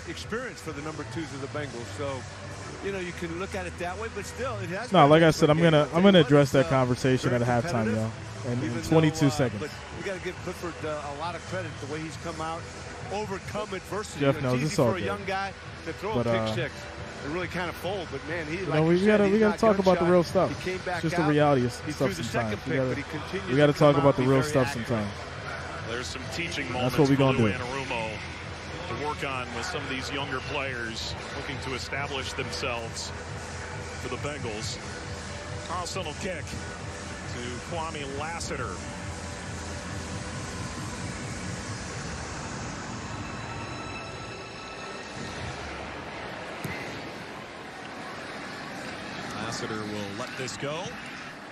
experience for the number 2s of the Bengals. So, you can look at it that way, but still, it has. No, like I said, I'm gonna address that conversation at halftime, y'all. In 22 seconds. But we got to give Clifford a lot of credit the way he's come out, overcome adversity. Jeff knows it's it's easy all for a good. young guy to throw a pick 6 and really kind of fold. But man, we gotta talk about the real stuff. He came back it's just out. the reality of He stuff threw the sometimes. second pick, but he continues We gotta to talk come about out the and be real very stuff active. sometimes. There's some teaching moments what we for gonna Lou do. Anarumo to work on with some of these younger players looking to establish themselves for the Bengals. Carlson will kick to Kwame Lassiter. Lassiter will let this go.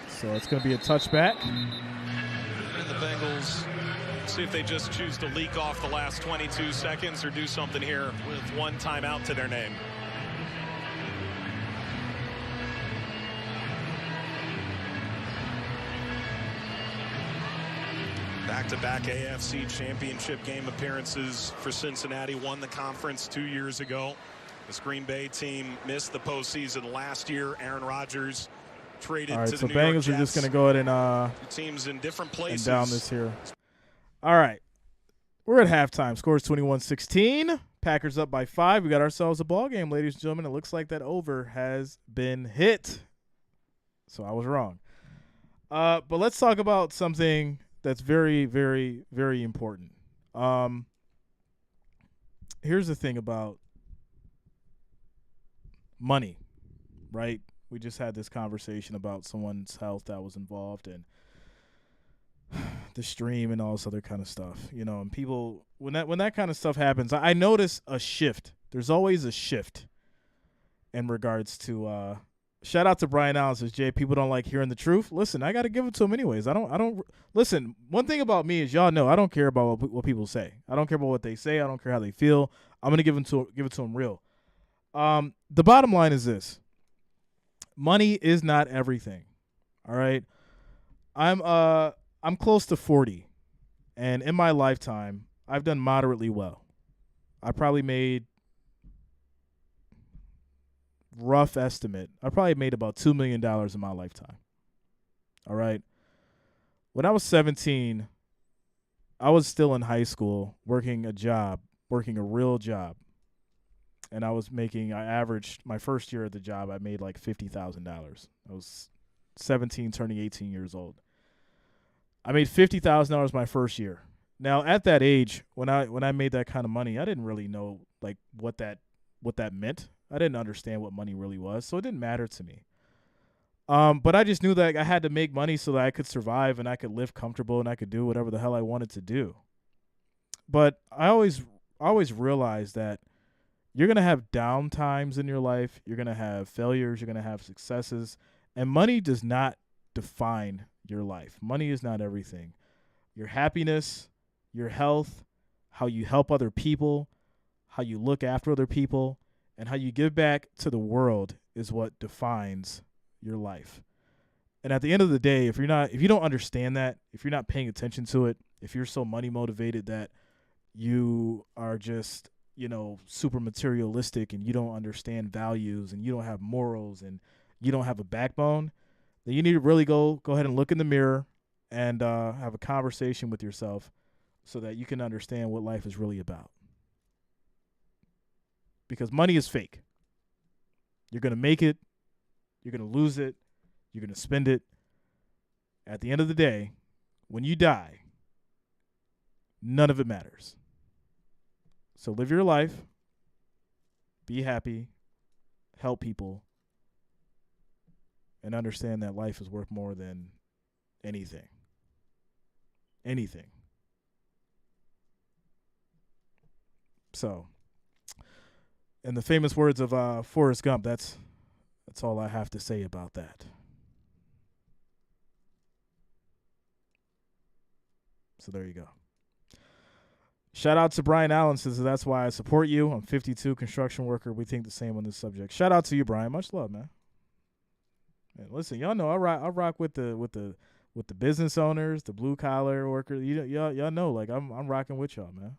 So it's going to be a touchback. And the Bengals see if they just choose to leak off the last 22 seconds or do something here with one timeout to their name. Back-to-back AFC Championship game appearances for Cincinnati. Won the conference 2 years ago. This Green Bay team missed the postseason last year. Aaron Rodgers traded All right, to so the New York Bengals Jets. are just going to go ahead and teams in different places. and down this here. All right. We're at halftime. Scores 21-16. Packers up by 5. We got ourselves a ball game, ladies and gentlemen. It looks like that over has been hit. So I was wrong. But let's talk about something that's very, very, very important. Here's the thing about money, right? We just had this conversation about someone's health that was involved in the stream and all this other kind of stuff, and people, when that kind of stuff happens, I notice a shift. There's always a shift in regards to shout out to Brian Allen, says, Jay, people don't like hearing the truth. Listen, I got to give it to them anyways. I don't listen. One thing about me is, y'all know, I don't care about what people say. I don't care about what they say. I don't care how they feel. I'm going to give it to them real. The bottom line is this. Money is not everything. All right. I'm close to 40, and in my lifetime, I've done moderately well. I probably made, rough estimate, I probably made about $2 million in my lifetime. All right. When I was 17, I was still in high school working a real job. And I averaged, my first year at the job, I made like $50,000. I was 17, turning 18 years old. I made $50,000 my first year. Now, at that age, when I made that kind of money, I didn't really know like what that meant. I didn't understand what money really was, so it didn't matter to me. But I just knew that I had to make money so that I could survive and I could live comfortable and I could do whatever the hell I wanted to do. But I always realized that you're going to have down times in your life. You're going to have failures. You're going to have successes. And money does not define your life. Money is not everything. Your happiness, your health, how you help other people, how you look after other people, and how you give back to the world is what defines your life. And at the end of the day, if you don't understand that, if you're not paying attention to it, if you're so money motivated that you are just, super materialistic and you don't understand values and you don't have morals and you don't have a backbone, then you need to really go ahead and look in the mirror and have a conversation with yourself so that you can understand what life is really about. Because money is fake. You're going to make it. You're going to lose it. You're going to spend it. At the end of the day, when you die, none of it matters. So live your life. Be happy. Help people. And understand that life is worth more than anything. Anything. So, in the famous words of Forrest Gump, that's all I have to say about that. So there you go. Shout out to Brian Allen, says that's why I support you. I'm 52, construction worker. We think the same on this subject. Shout out to you, Brian. Much love, man. Man, listen, y'all know I rock with the business owners, the blue collar workers. Y'all know, like I'm rocking with y'all, man.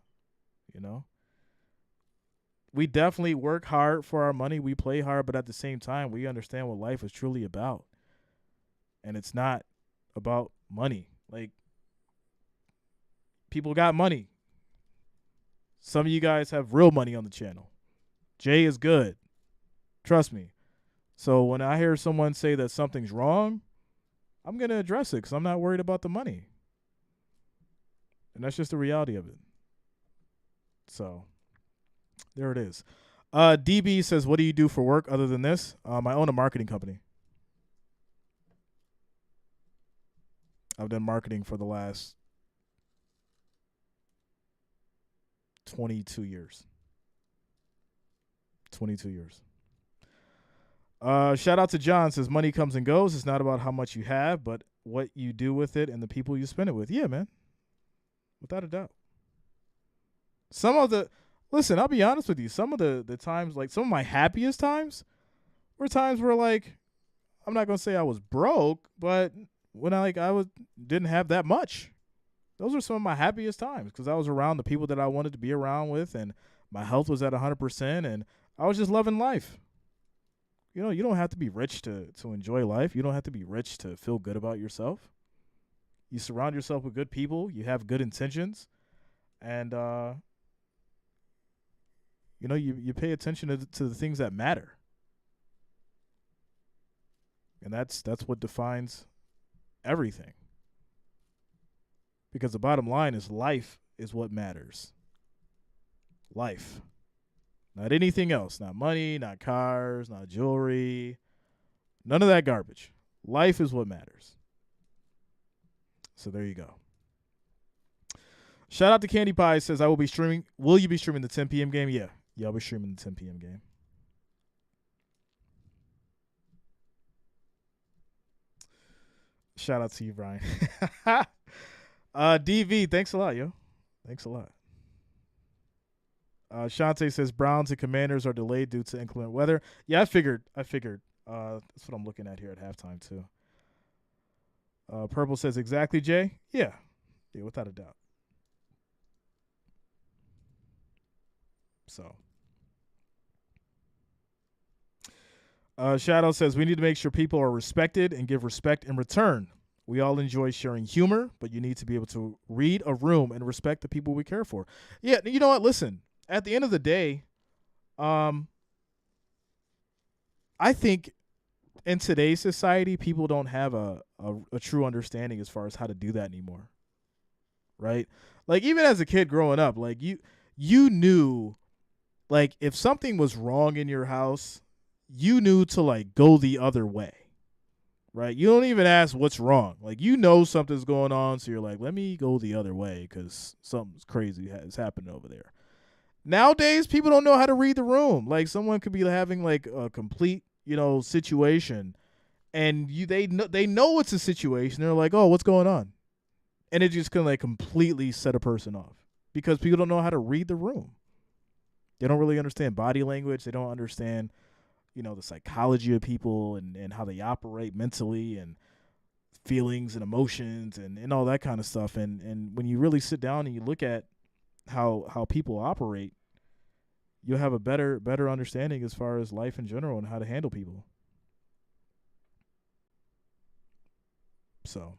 We definitely work hard for our money. We play hard, but at the same time, we understand what life is truly about. And it's not about money. Like, people got money. Some of you guys have real money on the channel. Jay is good. Trust me. So when I hear someone say that something's wrong, I'm going to address it because I'm not worried about the money. And that's just the reality of it. So there it is. DB says, what do you do for work other than this? I own a marketing company. I've done marketing for the last 22 years. 22 years. Shout out to John, says money comes and goes. It's not about how much you have, but what you do with it and the people you spend it with. Yeah, man. Without a doubt. Listen, I'll be honest with you. Some of the times, like some of my happiest times were times where, like, I'm not going to say I was broke, but when I didn't have that much. Those were some of my happiest times because I was around the people that I wanted to be around with and my health was at 100% and I was just loving life. You don't have to be rich to enjoy life. You don't have to be rich to feel good about yourself. You surround yourself with good people. You have good intentions. And, you pay attention to the things that matter. And that's what defines everything. Because the bottom line is life is what matters. Life. Not anything else. Not money, not cars, not jewelry. None of that garbage. Life is what matters. So there you go. Shout out to Candy Pie. Says, I will be streaming. Will you be streaming the 10 p.m. game? Yeah. Yeah, I'll be streaming the 10 p.m. game. Shout out to you, Brian. DV, thanks a lot, yo. Thanks a lot. Shante says Browns and Commanders are delayed due to inclement weather. Yeah, I figured. That's what I'm looking at here at halftime too. Purple says exactly, Jay. Yeah, without a doubt. So, Shadow says we need to make sure people are respected and give respect in return. We all enjoy sharing humor, but you need to be able to read a room and respect the people we care for. Yeah, you know what? Listen, at the end of the day, I think in today's society, people don't have a true understanding as far as how to do that anymore, right? Like, even as a kid growing up, like, you knew, like, if something was wrong in your house, you knew to, like, go the other way, right? You don't even ask what's wrong. Like, you know something's going on, so you're like, let me go the other way because something's crazy is happening over there. Nowadays, people don't know how to read the room. Like, someone could be having, like, a complete, situation, and they know it's a situation. They're like, oh, what's going on? And it just can, like, completely set a person off because people don't know how to read the room. They don't really understand body language. They don't understand, the psychology of people and how they operate mentally and feelings and emotions and all that kind of stuff. And when you really sit down and you look at how people operate, you'll have a better understanding as far as life in general and how to handle people. So,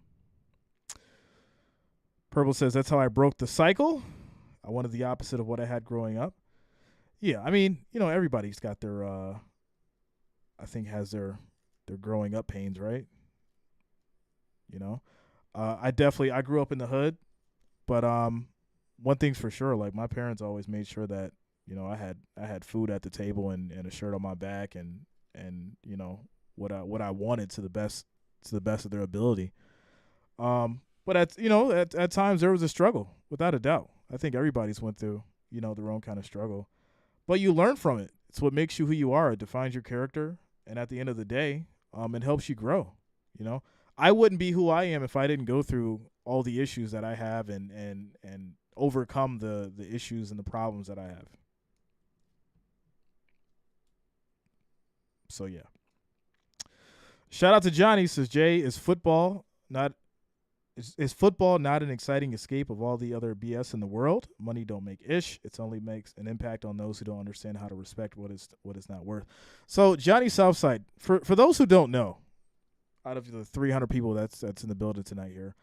Purple says, that's how I broke the cycle. I wanted the opposite of what I had growing up. Yeah, I mean, everybody's got their, I think has their growing up pains, right? I grew up in the hood, but one thing's for sure, like, my parents always made sure that, I had food at the table and a shirt on my back and what I wanted to the best of their ability. But at times there was a struggle, without a doubt. I think everybody's went through, their own kind of struggle. But you learn from it. It's what makes you who you are. It defines your character, and at the end of the day, it helps you grow. I wouldn't be who I am if I didn't go through all the issues that I have and overcome the issues and the problems that I have. So, yeah. Shout out to Johnny. Says, Jay, is football not an exciting escape of all the other BS in the world? Money don't make ish. It only makes an impact on those who don't understand how to respect what is not worth. So, Johnny Southside, for those who don't know, out of the 300 people that's in the building tonight here,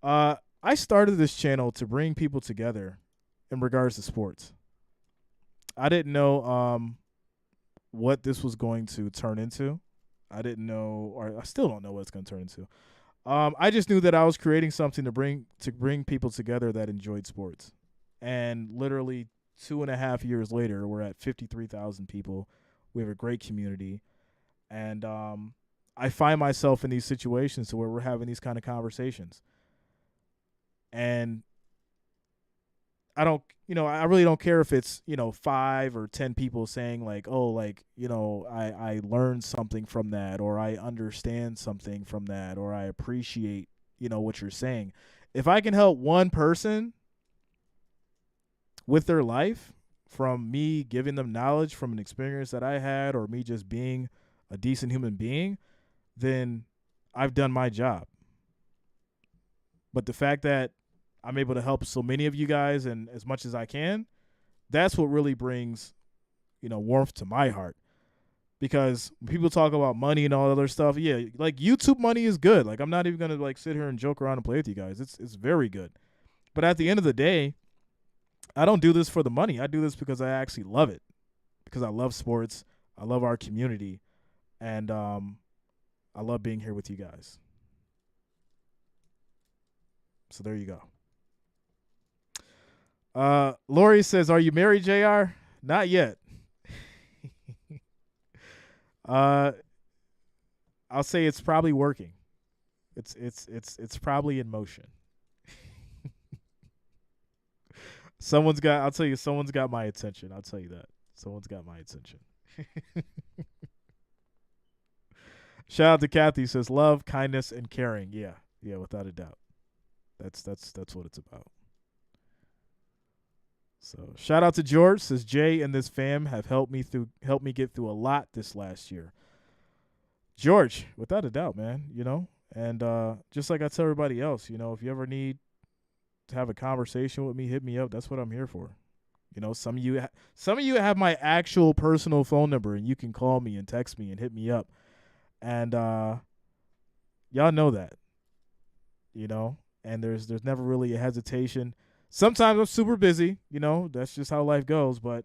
I started this channel to bring people together in regards to sports. I didn't know what this was going to turn into. I didn't know, or I still don't know what it's going to turn into. I just knew that I was creating something to bring people together that enjoyed sports. And literally 2.5 years later, we're at 53,000 people. We have a great community. And I find myself in these situations to where we're having these kind of conversations. And I really don't care if it's, 5 or 10 people saying like, oh, like, I learned something from that, or I understand something from that, or I appreciate, what you're saying. If I can help one person with their life from me giving them knowledge from an experience that I had, or me just being a decent human being, then I've done my job. But the fact that I'm able to help so many of you guys and as much as I can, that's what really brings, warmth to my heart. Because when people talk about money and all other stuff, yeah, like YouTube money is good. Like, I'm not even going to like sit here and joke around and play with you guys. It's very good. But at the end of the day, I don't do this for the money. I do this because I actually love it. Because I love sports. I love our community. And I love being here with you guys. So there you go. Lori says, are you married, JR? Not yet. I'll say it's probably working. It's probably in motion. Someone's got my attention. I'll tell you that. Someone's got my attention. Shout out to Kathy, says love, kindness, and caring. Yeah, without a doubt. That's what it's about. So shout out to George, says Jay and this fam have helped me get through a lot this last year. George, without a doubt, man, and just like I tell everybody else, if you ever need to have a conversation with me, hit me up. That's what I'm here for. Some of you have my actual personal phone number, and you can call me and text me and hit me up. And y'all know that. you know, and there's never really a hesitation. Sometimes I'm super busy, you know, that's just how life goes, but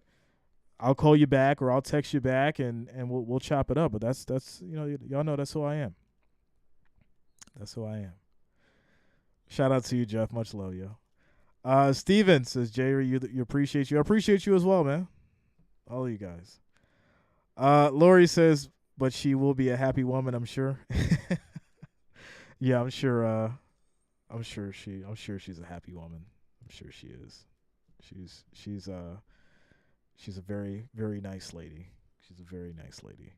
I'll call you back or I'll text you back and we'll chop it up. But that's you know, y'all know that's who I am. That's who I am. Shout out to you, Jeff. Much love, yo. Steven says, Jay, you appreciate you. I appreciate you as well, man. All of you guys. Lori says, but she will be a happy woman, I'm sure. Yeah, I'm sure she's a happy woman. I'm sure she is. She's a very, very nice lady. She's a very nice lady.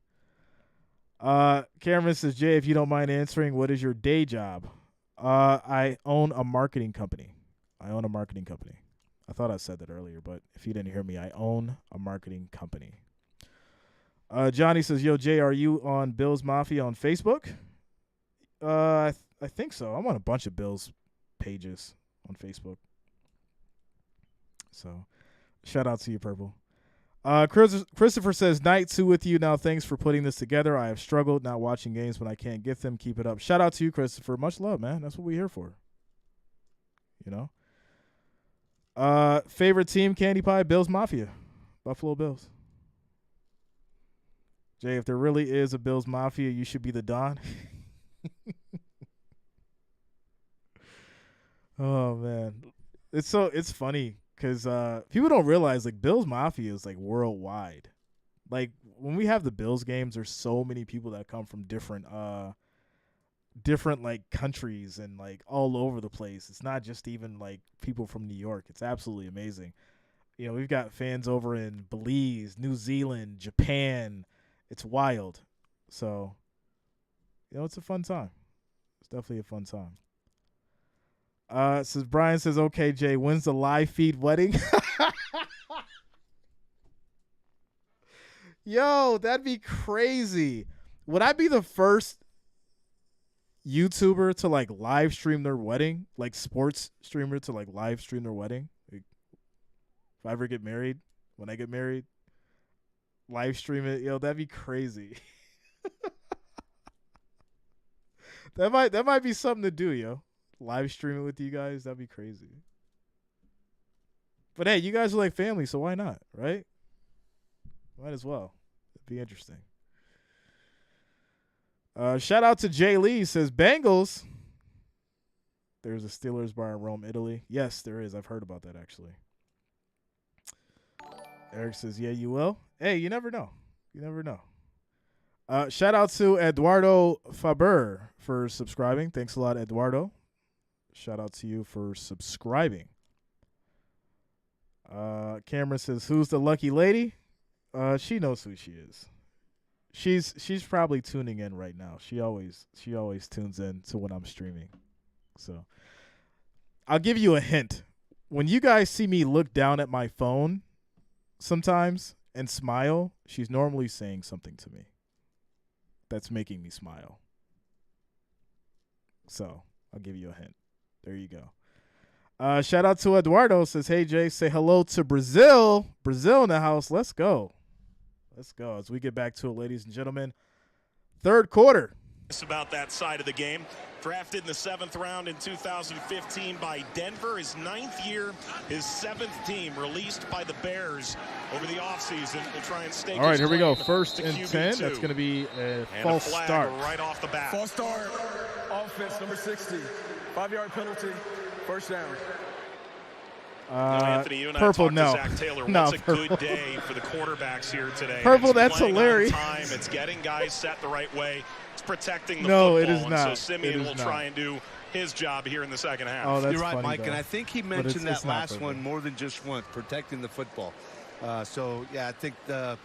Cameron says, Jay, if you don't mind answering, what is your day job? I own a marketing company. I thought I said that earlier, but if you didn't hear me, I own a marketing company. Johnny says, yo, Jay, are you on Bills Mafia on Facebook? I think so. I'm on a bunch of Bills pages on Facebook. So, shout out to you, Purple. Christopher says, night 2 with you. Now, thanks for putting this together. I have struggled not watching games when I can't get them. Keep it up. Shout out to you, Christopher. Much love, man. That's what we're here for. You know? Favorite team, Candy Pie, Bills Mafia. Buffalo Bills. Jay, if there really is a Bills Mafia, you should be the Don. Oh, man. It's funny because people don't realize, like, Bills Mafia is, like, worldwide. Like, when we have the Bills games, there's so many people that come from different like countries and like all over the place. It's not just even like people from New York. It's absolutely amazing. You know, we've got fans over in Belize, New Zealand, Japan. It's wild. So, you know, it's a fun time. It's definitely a fun time. Says Brian says, okay, Jay, when's the live feed wedding? Yo, that'd be crazy. Would I be the first YouTuber to like live stream their wedding, like sports streamer to like live stream their wedding? Like, if I ever get married, when I get married, live stream it. Yo, that'd be crazy. That might be something to do, yo. Live stream it with you guys. That'd be crazy. But hey, you guys are like family, so why not, right? Might as well. It'd be interesting. Shout out to Jay Lee. Says, Bengals. There's a Steelers bar in Rome, Italy. Yes, there is. I've heard about that, actually. Eric says, yeah, you will. Hey, you never know. You never know. Shout out to Eduardo Faber for subscribing. Thanks a lot, Eduardo. Shout out to you for subscribing. Cameron says, who's the lucky lady? She knows who she is. She's probably tuning in right now. She always tunes in to when I'm streaming. So I'll give you a hint. When you guys see me look down at my phone sometimes and smile, she's normally saying something to me that's making me smile. So I'll give you a hint. There you go. Shout out to Eduardo. Says, hey, Jay, say hello to Brazil. Brazil in the house. Let's go. Let's go as we get back to it, ladies and gentlemen. Third quarter. It's about that side of the game. Drafted in the 7th round in 2015 by Denver. His 9th year, his 7th team, released by the Bears over the offseason. We'll try and stake. All right, here we go. First and 10. That's going to be a false start. Right off the bat. False start. Offense, number 60. 5-yard penalty. First down. Anthony, you and Purple, I talked to Zach Taylor. What's a good day for the quarterbacks here today? Purple, that's hilarious. Time. It's getting guys set the right way. It's protecting the football. It is not. And so Simeon will try and do his job here in the second half. Oh, that's You're right, funny, Mike, though. and I think he mentioned that last one more than just once, protecting the football. So, yeah, I think the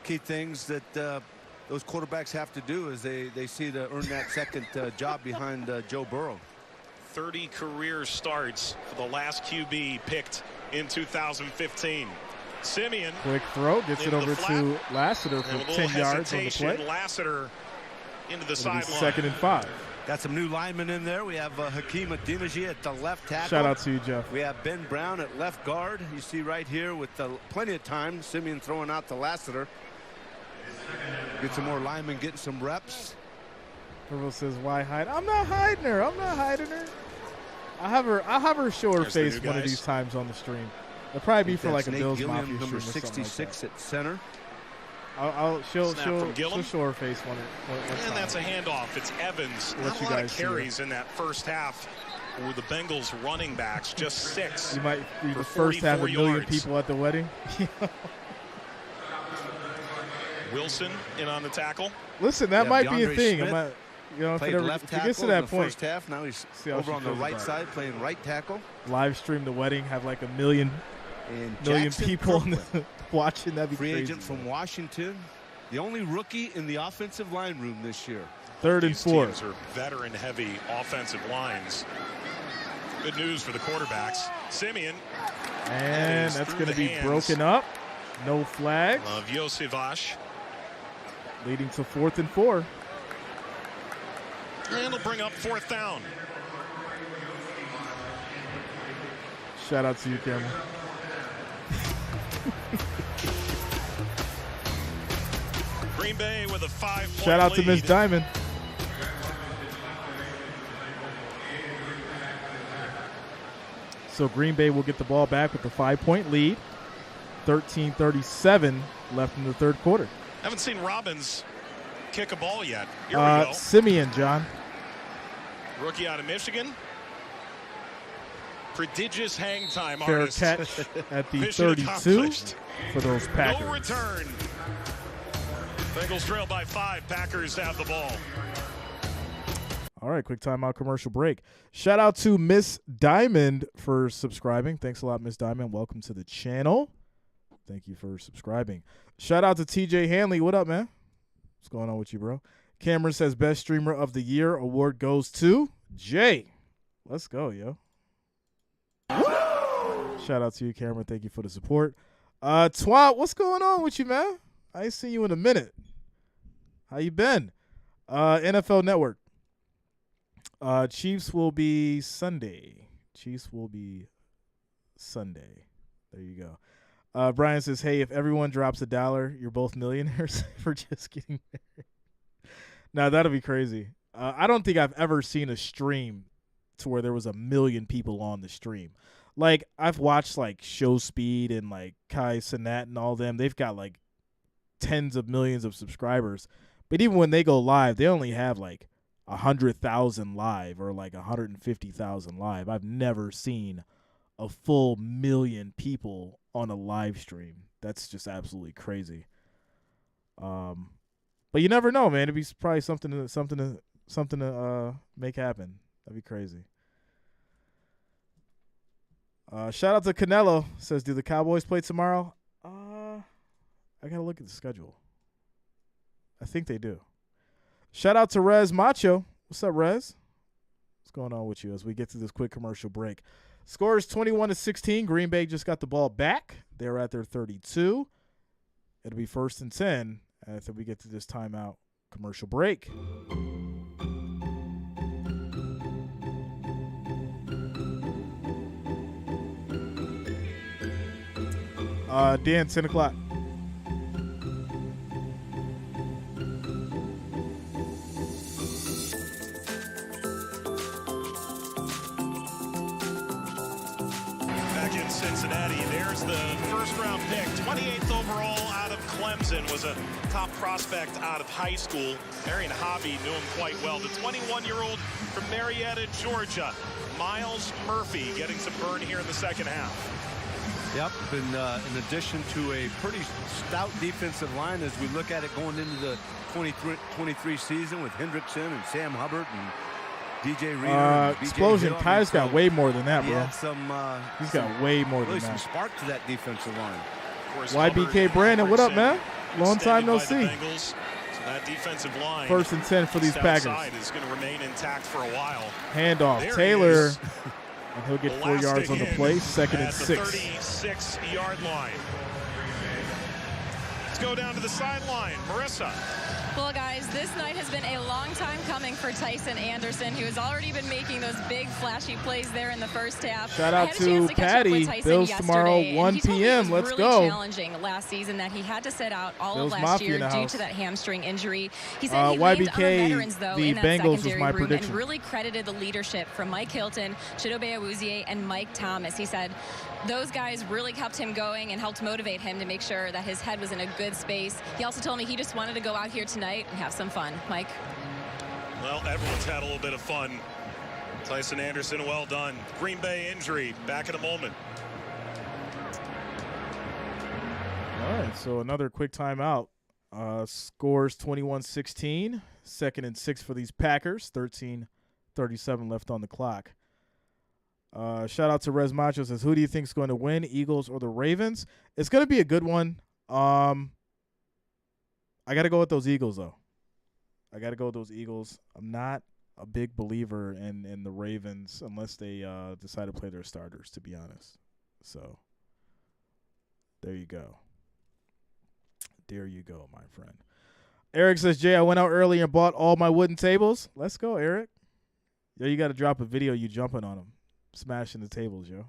key things that those quarterbacks have to do is they see to earn that second job behind Joe Burrow. 30 career starts for the last QB picked in 2015. Simeon. Quick throw. Gets it over to Lassiter for 10 yards on the play. Lassiter into the sideline. 2nd and 5. Got some new linemen in there. We have Hakeem Adeniji at the left tackle. Shout out to you, Jeff. We have Ben Brown at left guard. You see right here with plenty of time. Simeon throwing out to Lassiter. Get some more linemen getting some reps. Purple says, why hide? I'm not hiding her. I'm not hiding her. I'll have her show her face one of these times on the stream. It'll probably be for like a Bills Mafia stream number or something 66 like at center. she'll show her face one and time. That's a handoff. It's Evans. Not a lot of carries in that first half for the Bengals running backs, just 6. You might be the first to have 1 million people at the wedding. Wilson in on the tackle. Listen, that might be a thing. Smith if played left tackle gets to that in the point. first half. Now he's over on the right side playing right tackle. Live stream the wedding, have like 1 million Jackson people Kirkland, watching. That'd be free crazy. agent from Washington, the only rookie in the offensive line room this year. 3rd and 4. These teams are veteran-heavy offensive lines. Good news for the quarterbacks. Simeon. And that's going to be broken up. No flags. Of Josivash. Leading to 4th and 4. And it'll bring up 4th down. Shout out to you, Cameron. Green Bay with a 5-point Shout out to Miss lead. Diamond. So Green Bay will get the ball back with the 5-point lead. 13:37 left in the third quarter. Haven't seen Robbins kick a ball yet. Here we go. Simeon, John. Rookie out of Michigan. Prodigious hang time Fair artist. catch at the Mission 32 accomplished. for those Packers. No return. Bengals trail by 5. Packers have the ball. All right, quick timeout commercial break. Shout out to Miss Diamond for subscribing. Thanks a lot, Miss Diamond. Welcome to the channel. Thank you for subscribing. Shout out to TJ Hanley. What up, man? What's going on with you, bro? Cameron says best streamer of the year award goes to Jay. Let's go, yo. Shout out to you, Cameron. Thank you for the support. Twat, what's going on with you, man? I ain't seen you in a minute. How you been? NFL Network. Chiefs will be Sunday. There you go. Brian says, hey, if everyone drops $1, you're both millionaires for just getting married. Now, that'll be crazy. I don't think I've ever seen a stream to where there was 1 million people on the stream. Like, I've watched, like, Show Speed and, like, Kai Cenat and all them. They've got, like, tens of millions of subscribers. But even when they go live, they only have, like, 100,000 live or, like, 150,000 live. I've never seen a full 1 million people on a live stream. That's just absolutely crazy. But you never know, man. It'd be probably something to make happen. That'd be crazy. Shout out to Canelo. Says, do the Cowboys play tomorrow? I gotta look at the schedule. I think they do. Shout out to Rez Macho. What's up, Rez? What's going on with you as we get to this quick commercial break? Score is 21-16. Green Bay just got the ball back. They're at their 32. It'll be 1st and 10 after we get to this timeout commercial break. Dan, 10 o'clock. Back in Cincinnati, there's the first-round pick, 28th overall out of Clemson, was a top prospect out of high school. Marion Hobby knew him quite well. The 21-year-old from Marietta, Georgia, Miles Murphy, getting some burn here in the second half. Yep, in addition to a pretty stout defensive line as we look at it going into the 23 season with Hendrickson and Sam Hubbard and DJ Reader and Explosion. BJ Hill. Kai's got way more than that, bro. He's got way more really than that. some spark to that defensive line. YBK Brandon, what up, man? Long time no see. So that defensive line, 1st and 10 for these Packers. Is going to remain intact for a while. Handoff. There Taylor. And he'll get 4 yards on the play. 2nd and 6. 36-yard line. Let's go down to the sideline. Marissa. Well, guys, this night has been a long time coming for Tyson Anderson, who has already been making those big, flashy plays there in the first half. Shout out to Patty. Bills tomorrow, 1 p.m. Let's really go. Challenging last season that he had to sit out all Bills of last Mafia year in the due house. to that hamstring injury. He said he leaned on the veterans, though, the in that Bengals was secondary my room prediction. and really credited the leadership from Mike Hilton, Chidobe Awuzie, and Mike Thomas. He said those guys really kept him going and helped motivate him to make sure that his head was in a good space. He also told me he just wanted to go out here tonight and have some fun. Mike? Well, everyone's had a little bit of fun. Tyson Anderson, well done. Green Bay injury, back in a moment. All right, so another quick timeout. Scores 21-16. 2nd and 6 for these Packers. 13:37 left on the clock. Shout out to Rez Macho, says, who do you think is going to win, Eagles or the Ravens? It's going to be a good one. I got to go with those Eagles, though. I'm not a big believer in the Ravens unless they decide to play their starters, to be honest. So there you go. There you go, my friend. Eric says, Jay, I went out early and bought all my wooden tables. Let's go, Eric. Yo, you got to drop a video you jumping on them. Smashing the tables, yo.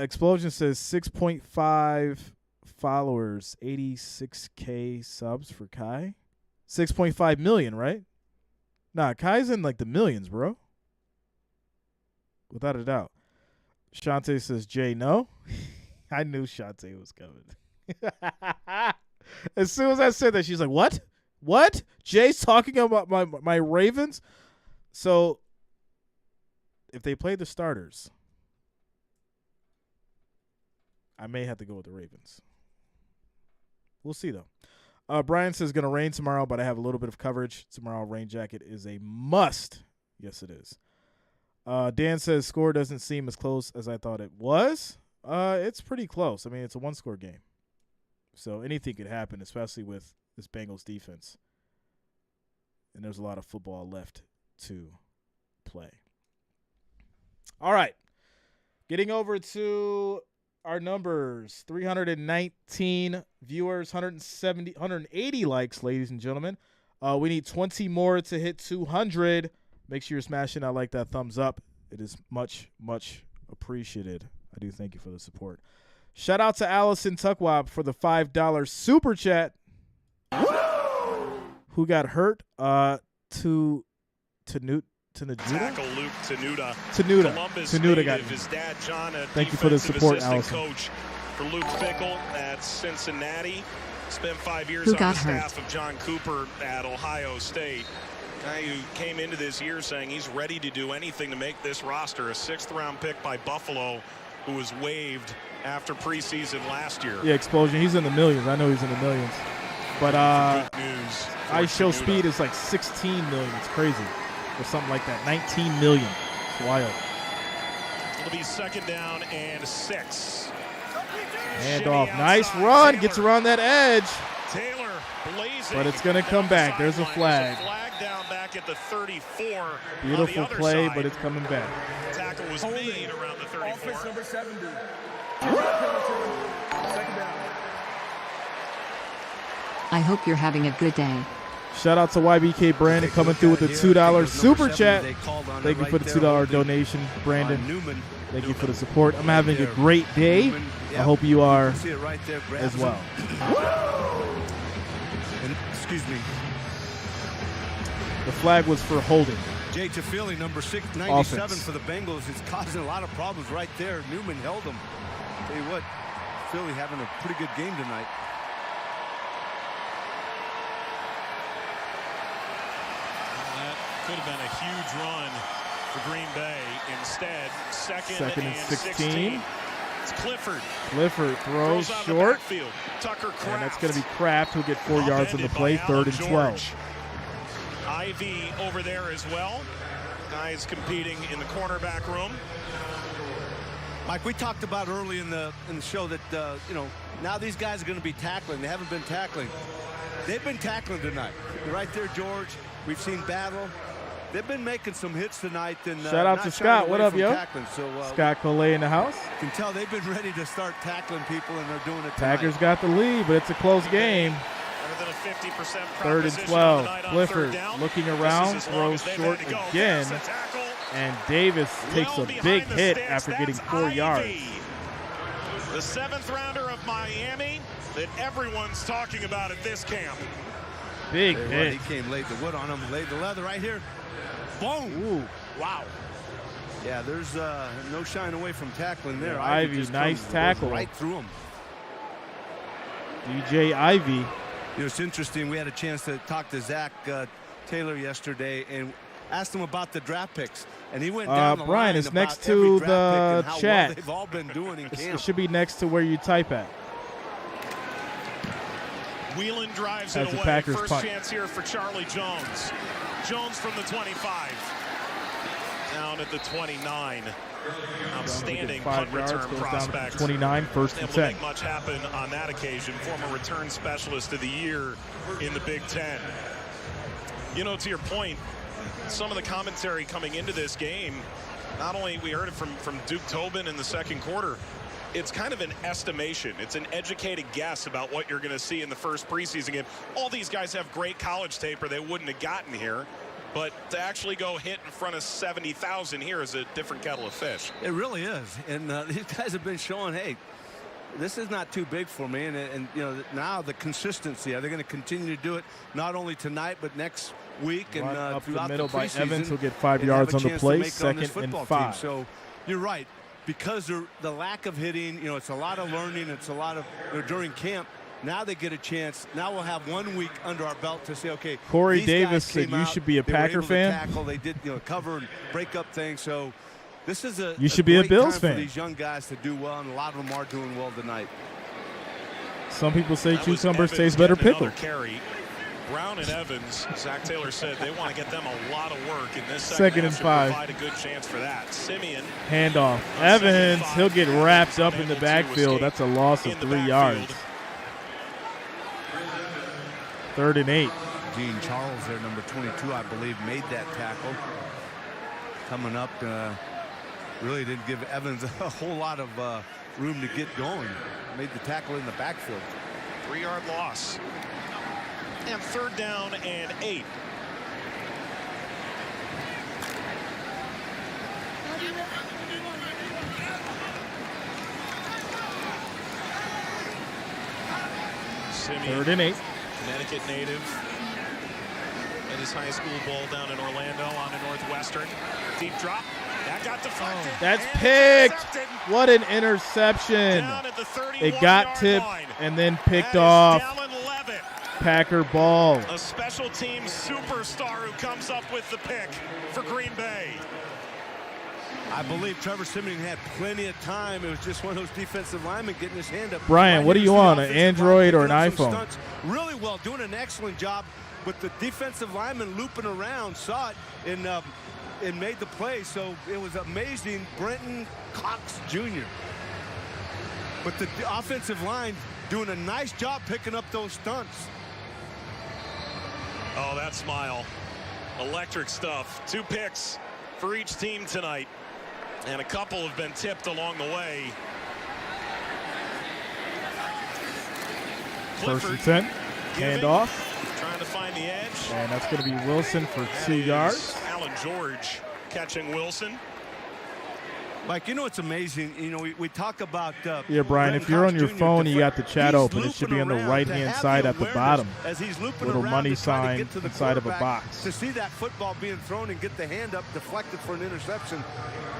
Explosion says 6.5 followers, 86K subs for Kai. 6.5 million, right? Nah, Kai's in like the millions, bro. Without a doubt. Shante says, Jay, no. I knew Shante was coming. As soon as I said that, she's like, what? What? Jay's talking about my Ravens? So, if they play the starters, I may have to go with the Ravens. We'll see, though. Brian says going to rain tomorrow, but I have a little bit of coverage. Tomorrow, rain jacket is a must. Yes, it is. Dan says score doesn't seem as close as I thought it was. It's pretty close. I mean, it's a one-score game. So anything could happen, especially with this Bengals defense. And there's a lot of football left to play. All right. Getting over to our numbers. 319 viewers, 180 likes, ladies and gentlemen. We need 20 more to hit 200. Make sure you're smashing that like, that thumbs up. It is much, much appreciated. I do thank you for the support. Shout out to Allison Tuckwab for the $5 super chat. Who got hurt? To Tackle Luke Tenuta. Columbus got his dad John, a thank you for the support, Allison. Coach for Luke Fickell at Cincinnati. Spent 5 years on the staff of John Cooper at Ohio State. Guy who came into this year saying he's ready to do anything to make this roster. A 6th-round pick by Buffalo, who was waived after preseason last year. Yeah, Explosion. He's in the millions. I know he's in the millions. But Ice Show Speed is like 16 million. It's crazy. Or something like that. 19 million. It's wild. It'll be 2nd down and 6. Hand off. Nice run. Gets around that edge. Taylor blazing. But it's going to come back. There's a flag. There's a flag down back at the 34. Beautiful play, but it's coming back. Tackle was made around the 34. Offense number 70. Second down. I hope you're having a good day. Shout out to YBK Brandon coming through with the $2 super chat. Thank you for the $2 donation, Brandon. Thank you for the support. I'm having a great day. I hope you are as well. Excuse me. The flag was for holding. Jay Tafili, number 697 Offense. for the Bengals, is causing a lot of problems right there. Newman held him. Tell you what, Philly having a pretty good game tonight. Could have been a huge run for Green Bay. Instead, second and 16. It's Clifford. Clifford throws short. Tucker Kraft. And that's going to be Kraft, who'll get 4 yards on the play, 3rd and 12. Ivy over there as well. Guys competing in the cornerback room. Mike, we talked about early in the show that now these guys are going to be tackling. They haven't been tackling. They've been tackling tonight. You're right there, George. We've seen battle. They've been making some hits tonight. And shout out to Scott. What up, yo? So, Scott Collet in the house. You can tell they've been ready to start tackling people, and they're doing it tonight. Packers got the lead, but it's a close game. than a 50% 3rd and 12. Clifford looking around, throws short again, and Davis takes a big hit after getting 4 yards. The 7th rounder of Miami that everyone's talking about at this camp. Big hit. He came, laid the wood on him, laid the leather right here. Boom. Ooh. Wow. Yeah, there's no shying away from tackling there. Yeah, Ivy, nice tackle. Right through him. DJ Ivy. You know, it's interesting. We had a chance to talk to Zach Taylor yesterday and asked him about the draft picks. And he went down the Brian, line it's about next to the how chat. well they've all been doing in camp. It should be next to where you type at. Whelan drives As it the away. Packers First punt. chance here for Charlie Jones. Jones from the 25. Down at the 29. Outstanding punt return prospect. 29, 1st and 10. Able to make much happen on that occasion. Former return specialist of the year in the Big Ten. You know, to your point, some of the commentary coming into this game, not only we heard it from Duke Tobin in the 2nd quarter, it's kind of an estimation. It's an educated guess about what you're going to see in the first preseason game. All these guys have great college tape or they wouldn't have gotten here. But to actually go hit in front of 70,000 here is a different kettle of fish. It really is. And these guys have been showing, hey, this is not too big for me. And you know, now the consistency. Are they going to continue to do it not only tonight but next week and Up throughout the middle the by preseason? Evans. He'll get 5 yards on the play. 2nd and 5. So you're right. Because the lack of hitting, you know, it's a lot of learning. It's a lot of during camp. Now they get a chance. Now we'll have 1 week under our belt to say, okay, Corey Davis said you should be a Packer fan. Tackle. They did, you know, cover and break up things. So this is you should be a Bills fan. For these young guys to do well, and a lot of them are doing well tonight. Some people say cucumbers taste better pickled. Brown and Evans, Zach Taylor said they want to get them a lot of work in this 2nd and 5. provide a good chance for that. Simeon. Handoff. Evans, he'll get wrapped up in the backfield. That's a loss of 3 yards. 3rd and 8. Gene Charles, their number 22, I believe, made that tackle. Coming up, really didn't give Evans a whole lot of room to get going. Made the tackle in the backfield. 3-yard loss. And 3rd down and 8. Simeon, 3rd and 8. Connecticut native. In his high school bowl down in Orlando on a Northwestern. Deep drop. That got deflected. That's picked. What an interception. It got tipped and then picked off. Packer ball. A special teams superstar who comes up with the pick for Green Bay. I believe Trevor Simeon had plenty of time. It was just one of those defensive linemen getting his hand up. Brian, what are you on, an Android or an iPhone? Really well, doing an excellent job with the defensive lineman looping around, saw it and made the play. So it was amazing. Brenton Cox Jr. But the offensive line doing a nice job picking up those stunts. Oh, that smile. Electric stuff. 2 picks for each team tonight. And a couple have been tipped along the way. 1st and 10. Handoff. Trying to find the edge. And that's going to be Wilson for 2 yards. Alan George catching Wilson. Mike, you know it's amazing. You know, we talk about yeah, Brian, if you're on your phone, you got the chat open. It should be on the right-hand side at the bottom. As he's looping little around money sign inside of a box. To see that football being thrown and get the hand up deflected for an interception,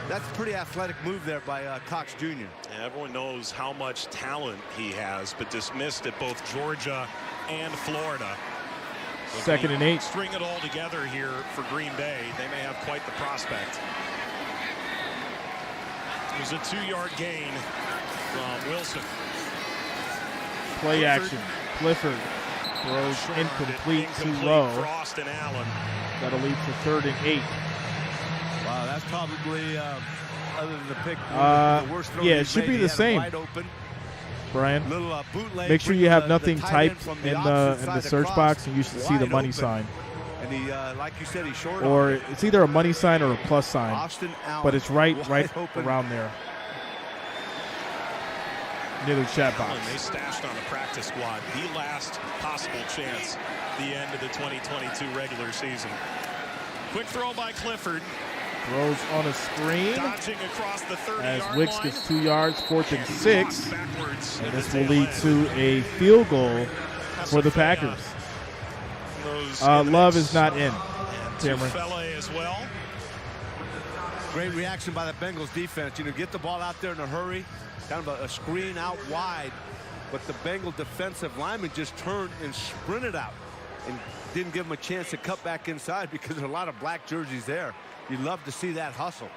that's a pretty athletic move there by Cox Jr. Yeah, everyone knows how much talent he has, but dismissed at both Georgia and Florida. 2nd and 8. String it all together here for Green Bay. They may have quite the prospect. It was a 2-yard gain from Wilson. Play action. Clifford throws incomplete, too low. Frost and Allen. That'll lead to 3rd and 8. Wow, that's probably other than the pick. The worst throw yeah, it should be the same. Wide open. Brian, little, bootleg, make sure you have nothing typed in the search box, and you should see the money open. sign. And he, like you said, he's short. Or it's either a money sign or a plus sign, Austin Allen, but it's right open. around there. near the chat box. And they stashed on the practice squad the last possible chance the end of the 2022 regular season. Quick throw by Clifford. Throws on a screen. Dodging across the 30-yard as Wicks line. gets 2 yards, 4th and 6. Backwards And at this the will tail lead end. to a field goal for the Packers. Love is not in. Cameron. Tufele as well. Great reaction by the Bengals defense. You know, get the ball out there in a hurry. Kind of a screen out wide. But the Bengal defensive lineman just turned and sprinted out and didn't give him a chance to cut back inside because there's a lot of black jerseys there. You love to see that hustle.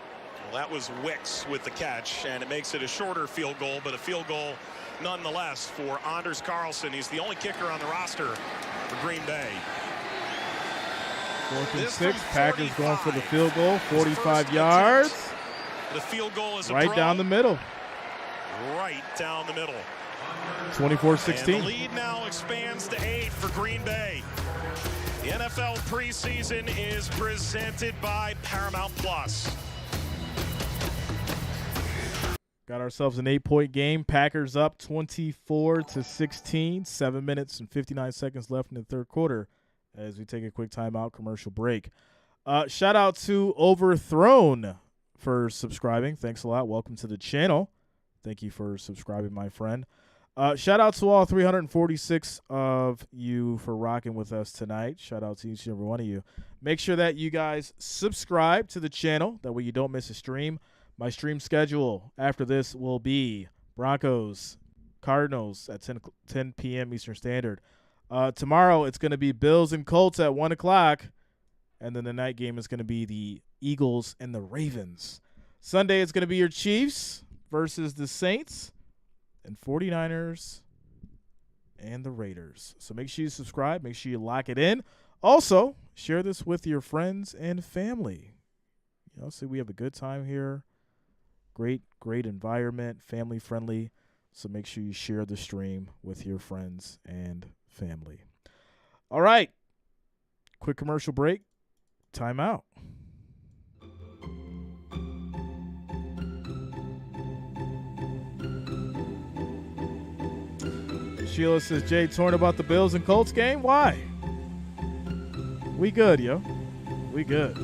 Well, that was Wicks with the catch, and it makes it a shorter field goal, but a field goal nonetheless for Anders Carlson. He's the only kicker on the roster for Green Bay. 4th and 6. Packers going for the field goal. 45 yards. The field goal is right down the middle. Right down the middle. 24-16. And the lead now expands to 8 for Green Bay. The NFL preseason is presented by Paramount Plus. Got ourselves an 8-point game. Packers up 24-16. 7 minutes and 59 seconds left in the third quarter as we take a quick timeout commercial break. Shout out to Overthrown for subscribing. Thanks a lot. Welcome to the channel. Thank you for subscribing, my friend. Shout out to all 346 of you for rocking with us tonight. Shout out to each and every one of you. Make sure that you guys subscribe to the channel. That way you don't miss a stream. My stream schedule after this will be Broncos, Cardinals at 10 p.m. Eastern Standard. Tomorrow it's going to be Bills and Colts at 1 o'clock. And then the night game is going to be the Eagles and the Ravens. Sunday it's going to be your Chiefs versus the Saints. And 49ers and the Raiders. So make sure you subscribe. Make sure you lock it in. Also, share this with your friends and family. You know, so we have a good time here. Great environment, family friendly. So make sure you share the stream with your friends and family. All right. Quick commercial break. Time out. Sheila says, Jay, torn about the Bills and Colts game? Why? We good, yo. We good.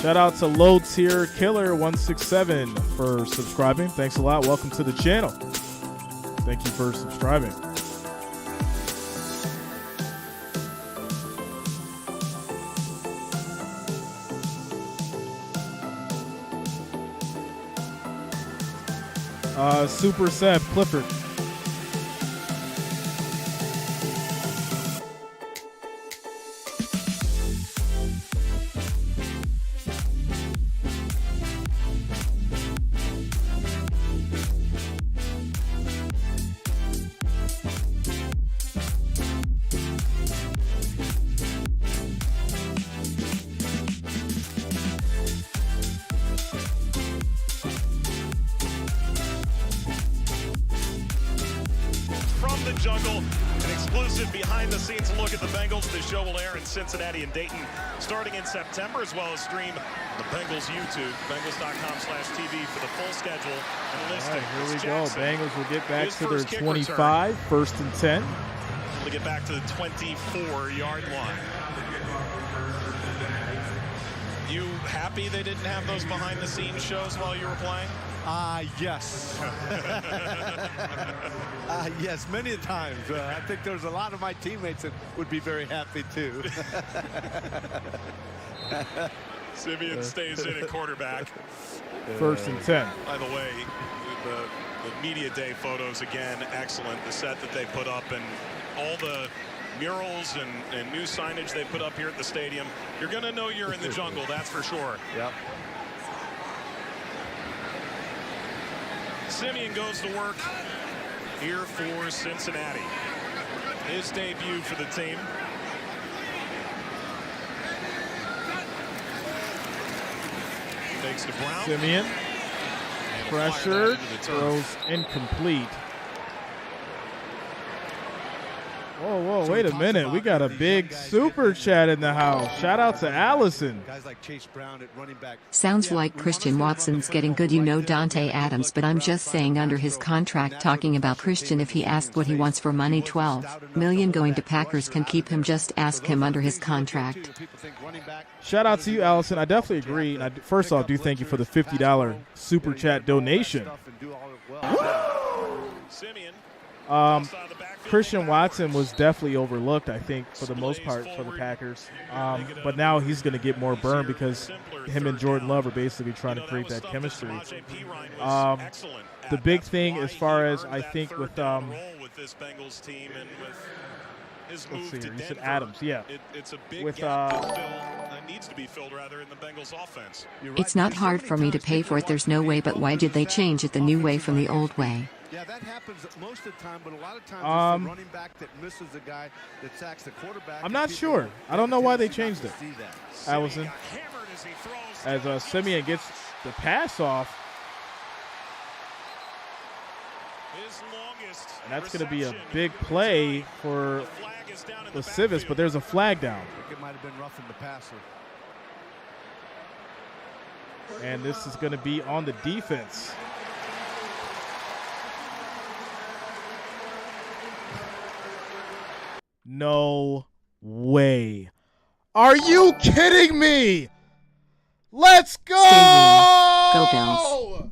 Shout out to Low Tier Killer 167 for subscribing. Thanks a lot. Welcome to the channel. Thank you for subscribing. Super Seb Clifford. Cincinnati and Dayton starting in September, as well as stream the Bengals YouTube, Bengals.com/TV for the full schedule and listing. All right, here we go. Bengals will get back to their 25, 1st and 10. To get back to the 24-yard line. You happy they didn't have those behind-the-scenes shows while you were playing? Yes. Yes, many a times. I think there's a lot of my teammates that would be very happy, too. Simeon stays in at quarterback. 1st and 10. By the way, the media day photos, again, excellent. The set that they put up and all the murals and new signage they put up here at the stadium. You're going to know you're in the jungle, that's for sure. Yep. Simeon goes to work here for Cincinnati. His debut for the team. Takes to Brown. Simeon. Pressured. Throws incomplete. Whoa, wait a minute. We got a big super chat in the house. Shout out to Allison. Sounds like Christian Watson's getting good, you know, Dante Adams, but I'm just saying under his contract talking about Christian, if he asked what he wants for money, 12 million going to Packers can keep him. Just ask him under his contract. Shout out to you, Allison. I definitely agree. And first off, do thank you for the $50 super chat donation. Christian Watson was definitely overlooked, I think, for the most part for the Packers. But now he's going to get more burn because him and Jordan Love are basically trying to create that chemistry. The big thing as far as I think with let's see here. You said Adams, yeah. It's a big with needs to be filled rather in the Bengals offense. It's not hard for me to pay for it. There's no way, but why did they change it the new way from the old way? Yeah, that happens most of the time, but a lot of times it's the running back that misses the guy that sacks the quarterback. I'm not sure. I don't know why they changed it. Allison, as Simeon gets the pass off, and that's going to be a big play for the Civis, but there's a flag down. I think it might have been roughing the passer. And this is going to be on the defense. No way. Are you kidding me? Let's go! Go Bills.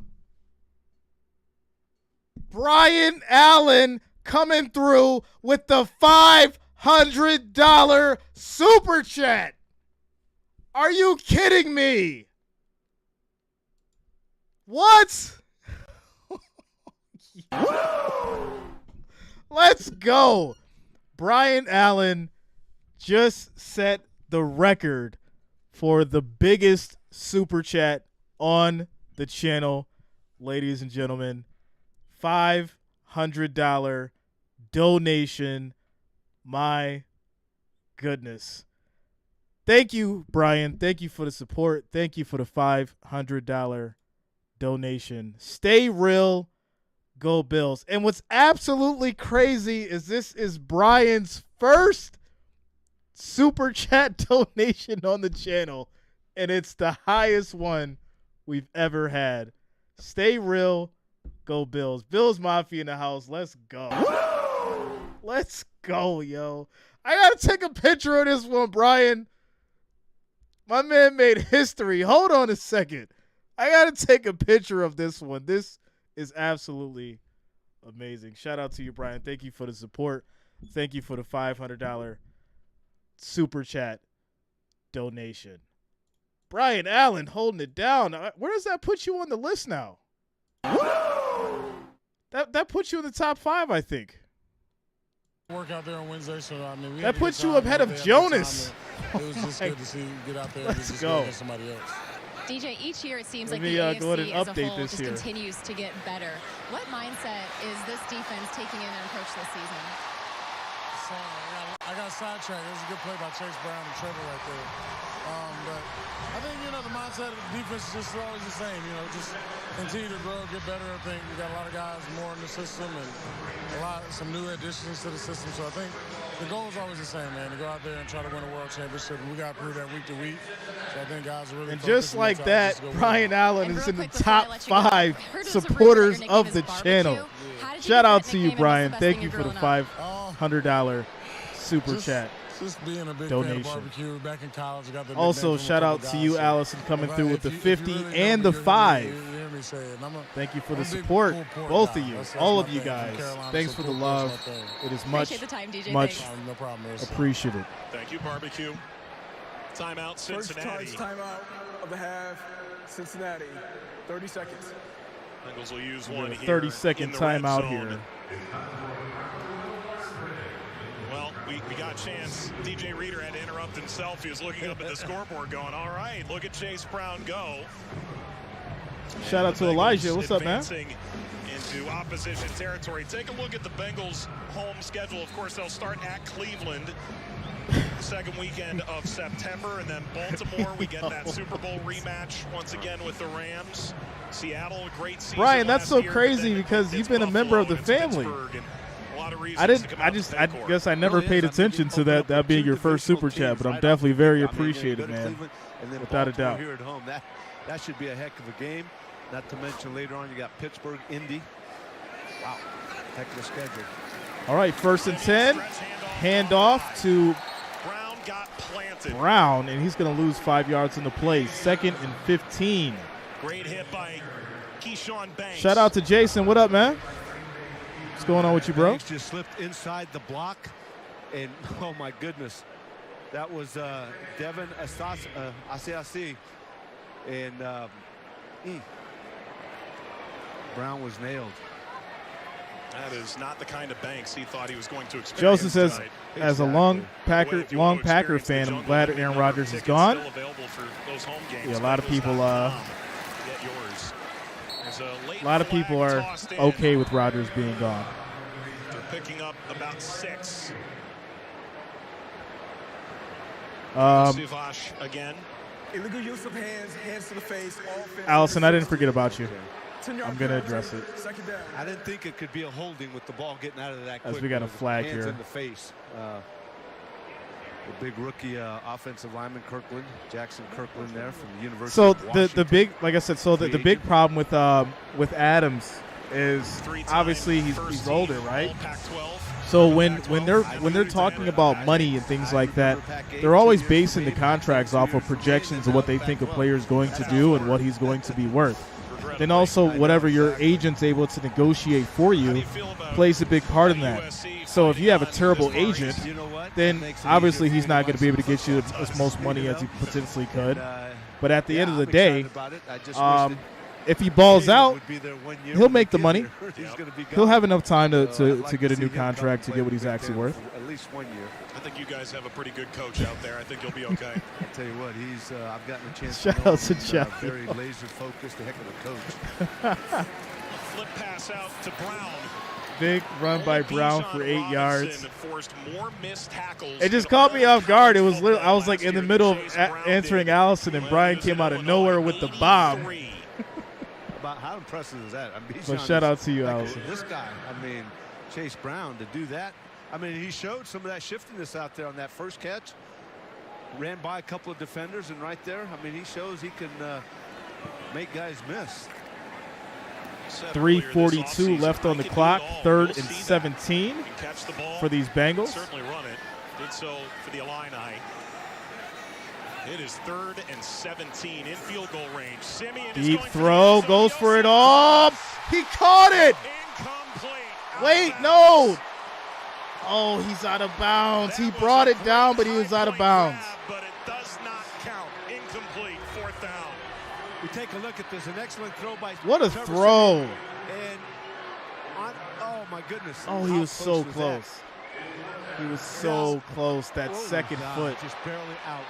Brian Allen coming through with the $500 super chat. Are you kidding me? What? Let's go. Brian Allen just set the record for the biggest super chat on the channel, ladies and gentlemen. $500 donation. My goodness. Thank you, Brian. Thank you for the support. Thank you for the $500 donation. Stay real. Go Bills. And what's absolutely crazy is this is Brian's first super chat donation on the channel, and it's the highest one we've ever had. Stay real. Go Bills. Bills Mafia in the house. Let's go. Let's go, yo. I got to take a picture of this one, Brian. My man made history. Hold on a second. I got to take a picture of this one. This is absolutely amazing. Shout out to you, Brian. Thank you for the support. Thank you for the $500 super chat donation. Brian Allen holding it down. Where does that put you on the list now? That puts you in the top 5, I think. Work out there on Wednesday, so I mean, that puts you ahead of Jonas. It was just good to see you get out there and just go against somebody else. DJ, each year it seems Let like me, the go ahead AFC and as a update whole this just here. continues to get better. What mindset is this defense taking in their approach this season? So, I got sidetracked. It was a good play by Chase Brown and Trevor right there. But I think, the mindset of the defense is just always the same. Just continue to grow, get better. I think we got a lot of guys more in the system and some new additions to the system. So I think the goal is always the same, man, to go out there and try to win a world championship. And we got to prove that week to week. So I think guys are really And just like that, Brian Allen is in the top 5 supporters of the channel. Shout out to you, Brian. Thank you for the $500 super chat just being a big donation. Fan of barbecue. Back in college, I got the Also, shout out to you, Allison, coming through with the 50 and the 5. Thank you for the support, both of you, all of you guys. Thanks for the love. It is much appreciated. Thank you, barbecue. Timeout, Cincinnati. First timeout of the half, Cincinnati. 30 seconds. Bengals will use one here. 30-second timeout here. Well, we got a chance. DJ Reader had to interrupt himself. He was looking up at the scoreboard going, all right, look at Chase Brown go. Shout out to Elijah. What's up, man? Into opposition territory. Take a look at the Bengals' home schedule. Of course, they'll start at Cleveland the second weekend of September, and then Baltimore. We get that Super Bowl rematch once again with the Rams. Seattle, a great season. Brian, that's so last year, crazy because you've been a member of the family. A lot of reasons I to come out to I Paycor. guess I never Really paid is. I mean, attention you to open up that with being two your first divisional super chat, teams but I'm right definitely off very the bat. I mean, you go appreciative, to man. Cleveland and then Without a Baltimore doubt. here at home. That should be a heck of a game. Not to mention later on you got Pittsburgh, Indy. Wow, heck of a schedule. All right, 1st and 10. Handoff to Brown got planted. Brown, and he's going to lose 5 yards in the play. 2nd and 15. Great hit by Keyshawn Banks. Shout out to Jason. What up, man? What's going on with you, bro? Banks just slipped inside the block, and oh my goodness, that was Devin Asiasi, and Brown was nailed. That is not the kind of Banks he thought he was going to experience. Joseph says, tonight. as a long Packer fan, I'm glad Aaron Rodgers is gone. Yeah, a lot of people are okay with Rodgers being gone. They're picking up about 6. Sivash again. Illegal use of hands to the face. Allison, I didn't forget about you. I'm going to address it. I didn't think it could be a holding with the ball getting out of that quick. As we got a flag hands here. in the face. The big rookie offensive lineman Jackson Kirkland there from the University So of Washington. the big, like I said, so the big problem with Adams is obviously he's older, right? So when they're talking about money and things like that, they're always basing the contracts off of projections of what they think a player is going to do and what he's going to be worth. Then also whatever your agent's able to negotiate for you plays a big part in that. So if you have a terrible agent, then obviously he's not going to be able to get you as most money as he potentially could. But at the end of the day, if he balls out, he'll make the money. He'll have enough time to get a new contract to get what he's actually worth. At least 1 year. I think you guys have a pretty good coach out there. I think you'll be okay. I'll tell you what, I've gotten a chance Shout to know out to him. Jeff. Very laser focused, a heck of a coach. Flip pass out to Brown. Big run by Brown for 8 yards. Forced more missed tackles. It just caught me off guard. It was I was like in the middle of answering Allison, and Brian came out of nowhere with the bomb. About how impressive is that? I mean, So shout out to you, Allison. This guy, I mean, Chase Brown, to do that. I mean, he showed some of that shiftiness out there on that first catch. Ran by a couple of defenders, and right there, I mean, he shows he can make guys miss. 3:42 left on the clock. 3rd and 17 for these Bengals. Certainly run it. Did so for the Illini. It is 3rd and 17 in field goal range. Simeon Deep throw, goes for it all. He caught it. Wait, no. Oh, he's out of bounds. He brought it down, but he was out of bounds. But it does not count. Incomplete. 4th down. We take a look at this. An excellent throw by What a Trevor throw. Simeon. And oh my goodness. Oh, he was so close. He was so close. That second foot. Just barely out.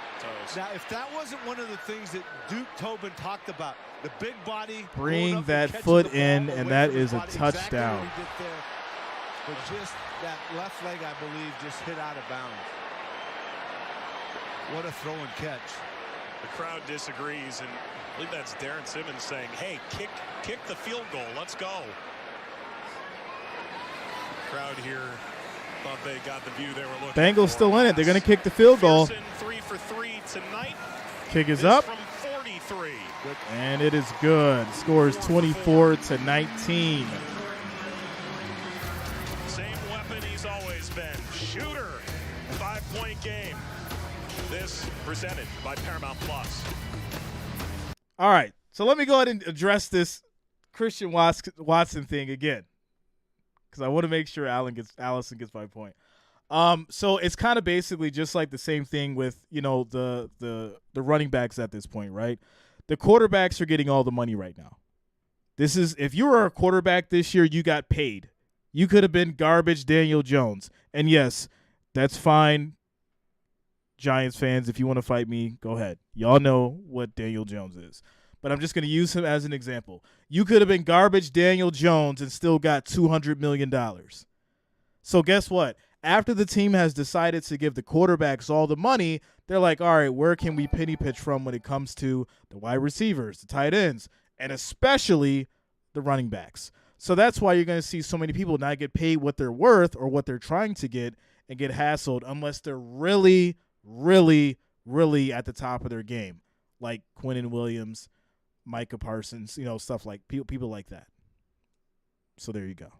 Now, if that wasn't one of the things that Duke Tobin talked about, the big body. Bring that foot in, and that is a touchdown. But just that left leg, I believe, just hit out of bounds. What a throw and catch. The crowd disagrees, and I believe that's Darren Simmons saying, hey, kick the field goal. Let's go. Crowd here thought they got the view they were looking Bengals for. still in it. They're going to kick the field goal. 3 for 3 tonight. Kick is up. From 43. And it is good. Score is 24-19. Same weapon he's always been. Shooter. 5-point game. This presented by Paramount Plus. All right. So let me go ahead and address this Christian Watson thing again, because I want to make sure Allison gets my point. So it's kind of basically just like the same thing with, the running backs at this point, right? The quarterbacks are getting all the money right now. This is, if you were a quarterback this year, you got paid. You could have been garbage Daniel Jones. And yes, that's fine. Giants fans, if you want to fight me, go ahead. Y'all know what Daniel Jones is. But I'm just going to use him as an example. You could have been garbage Daniel Jones and still got $200 million. So guess what? After the team has decided to give the quarterbacks all the money, they're like, all right, where can we penny pitch from when it comes to the wide receivers, the tight ends, and especially the running backs? So that's why you're going to see so many people not get paid what they're worth or what they're trying to get and get hassled unless they're really, really, really at the top of their game, like Quinnen Williams, Micah Parsons, stuff like people like that. So there you go.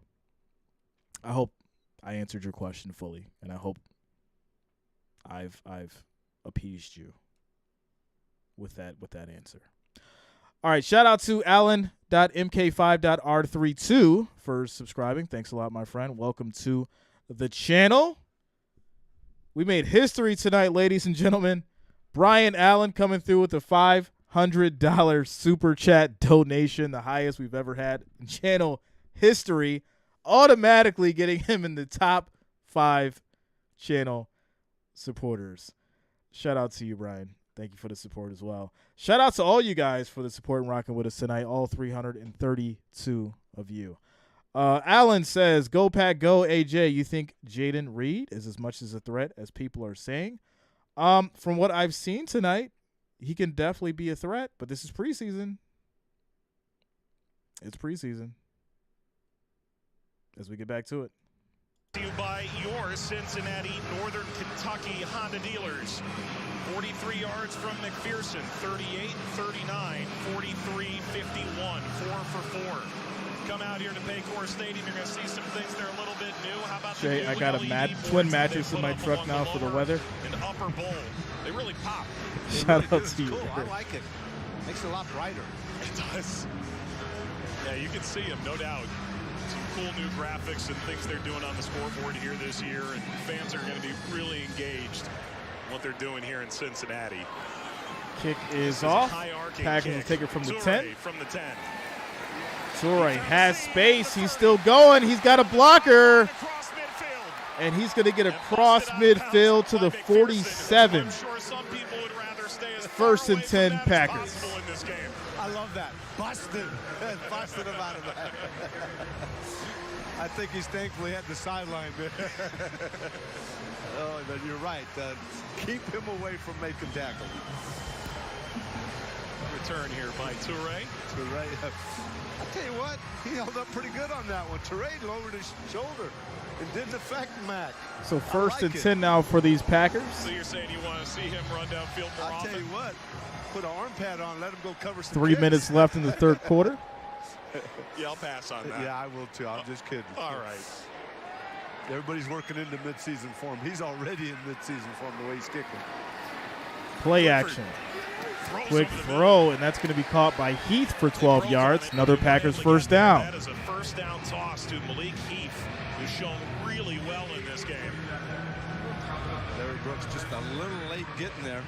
I hope I answered your question fully, and I hope I've appeased you with that answer. All right, shout out to Allen.mk5.r32 for subscribing. Thanks a lot, my friend. Welcome to the channel. We made history tonight, ladies and gentlemen. Brian Allen coming through with a $500 super chat donation, the highest we've ever had in channel history, automatically getting him in the top 5 channel supporters. Shout out to you, Brian. Thank you for the support as well. Shout out to all you guys for the support and rocking with us tonight, all 332 of you. Alan says, go Pack, go AJ. You think Jayden Reed is as much as a threat as people are saying? From what I've seen tonight, he can definitely be a threat, but this is preseason. It's preseason. As we get back to it. You by your Cincinnati, Northern Kentucky Honda dealers. 43 yards from McPherson, 38, 39, 43, 51, 4 for 4. Come out here to Paycor Stadium, you're going to see some things that are a little bit new. How about Jay, I got a twin mattress in my truck now for the weather. And upper bowl. They really pop. Shout out to you. Cool. I like it. Makes it a lot brighter. It does. Yeah, you can see them, no doubt. Some cool new graphics and things they're doing on the scoreboard here this year, and fans are going to be really engaged in what they're doing here in Cincinnati. Kick is off. Packers will take it from the 10. From the 10. Toure has space. He's still going. He's got a blocker. And he's going to get across midfield to the 47. First and 10 Packers. I love that. Busted. Busted him out of that. I think he's thankfully at the sideline there. Oh, but you're right. Keep him away from making tackle. Return here by Toure. Toure. I'll tell you what, he held up pretty good on that one. Toure lowered his shoulder and didn't affect Mac. So first and 10 now for these Packers. So you're saying you want to see him run downfield more often? I'll tell you what, put an arm pad on, let him go cover some 3 minutes left in the third quarter. Yeah, I'll pass on that. Yeah, I will too. I'm just kidding. All right. Everybody's working into midseason form. He's already in midseason form the way he's kicking. Play action. Quick throw, and that's going to be caught by Heath for 12 yards. Another Packers first down. That is a first down toss to Malik Heath, who's shown really well in this game. Larry Brooks just a little late getting there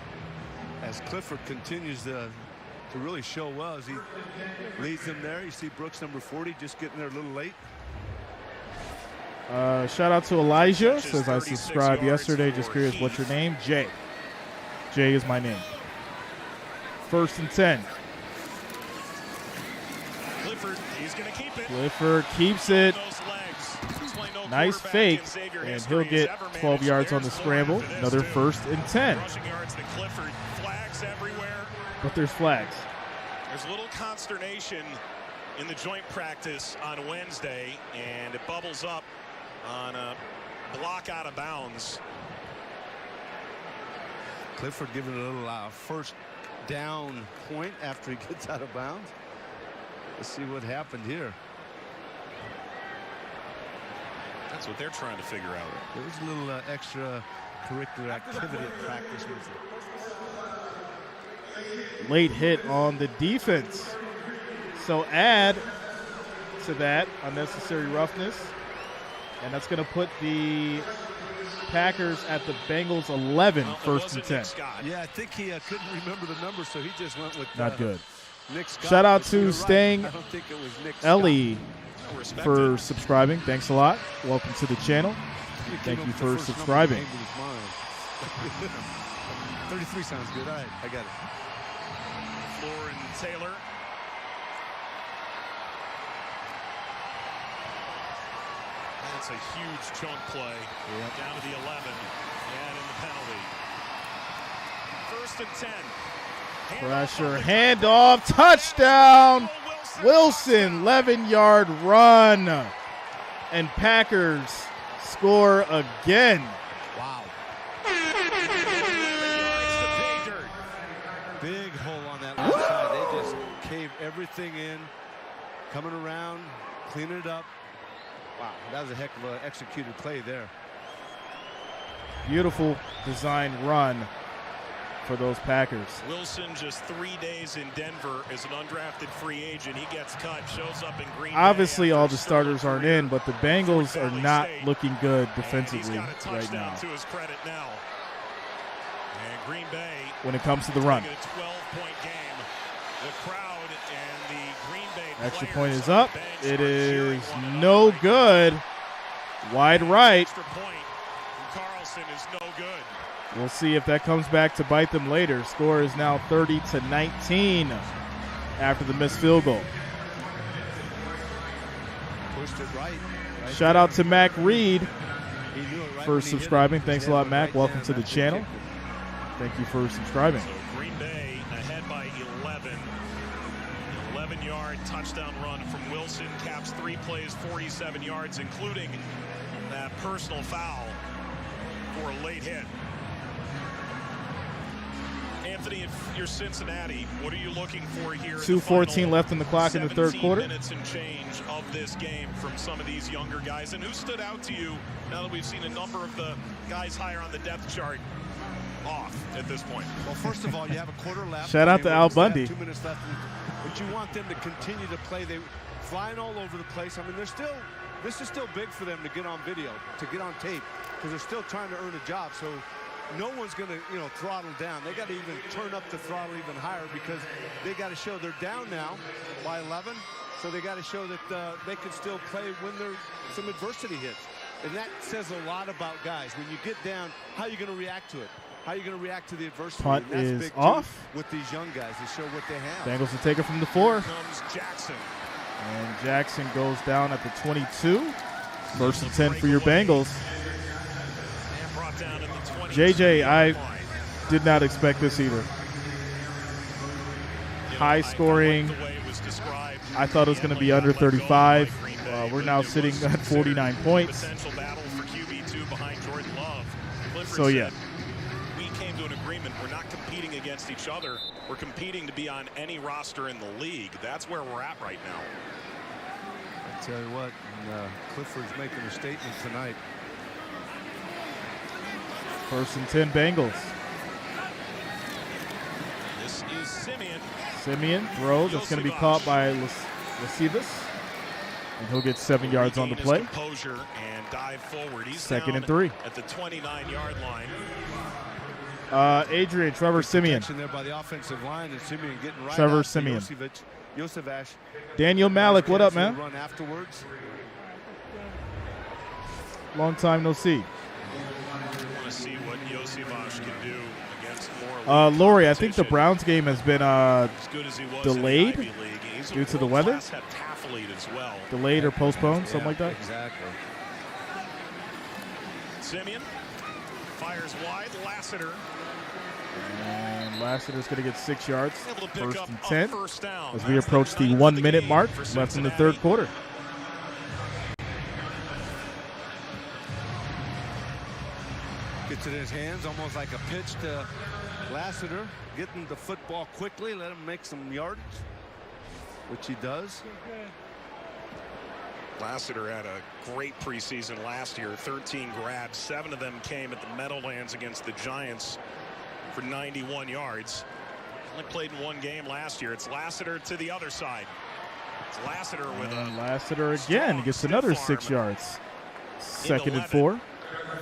as Clifford continues to really show well as he leads them there. You see Brooks, number 40, just getting there a little late. Shout out to Elijah. Says I subscribed yesterday. Just curious, what's your name? Jay. Jay is my name. First and 10. Clifford, he's going to keep it. Clifford keeps it. Nice fake, and he'll get 12 yards on the scramble. Another first and 10. Rushing yards to Clifford. Flags everywhere. But there's flags. There's a little consternation in the joint practice on Wednesday, and it bubbles up on a block out of bounds. Clifford giving a little first down point after he gets out of bounds. Let's see what happened here. That's what they're trying to figure out. There was a little extra curricular activity at practice. Late hit on the defense. So add to that unnecessary roughness. And that's going to put the Packers at the Bengals 11, first and 10. Yeah, I think he couldn't remember the number, so he just went with not good. Nick Scott. Shout out to Stang I don't think it was Nick Ellie for subscribing. Thanks a lot. Welcome to the channel. Thank you for subscribing. 33 sounds good. All right, I got it. Floor and Taylor. That's a huge chunk play. Down to the 11. And in the penalty. First and 10. Pressure, handoff, touchdown. Wilson, 11-yard run. And Packers score again. Wow. Big hole on that left side. They just caved everything in. Coming around, cleaning it up. Wow, that was a heck of an executed play there. Beautiful design run for those Packers. Wilson just 3 days in Denver as an undrafted free agent. He gets cut, shows up in Green Bay. Obviously, all the starters aren't in, but the Bengals are not looking good defensively right now. To his credit now. And Green Bay, when it comes to the run. A 12-point game. The crowd and the Green Bay extra point is up. It is no good. Wide right. Extra point from Carlson is no good. We'll see if that comes back to bite them later. Score is now 30-19 after the missed field goal. Pushed it right. Shout out to Mac Reed right for subscribing. Thanks a lot, Mac. Welcome to the channel. Thank you for subscribing. So Green Bay ahead by 11. 11-yard touchdown run from Wilson. Caps 3 plays, 47 yards, including that personal foul for a late hit. Anthony, if you're Cincinnati, what are you looking for here? 2:14 left in the clock in the third quarter. 17 minutes and change of this game from some of these younger guys. And who stood out to you now that we've seen a number of the guys higher on the depth chart off at this point? Well, first of all, you have a quarter left. Shout out to Al Bundy. 2 minutes left, but you want them to continue to play. They're flying all over the place. I mean, this is still big for them to get on video, to get on tape, because they're still trying to earn a job. So no one's going to, throttle down. They got to even turn up the throttle even higher, because they got to show they're down now by 11. So they got to show that they can still play when some adversity hits. And that says a lot about guys. When you get down, how are you going to react to it? How are you going to react to the adversity? Punt that's is big off. With these young guys, they show what they have. Bengals will take it from the 4. Comes Jackson. And Jackson goes down at the 22. First and 10 for your Bengals. JJ, I did not expect this either. High scoring. I thought it was going to be under 35. We're now sitting at 49 points. So, yeah. We came to an agreement. We're not competing against each other. We're competing to be on any roster in the league. That's where we're at right now. I tell you what, Clifford's making a statement tonight. First and 10 Bengals. This is Simeon. Simeon throws. It's going to be caught by Lasivas. And he'll get 7 yards on the play. Composure and dive forward. He's second and 3. At the 29-yard line. Adrian, Trevor Simeon. There by the offensive line, and Simeon getting right Trevor Simeon. Yosevash. Daniel Malik, what up, man? Run afterwards. Long time no see. I want to see what Yosevash can do against more. Lori, I think the Browns game has been delayed due to the weather. As well. Delayed or postponed, something like that. Exactly. Simeon fires wide. Lassiter. And Lassiter's going to get 6 yards. First and 10 down. as we approach the 1 minute mark left in the third quarter. Gets it in his hands, almost like a pitch to Lassiter. Getting the football quickly, let him make some yards, which he does. Lassiter had a great preseason last year. 13 grabs. 7 of them came at the Meadowlands against the Giants for 91 yards. Only played in 1 game last year. It's Lassiter to the other side. It's Lassiter with Lassiter again gets another 6 yards. Second and 4.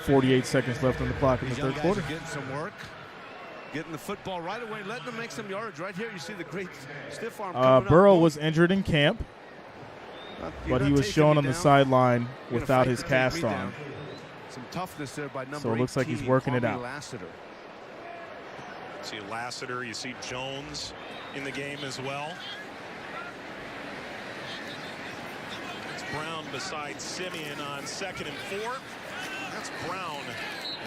48 seconds left on the clock in the third quarter. Getting some work. Getting the football right away. Letting them make some yards. Right here you see the great stiff arm. Burrow was injured in camp. But he was shown on the sideline without his cast on. Some toughness there by number 18. So it looks like he's working it out. Lassiter. See Lassiter, you see Jones in the game as well. It's Brown beside Simeon on 2nd and 4. That's Brown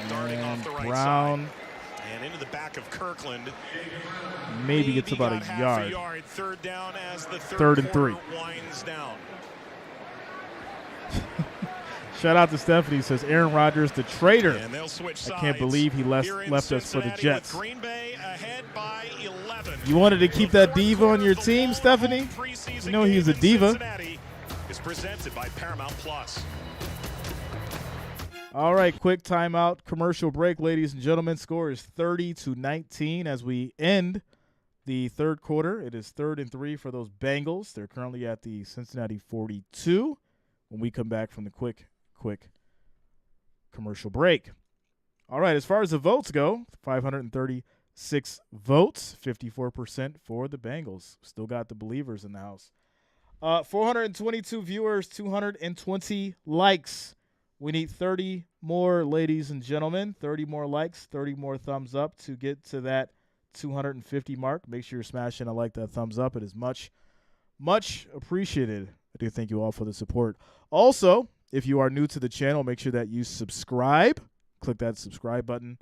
darting off the right Brown side. And into the back of Kirkland. Maybe gets about a half yard. Third down as the Third and 3. Winds down. Shout out to Stephanie. Says Aaron Rodgers, the traitor. And they'll switch sides. I can't believe he left us for the Jets. Green Bay ahead by 11. You wanted to keep that diva on your team, Stephanie? You know he's a diva. Cincinnati is presented by Paramount Plus. All right, quick timeout, commercial break, ladies and gentlemen. Score is 30-19 as we end the third quarter. It is 3rd and 3 for those Bengals. They're currently at the Cincinnati 42 when we come back from the quick commercial break. All right, as far as the votes go, 536 votes, 54% for the Bengals. Still got the believers in the house. 422 viewers, 220 likes. We need 30 more, ladies and gentlemen, 30 more likes, 30 more thumbs up to get to that 250 mark. Make sure you're smashing a like, that thumbs up. It is much, much appreciated. I do thank you all for the support. Also, if you are new to the channel, make sure that you subscribe. Click that subscribe button.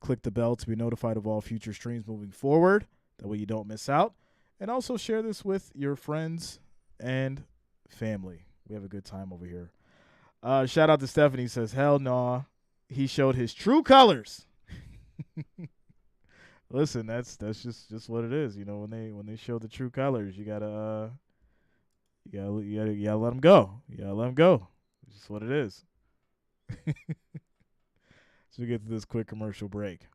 Click the bell to be notified of all future streams moving forward. That way you don't miss out. And also share this with your friends and family. We have a good time over here. Shout out to Stephanie. Says, hell no, he showed his true colors. Listen, that's just what it is. You know, when they show the true colors, you gotta let them go. You gotta let them go. It's just what it is. So we get to this quick commercial break.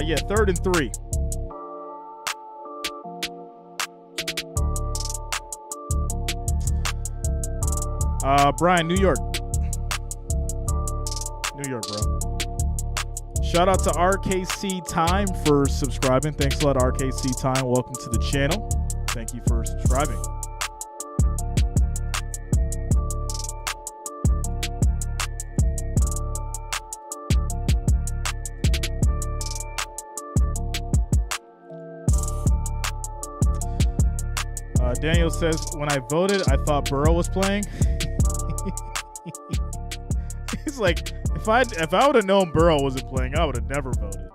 Yeah, 3rd and 3. Brian, New York. New York, bro. Shout out to RKC Time for subscribing. Thanks a lot, RKC Time. Welcome to the channel. Thank you for subscribing. Daniel says, when I voted, I thought Burrow was playing. He's like, if I would have known Burrow wasn't playing, I would have never voted.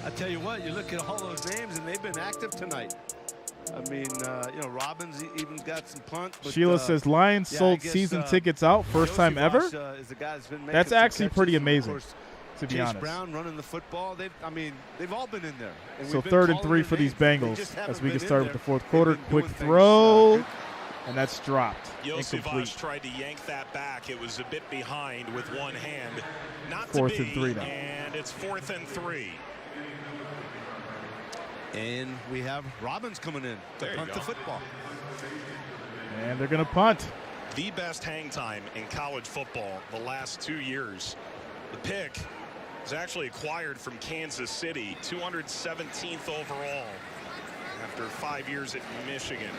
I tell you what, you look at all those names, and they've been active tonight. I mean, Robbins even got some punt. But, Sheila says, Lions sold season tickets out, first time ever. That's actually pretty amazing. To be honest. Brown running the football. They've all been in there. And so 3rd and 3 for these Bengals as we get started with the fourth quarter. Quick throw, and that's dropped. Incomplete. Tried to yank that back. It was a bit behind with one hand. Not 4th and 3 now. And it's 4th and 3. And we have Robbins coming in to punt the football. And they're going to punt. The best hang time in college football the last 2 years. The pick was actually acquired from Kansas City, 217th overall after 5 years at Michigan.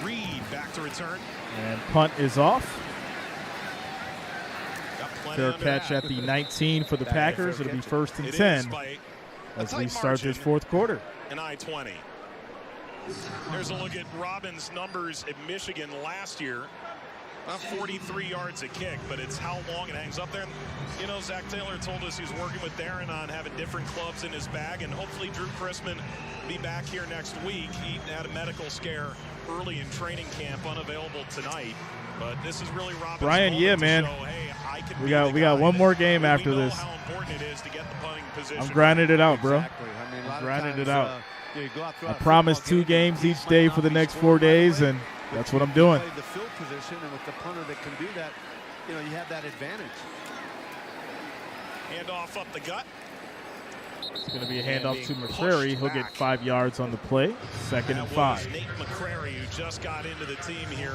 Reed back to return. And punt is off. Fair catch at the 19 for the Packers. It'll be 1st and 10 as we start this fourth quarter. An I-20. There's a look at Robbins' numbers at Michigan last year. About 43 yards a kick, but it's how long it hangs up there. You know, Zach Taylor told us he's working with Darren on having different clubs in his bag, and hopefully Drew Chrisman be back here next week. He had a medical scare early in training camp, unavailable tonight. But this is really Robbins' Brian, yeah, man. Show, hey, I can we got one more game after this. How important it is to get the punting position. I'm grinding it out, bro. Exactly. I mean, I'm grinding it out. I promise 2 games each day for the next 4 days, and that's what I'm doing. The field position, and with the punter that can do that, you have that advantage. Handoff up the gut. It's going to be a handoff to McCrary. He'll get 5 yards on the play. 2nd and 5. Nate McCrary, who just got into the team here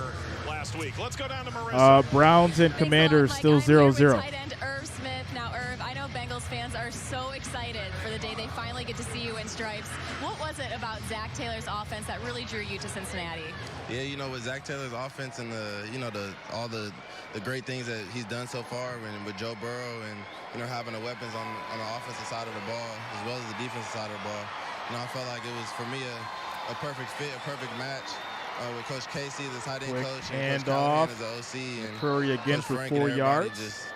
last week. Let's go down to Marissa. Browns and Commanders still 0-0. Tight end Irv Smith. Now, Irv, I know Bengals fans are are so excited for the day they finally get to see you in stripes. What was it about Zach Taylor's offense that really drew you to Cincinnati? Yeah, you know, with Zach Taylor's offense and all the great things that he's done so far, and with Joe Burrow and having the weapons on the offensive side of the ball as well as the defensive side of the ball, I felt like it was for me a perfect fit, a perfect match. With Coach Casey, the tight end coach, and Coach Callahan as the OC, and Curry again for Frank 4 yards. Just,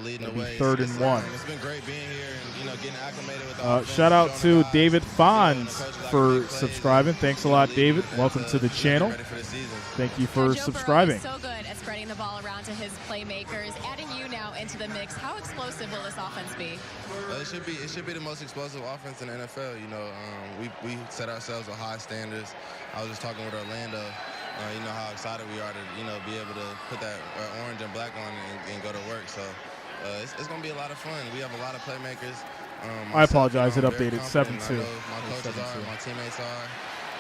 leading the way. 3rd and 1. It's been great being here and getting acclimated with the offense. Shout out to David Fonz for subscribing. Thanks a lot, David. Welcome to the channel. Thank you for subscribing. Joe Burrow is so good at spreading the ball around to his playmakers. Adding you now into the mix, how explosive will this offense be? It should be the most explosive offense in the NFL. We set ourselves with high standards. I was just talking with Orlando. How excited we are to be able to put that orange and black on and go to work. So it's going to be a lot of fun. We have a lot of playmakers. I apologize. It updated 7-2. My coaches are, my teammates are.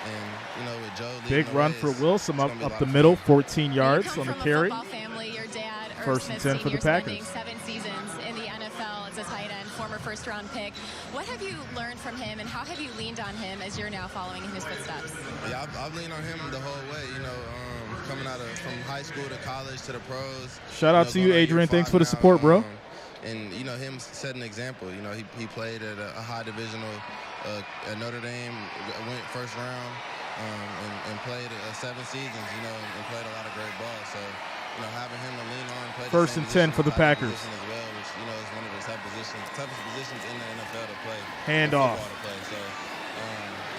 And, with Joe big run for Wilson up the middle, 14 yards on the carry. Family, your dad, 1st and 10 for the Packers. 7 seasons in the NFL as a tight end, former first-round pick. What have you learned from him, and how have you leaned on him as you're now following in his footsteps? Yeah, I've leaned on him the whole way, coming from high school to college to the pros. Shout out to you, Adrian. Thanks for the support, bro. And, him setting an example. He played at a high divisional at Notre Dame, went first round, and played 7 seasons, and played a lot of great ball. So, having him to lean on, play 1st and 10 for the Packers. As well, which, is one of the toughest positions in the NFL to play. Handoff. So,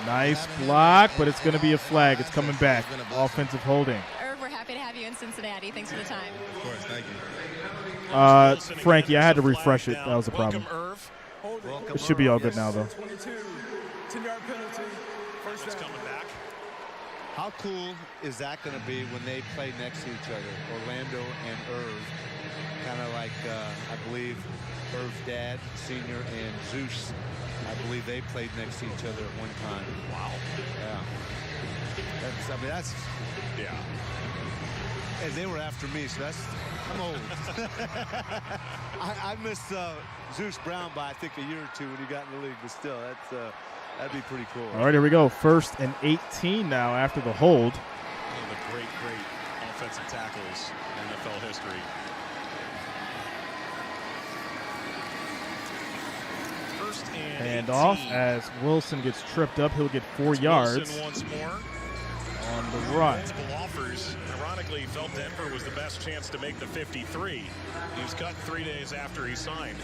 nice block, but it's going to be a flag. It's coming back. Offensive holding. Irv, we're happy to have you in Cincinnati. Thanks for the time. Of course, thank you. Frankie, I had to refresh it. That was a problem. It should be all good now, though. 10-yard penalty. First down. Coming back. How cool is that going to be when they play next to each other, Orlando and Irv? Kind of like, I believe, Irv's dad, Senior, and Zeus. I believe they played next to each other at one time. Wow. Yeah. That's. Yeah. And they were after me, so I'm old. I missed Zeus Brown by, I think, a year or two when he got in the league, but still, that'd be pretty cool. All right, here we go. 1st and 18 now after the hold. One of the great offensive tackles in NFL history. First and Handoff 18. as Wilson gets tripped up. He'll get 4 yards. Wilson once more. On the run. Multiple offers. Ironically, he felt Denver was the best chance to make the 53. He was cut 3 days after he signed.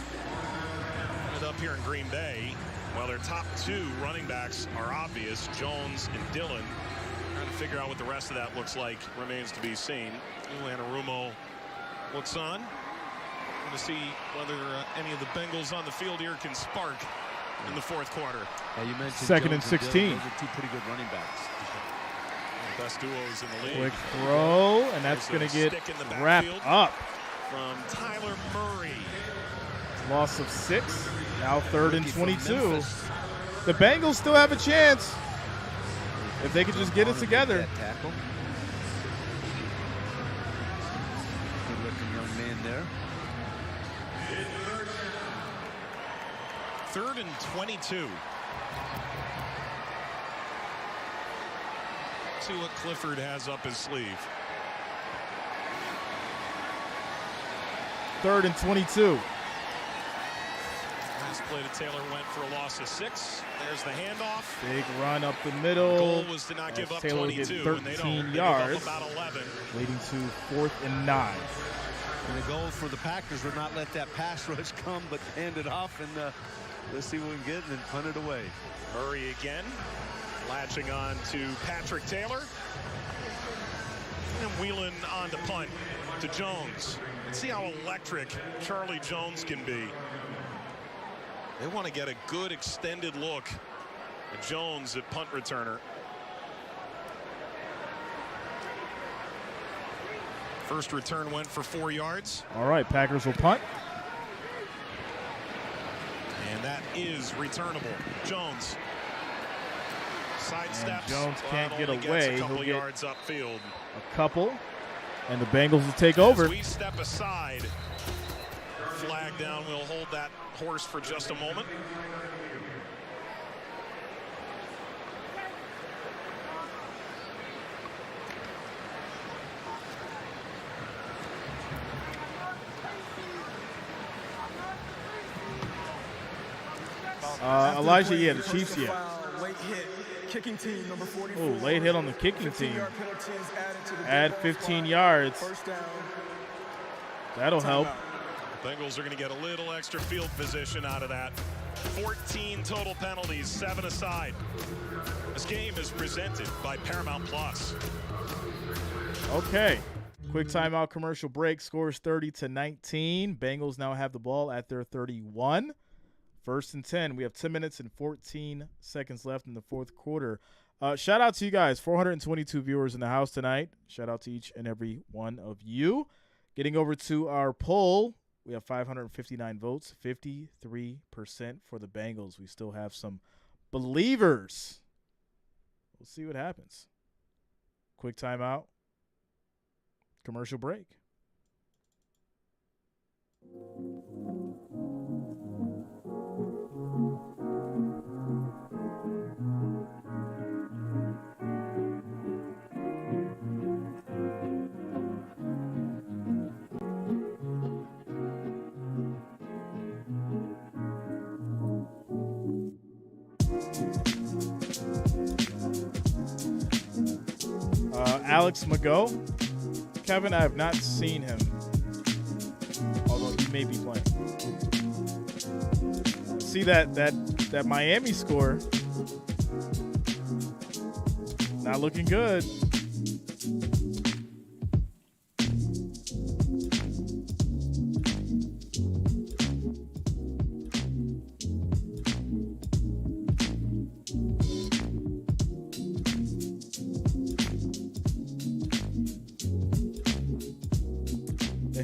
Ended up here in Green Bay. While their top 2 running backs are obvious, Jones and Dillon. Trying to figure out what the rest of that looks like remains to be seen. Anarumo looks on. Going to see whether any of the Bengals on the field here can spark in the 4th quarter. You mentioned 2nd and 16. Those are 2 pretty good running backs. Best duos in the league. Quick throw, and that's going to get wrapped up. From Tyler Murray. Loss of 6. Now 3rd and 22. The Bengals still have a chance if they could just get it together. Tackle. Good-looking young man there. 3rd and 22. See what Clifford has up his sleeve. 3rd and 22. Last play to Taylor went for a loss of 6. There's the handoff. Big run up the middle. The goal was to not give up Taylor 22. 13 yards, about 11. leading to 4th and 9. And the goal for the Packers would not let that pass rush come, but hand it off, and let's see what we can get, and then punt it away. Murray again, latching on to Patrick Taylor. And wheeling on to punt to Jones. And see how electric Charlie Jones can be. They want to get a good extended look at Jones at punt returner. First return went for 4 yards. All right, Packers will punt. And that is returnable. Jones sidesteps. Jones can't get away. away. A couple He'll get yards upfield. A couple. And the Bengals will take over. As we step aside flag down. We'll hold that horse for just a moment. Elijah, yeah, the Chiefs, yeah. Late hit. Kicking team, number 44. Oh, late hit on the kicking team. 15-yard penalty is added to the Add 15 yards. First down. That'll help. The Bengals are going to get a little extra field position out of that. 14 total penalties, 7 aside. This game is presented by Paramount Plus. Okay. Quick timeout commercial break. Scores 30-19. Bengals now have the ball at their 31. First and 10. We have 10 minutes and 14 seconds left in the fourth quarter. Shout out to you guys. 422 viewers in the house tonight. Shout out to each and every one of you. Getting over to our poll. We have 559 votes. 53% for the Bengals. We still have some believers. We'll see what happens. Quick timeout. Commercial break. Alex Mago. Kevin, I have not seen him, although he may be playing. See that Miami score. Not looking good.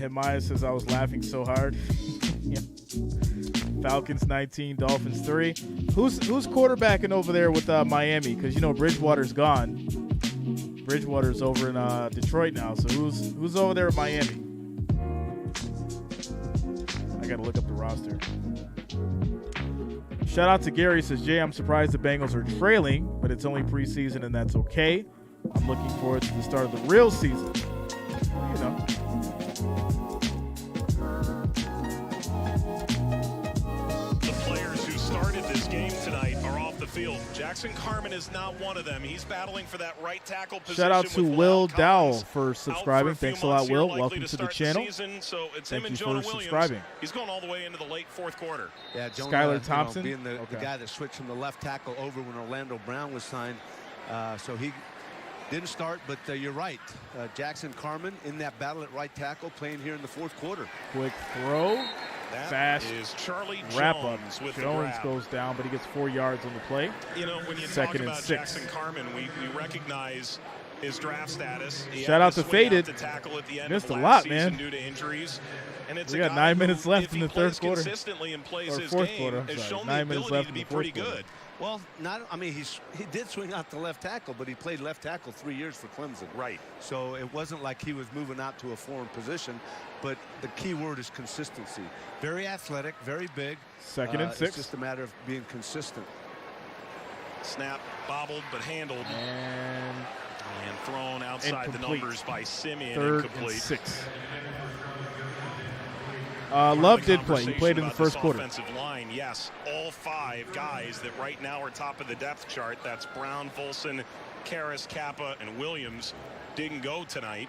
Maya says I was laughing so hard. Yeah. Falcons 19, Dolphins 3. Who's quarterbacking over there with Miami? Because you know Bridgewater's gone. Bridgewater's over in Detroit now. So who's over there at Miami? I gotta look up the roster. Shout out to Gary. Says Jay, I'm surprised the Bengals are trailing, but it's only preseason and that's okay. I'm looking forward to the start of the real season. You know. Field. Jackson Carman is not one of them. He's battling for that right tackle position. Shout out to Will Dowell for subscribing. Thanks a lot, Will. Welcome to the channel. So it's Thank him and you Jonah for Williams. subscribing. He's going all the way into the late fourth quarter. Yeah, Jonah, Skylar Thompson, being the guy that switched from the left tackle over when Orlando Brown was signed. So he didn't start, but you're right. Jackson Carman in that battle at right tackle playing here in the fourth quarter. Quick throw. That fast is Charlie wrap up. Jones with Jones the grab. goes down, but he gets 4 yards on the play. You know, when you Second talk about and 6. Jackson Carman, we recognize his draft status. He Shout had out to swing Faded. out to tackle at the end Missed of a last lot, season man. due to injuries. And it's We a got guy 9 who, minutes left if in he the third plays quarter. consistently and plays Or his fourth game, quarter, I'm has sorry. shown 9 the minutes ability left to in be the fourth pretty quarter. good. Well, he did swing out the left tackle, but he played left tackle 3 years for Clemson. Right. So it wasn't like he was moving out to a foreign position, but the key word is consistency. Very athletic, very big. Second and 6. It's just a matter of being consistent. Snap bobbled but handled. And thrown outside the incomplete. numbers by Simeon. Third Incomplete. and 6. Love did play. He played in the first quarter. Offensive line, yes. All 5 guys that right now are top of the depth chart. That's Brown, Volson, Karras, Kappa, and Williams. Didn't go tonight,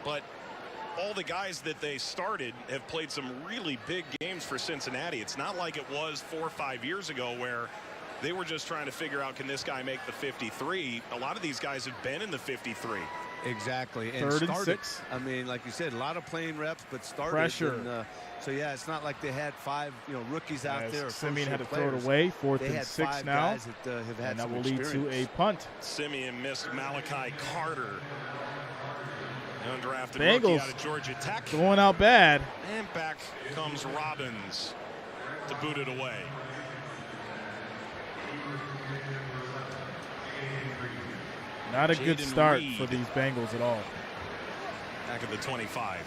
but all the guys that they started have played some really big games for Cincinnati. It's not like it was 4 or 5 years ago where they were just trying to figure out, can this guy make the 53? A lot of these guys have been in the 53. Exactly. And Third and started, 6. I mean, like you said, a lot of playing reps, but started. Pressure. And, so, yeah, it's not like they had 5 rookies out there. Simeon had to players. throw it away. Fourth they and had 6 5 now. Guys that, have had and that some will lead to a punt. Simeon missed Malachi Carter. Undrafted Bengals rookie out of Georgia Tech. Going out bad. And back comes Robbins to boot it away. Not a good Jaden start Reed. for these Bengals at all. Back at the 25.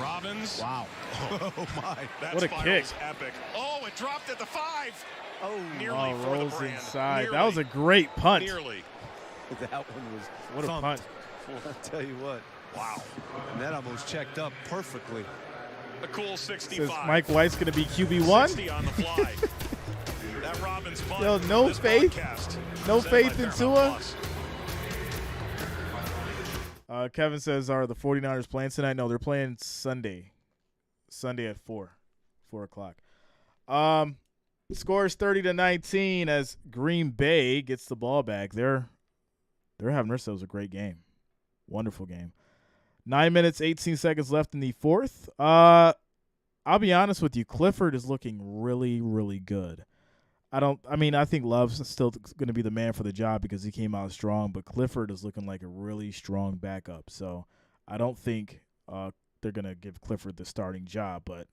Robbins. Wow. Oh, my. That What a spiral kick. is epic. Oh, it dropped at the 5. Oh, nearly Oh, for the rolls brand. inside. Nearly. That was a great punt. Nearly. That one was What a thumped. punt. I'll tell you what. Wow. And that almost checked up perfectly. A cool 65. Says Mike White's going to be QB1. 60 on the fly. That Robbins punt. Yo, no this faith. broadcast No presented faith by in Paramount Tua. Plus. Kevin says, are the 49ers playing tonight? No, they're playing Sunday. Sunday at 4 o'clock. Scores 30-19 as Green Bay gets the ball back. They're having themselves a great game. Wonderful game. 9 minutes, 18 seconds left in the fourth. I'll be honest with you. Clifford is looking really, really good. I think Love's still going to be the man for the job because he came out strong, but Clifford is looking like a really strong backup. So I don't think they're going to give Clifford the starting job, but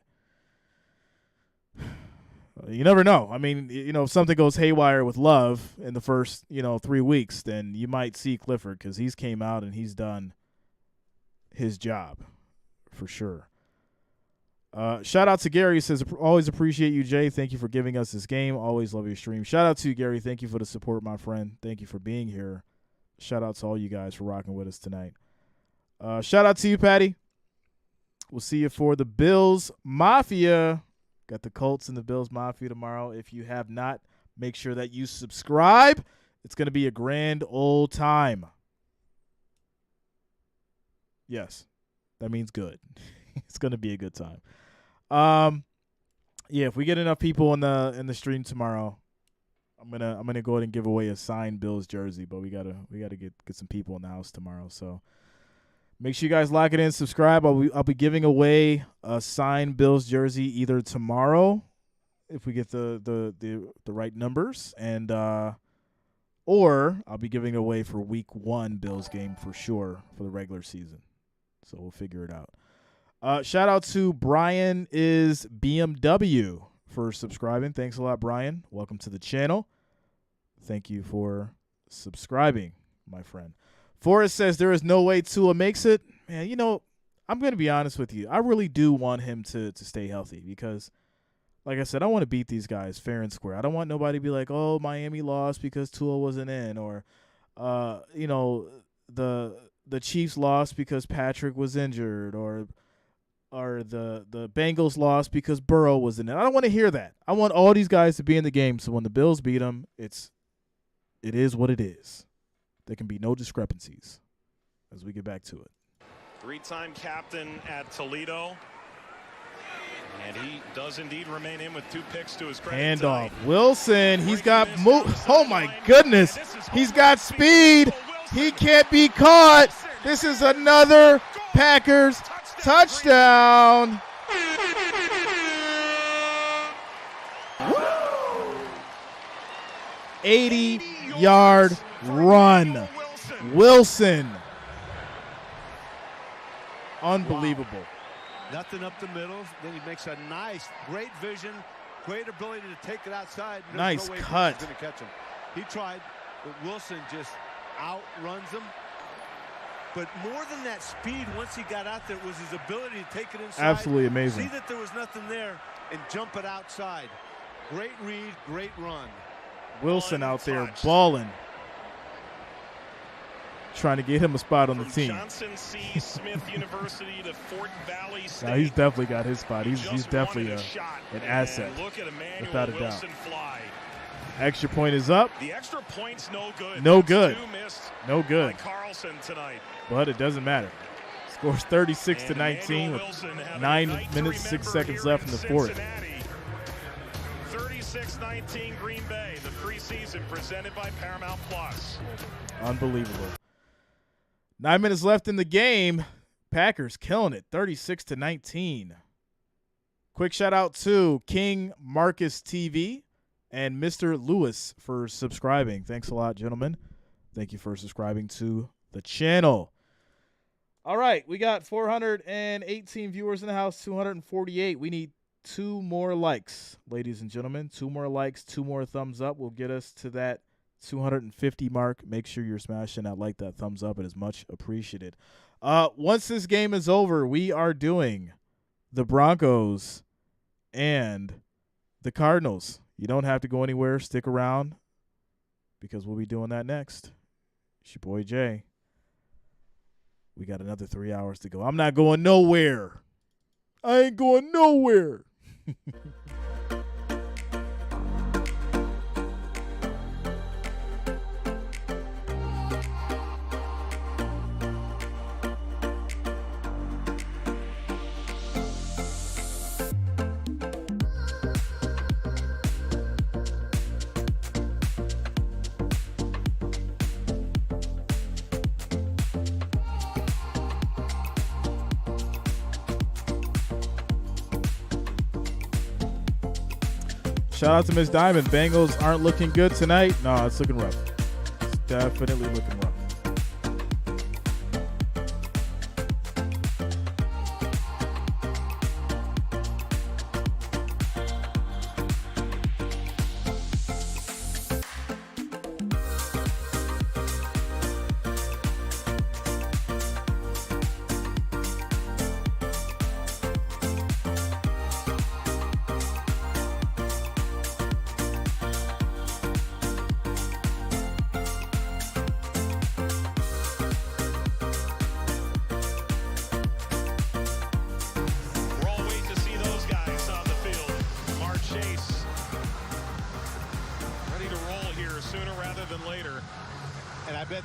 you never know. I mean, if something goes haywire with Love in the first, 3 weeks, then you might see Clifford because he's came out and he's done his job for sure. Shout out to Gary. He says, always appreciate you, Jay. Thank you for giving us this game. Always love your stream. Shout out to you, Gary. Thank you for the support, my friend. Thank you for being here. Shout out to all you guys for rocking with us tonight. Shout out to you, Patty. We'll see you for the Bills Mafia. Got the Colts and the Bills Mafia tomorrow. If you have not, make sure that you subscribe. It's going to be a grand old time. Yes, that means good. It's going to be a good time. Yeah, if we get enough people in the stream tomorrow, I'm gonna go ahead and give away a signed Bills jersey. But we gotta get some people in the house tomorrow. So make sure you guys lock it in, subscribe. I'll be giving away a signed Bills jersey either tomorrow, if we get the right numbers, and or I'll be giving it away for Week 1 Bills game for sure for the regular season. So we'll figure it out. Shout out to Brian is BMW for subscribing. Thanks a lot, Brian. Welcome to the channel. Thank you for subscribing, my friend. Forrest says there is no way Tua makes it. Man, I'm going to be honest with you. I really do want him to stay healthy because, like I said, I want to beat these guys fair and square. I don't want nobody to be like, oh, Miami lost because Tua wasn't in, or, the Chiefs lost because Patrick was injured, or the Bengals lost because Burrow was in it. I don't want to hear that. I want all these guys to be in the game, so when the Bills beat them, it is what it is. There can be no discrepancies as we get back to it. 3-time captain at Toledo. And he does indeed remain in with 2 picks to his credit. Handoff. Wilson, he's got oh my goodness. He's got speed. He can't be caught. This is another Packers touchdown. 80-yard run. Wilson. Unbelievable. Wow. Nothing up the middle. Then he makes a nice, great vision, great ability to take it outside. There's nice no way cut. Wilson's gonna catch him. He tried, but Wilson just outruns him. But more than that speed, once he got out there, was his ability to take it inside. Absolutely amazing. See that there was nothing there and jump it outside. Great read, great run. Wilson out there balling. Trying to get him a spot on the team. Johnson C. Smith University to Fort Valley State. Now he's definitely got his spot. He's definitely an asset, Look at Emmanuel without a doubt. Wilson fly. Extra point is up. The extra point's no good. No That's good. 2 missed No good. by Carlson tonight. But it doesn't matter. Scores 36-19 with 9 minutes, 6 seconds left in the fourth. 36-19 Green Bay, the preseason presented by Paramount Plus. Unbelievable. 9 minutes left in the game. Packers killing it, 36-19. Quick shout out to King Marcus TV and Mr. Lewis for subscribing. Thanks a lot, gentlemen. Thank you for subscribing to the channel. All right, we got 418 viewers in the house, 248. We need 2 more likes, ladies and gentlemen. 2 more likes, 2 more thumbs up will get us to that 250 mark. Make sure you're smashing that like, that thumbs up. It is much appreciated. Once this game is over, we are doing the Broncos and the Cardinals. You don't have to go anywhere. Stick around because we'll be doing that next. It's your boy Jay. We got another 3 hours to go. I'm not going nowhere. I ain't going nowhere. Shout out to Miss Diamond. Bengals aren't looking good tonight. No, it's looking rough. It's definitely looking rough.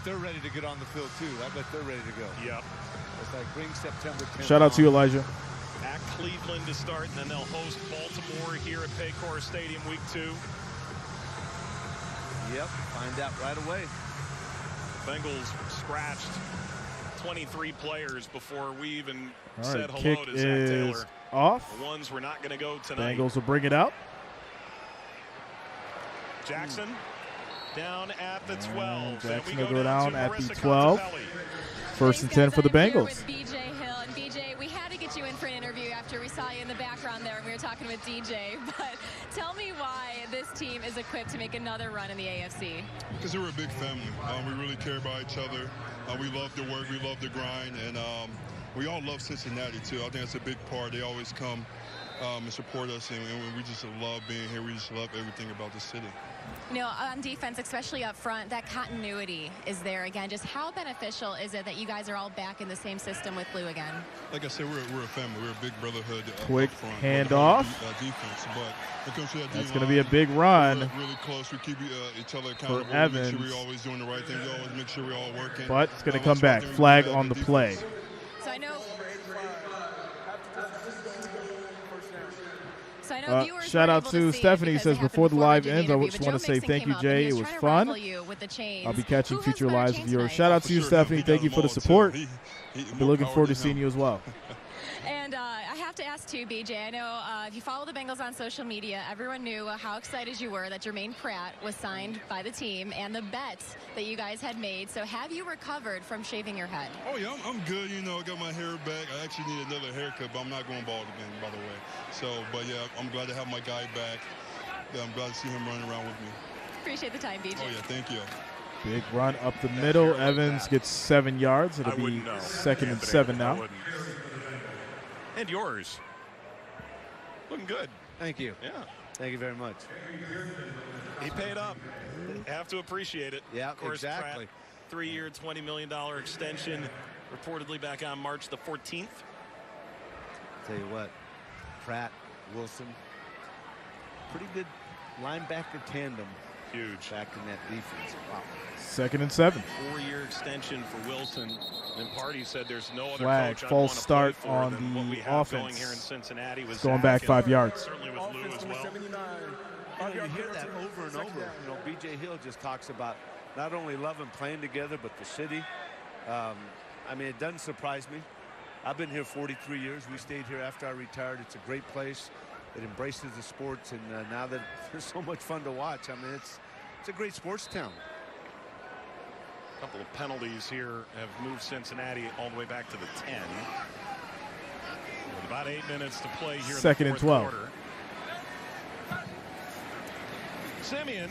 They're ready to get on the field too. I bet they're ready to go. Yep. It's like bring September 10th. Shout out to you, Elijah. At Cleveland to start, and then they'll host Baltimore here at Paycor Stadium week 2. Yep, find out right away. The Bengals scratched 23 players before we even said hello kick to Zach Taylor. Off. The ones we're not going to go tonight. Bengals will bring it out. Jreasn down at the 12. Jreasn will go down at the 12. First and 10 for the Bengals. With BJ Hill. And BJ, we had to get you in for an interview after we saw you in the background there and we were talking with DJ. But tell me why this team is equipped to make another run in the AFC. Because we're a big family. We really care about each other. We love the work. We love the grind. And we all love Cincinnati, too. I think that's a big part. They always come and support us. And we just love being here. We just love everything about the city. You know, on defense, especially up front, that continuity is there again. Just how beneficial is it that you guys are all back in the same system with Blue again? Like I said, we're a family. We're a big brotherhood. Quick handoff. Defense, but it comes to that that's going to be a big run. We're really close. We keep each other accountable. For Evans. Make sure we're always doing the right thing. We always make sure we're all working. But it's going to come back. Flag on the play. So I know. Shout out to Stephanie. Says before the live ends, I just want to say thank you, Jay. It was fun. I'll be catching future lives with yours. Shout out to you, Stephanie. Thank you for the support. I'll be looking forward to seeing you as well. And I have to ask too, BJ. I know if you follow the Bengals on social media, everyone knew how excited you were that Jermaine Pratt was signed by the team and the bets that you guys had made. So have you recovered from shaving your head? Oh yeah, I'm good. You know, I got my hair back. I actually need another haircut, but I'm not going bald again, by the way. So, but yeah, I'm glad to have my guy back. Yeah, I'm glad to see him running around with me. Appreciate the time, BJ. Oh yeah, thank you. Big run up the middle. Evans gets 7 yards. It'll be second and 7 now. And yours. Looking good. Thank you. Yeah. Thank you very much. He paid up. Have to appreciate it. Yeah, of course, exactly. 3-year, $20 million extension, reportedly back on March the 14th. Tell you what, Pratt, Wilson, pretty good linebacker tandem. Huge. Back in that defense. Wow. Second and 7. 4-year extension for Wilson. And Party said there's no other flag, coach false start on the offense. Going here in Cincinnati with going back 5 yards. Certainly with Lou as well. You hear that over and over. You know, BJ Hill just talks about not only loving playing together, but the city. I mean, it doesn't surprise me. I've been here 43 years. We stayed here after I retired. It's a great place. It embraces the sports, and now that there's so much fun to watch, I mean, it's a great sports town. A couple of penalties here have moved Cincinnati all the way back to the 10. With about 8 minutes to play here. Second in the and 12. Quarter. Simeon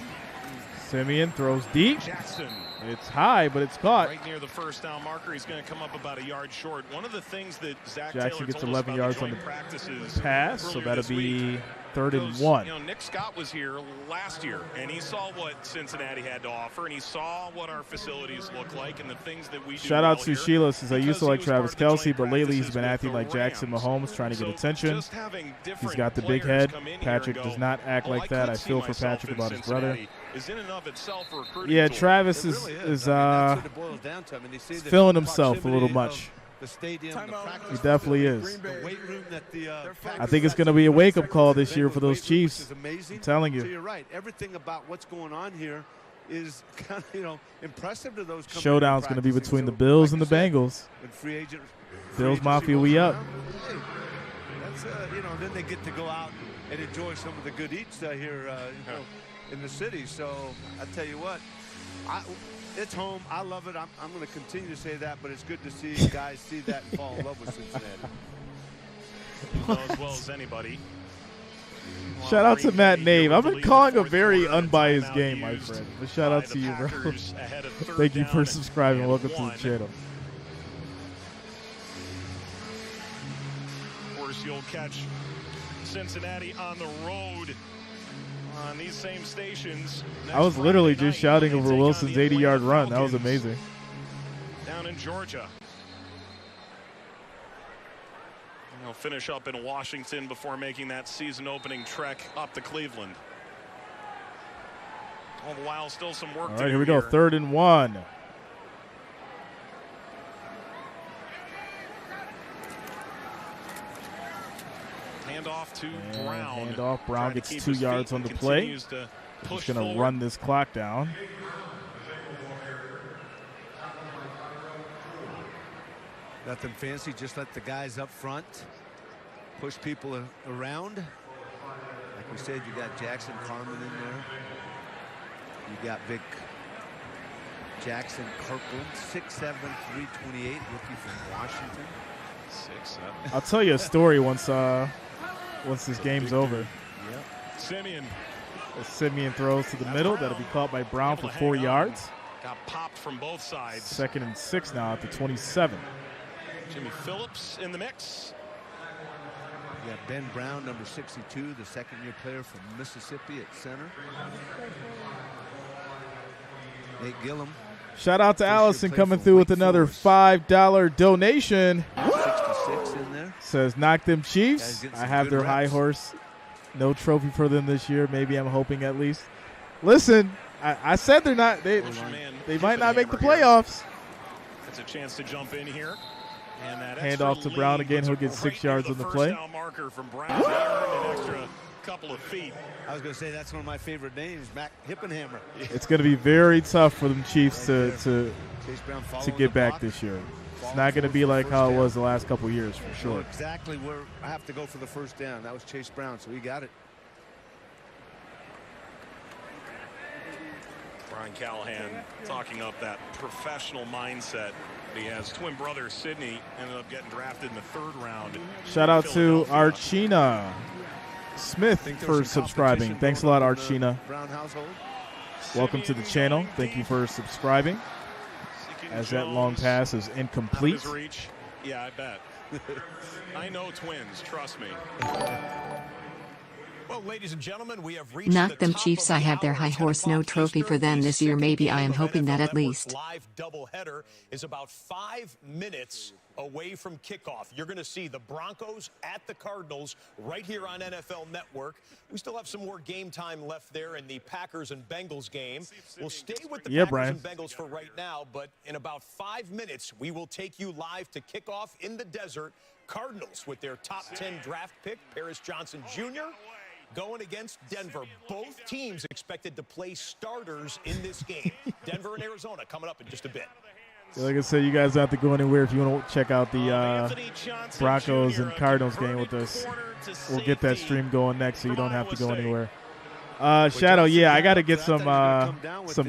Simeon throws deep. Jackson. It's high, but it's caught. Right near the first down marker. He's going to come up about a yard short. One of the things that Zach Jackson Taylor gets told 11 us yards about on the the practices pass, so that'll be 3rd and 1. You know, Nick Scott was here last year, and he saw what Cincinnati had to offer, and he saw what our facilities look like and the things that we do. Shout out to here. Sheila, says I used to like Travis Kelce, but lately he's been with acting the like Jackson Rams. Mahomes, trying to get attention. Just having He's different got the big players head. come in here Patrick and go, does not act "Oh, like that. could I see feel for myself Patrick in about his brother. Cincinnati," is in and of itself a recruiting Yeah, tool. Travis It is really is that's what it boils down to. I mean, you see the feeling himself a little proximity much. of The stadium, the practice He definitely facility, is. the weight room that the, I think it's going to be a wake-up call this year for those Chiefs. I'm telling So you. you're right. Everything about what's going on here is kind of, impressive to those. Showdown's going to be between the Bills and the Bengals. Free agent, Bills Mafia, we up. Hey, that's then they get to go out and enjoy some of the good eats here, in the city. So I tell you what, it's home. I love it. I'm going to continue to say that, but it's good to see guys see that and fall in love with Cincinnati. You know as well as anybody. Shout out to Matt Nave. I've been calling a very unbiased game, my friend. But shout out to you, bro. Thank you for subscribing. Welcome to the channel. Of course, you'll catch Cincinnati on the road on these same stations. I was literally just shouting over Wilson's 80-yard run. That was amazing. Down in Georgia. They'll finish up in Washington before making that season-opening trek up to Cleveland. All the while, still some work to do. All right, here we go. 3rd and 1. Handoff to Brown. Handoff. Brown gets 2 yards on the play. He's going to run this clock down. Nothing fancy, just let the guys up front push people around. Like we said, you got Jackson Carman in there. You got Vic Jackson Kirkland, 6'7", 328, rookie from Washington. 6'7". I'll tell you a story once this game's over. Yep. Simeon throws to the middle. That'll be caught by Brown for 4 yards. Got popped from both sides. 2nd and 6 now at the 27. Jimmy Phillips in the mix. You got Ben Brown, number 62, the second-year player from Mississippi at center. Nate Gillum. Shout out to Allison coming through with another $5 donation. 66 in there. Says, knock them Chiefs. I have their high horse. No trophy for them this year. Maybe I'm hoping at least. Listen, I said they're not. They might not make the playoffs. It's a chance to jump in here. And that hand off to Brown again. He'll get 6 yards on the play. Marker from Brown. An extra couple of feet. I was going to say that's one of my favorite names, Mac Hippenhammer. It's going to be very tough for them Chiefs to get back this year. It's not going to be like how it was the last couple years for sure. Exactly where I have to go for the first down. That was Chase Brown, so he got it. Brian Callahan talking up that professional mindset. He has twin brother Sidney ended up getting drafted in the 3rd round. Shout out to Archina Smith for subscribing. Thanks a lot, Archina. Welcome to the channel. Thank you for subscribing. As that long pass is incomplete. Yeah, I bet. I know twins, trust me. Well, ladies and gentlemen, we have reached Knock them Chiefs. I have their high horse. No trophy for them this year. Maybe I am hoping that at least. Live doubleheader is about 5 minutes away from kickoff. You're going to see the Broncos at the Cardinals right here on NFL Network. We still have some more game time left there in the Packers and Bengals game. We'll stay with the Packers and Bengals for right now, but in about 5 minutes, we will take you live to kickoff in the desert. Cardinals with their top 10 draft pick, Paris Johnson Jr., going against Denver. Both teams expected to play starters in this game. Denver and Arizona coming up in just a bit. Like I said, you guys don't have to go anywhere if you want to check out the Broncos and Cardinals game with us. We'll get that stream going next, so you don't have to go anywhere. Shadow, yeah, I got to get some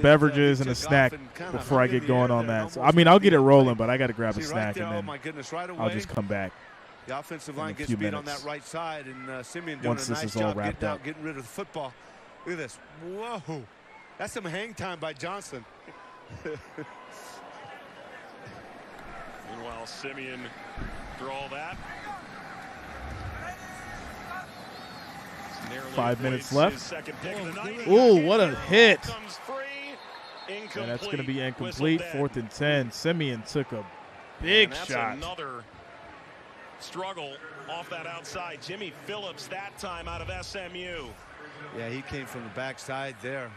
beverages and a snack before I get going on that. So, I mean, I'll get it rolling, but I got to grab a snack, and then I'll just come back. The offensive line gets beat on that right side, and Simeon doing once a this nice is all job wrapped up, getting rid of the football. Look at this. Whoa. That's some hang time by Johnson. Meanwhile, Simeon through all that. 5 minutes left. Ooh, what a hit. And that's going to be incomplete. 4th and 10. Simeon took a big shot. Another struggle off that outside. Jimmy Phillips that time out of SMU. Yeah, he came from the backside there.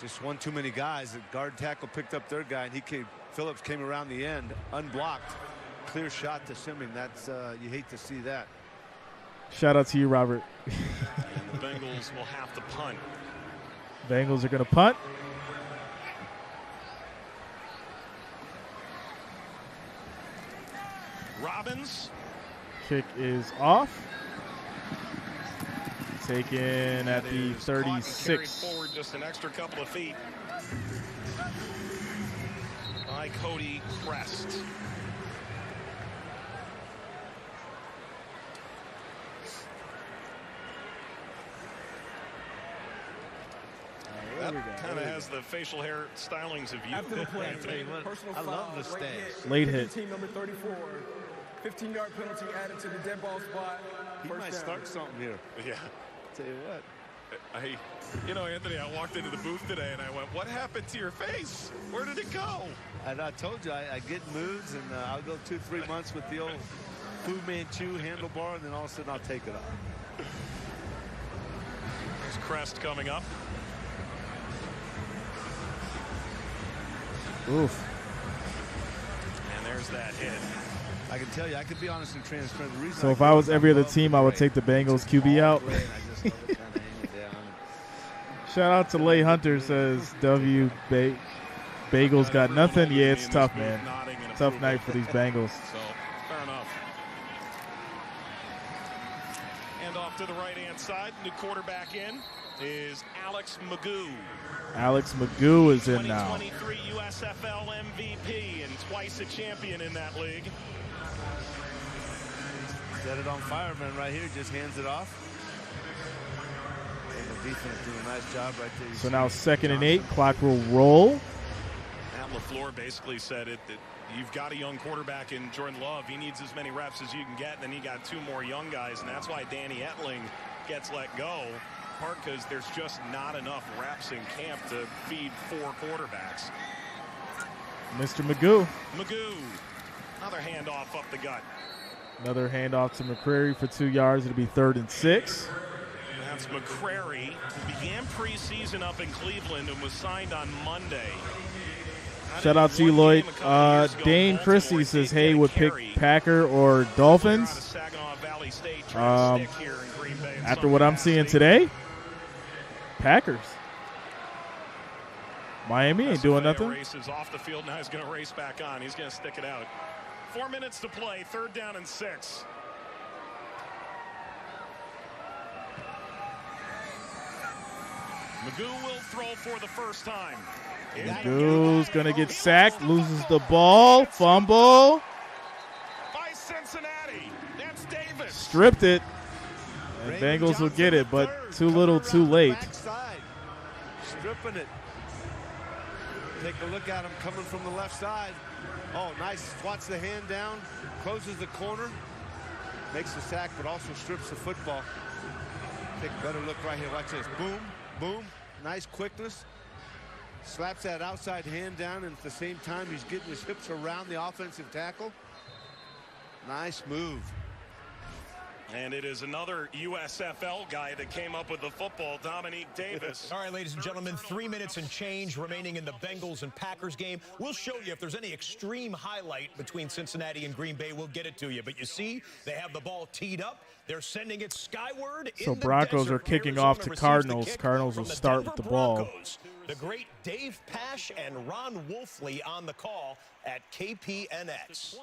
Just one too many guys. The guard tackle picked up their guy, and Phillips came around the end, unblocked. Clear shot to Simeon. That's you hate to see that. Shout out to you, Robert. And the Bengals will have to punt. Bengals are going to punt. Robbins. Kick is off. Taken at the 36. Forward just an extra couple of feet by Cody Crest. That kind of has the facial hair stylings of you. After the play, I love the stance. Late hit. Team number 34. 15-yard penalty added to the dead ball spot. He might start something here. Yeah. Tell you what. Anthony, I walked into the booth today and I went, what happened to your face? Where did it go? And I told you, I get moods, and I'll go 2-3 months with the old Fu Manchu handlebar, and then all of a sudden I'll take it off. There's Crest coming up. Oof. And there's that hit. I can tell you, I could be honest and transparent. The reason So if I was every other team, I would take the Bengals QB out. Shout out to Lay Hunter, says W. Bagels got nothing. Yeah, it's tough, man. Tough night for these Bengals. So, fair enough. And off to the right-hand side, new quarterback in is Alex Magoo. Alex Magoo is in now. 2023 USFL MVP and twice a champion in that league. Set it on fire, man, right here. Just hands it off. And the defense doing a nice job right there. So now 2nd and 8. Clock will roll. Matt LaFleur basically said it that you've got a young quarterback in Jordan Love. He needs as many reps as you can get. And then you got 2 more young guys, and that's why Danny Etling gets let go. Part because there's just not enough reps in camp to feed 4 quarterbacks. Mr. Magoo. Magoo, another handoff up the gut. Another handoff to McCrary for 2 yards. It'll be 3rd and 6. That's McCrary, who began preseason up in Cleveland and was signed on Monday. Shout out to you, Lloyd. Dane Christie says, hey, would pick Packer or Dolphins. After what I'm seeing today, Packers. Miami ain't doing nothing. Races off the field. Now he's going to race back on. He's going to stick it out. 4 minutes to play. 3rd down and 6. Magoo will throw for the first time. Magoo's going to get sacked. Loses the ball. Fumble. By Cincinnati. That's Davis. Stripped it. And Bengals will get it, but too little, too late. Stripping it. Take a look at him coming from the left side. Oh, nice. Swats the hand down. Closes the corner. Makes the sack, but also strips the football. Take a better look right here. Watch this. Boom, boom. Nice quickness. Slaps that outside hand down, and at the same time, he's getting his hips around the offensive tackle. Nice move. And it is another USFL guy that came up with the football, Dominique Davis. All right, ladies and gentlemen, 3 minutes and change remaining in the Bengals and Packers game. We'll show you if there's any extreme highlight between Cincinnati and Green Bay. We'll get it to you. But you see, they have the ball teed up. They're sending it skyward. So Broncos are kicking off to Cardinals. Cardinals will start with the ball. The great Dave Pasch and Ron Wolfley on the call at KPNX.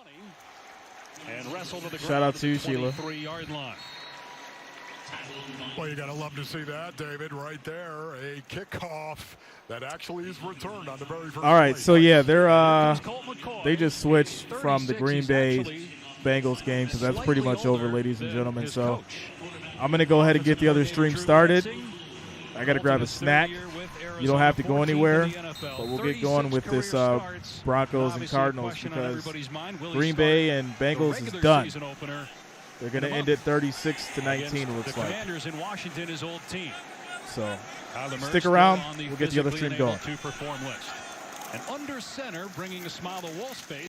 And wrestle to the shout out to you, Sheila. 23-yard line. Well, you got to love to see that, David, right there. A kickoff that actually is returned on the very first All right, play. so yeah, they just switched from the Green Bay Bengals game because that's pretty much over, ladies and gentlemen. So I'm going to go ahead and get the other stream started. I got to grab a snack. you don't have to go anywhere, but we'll get going with this Broncos and Cardinals because Green Bay and Bengals is done. They're going to end it 36-19, it looks like. In Washington, his old team. So stick around. We'll get the other stream going. And under center, bringing a smile to wall space.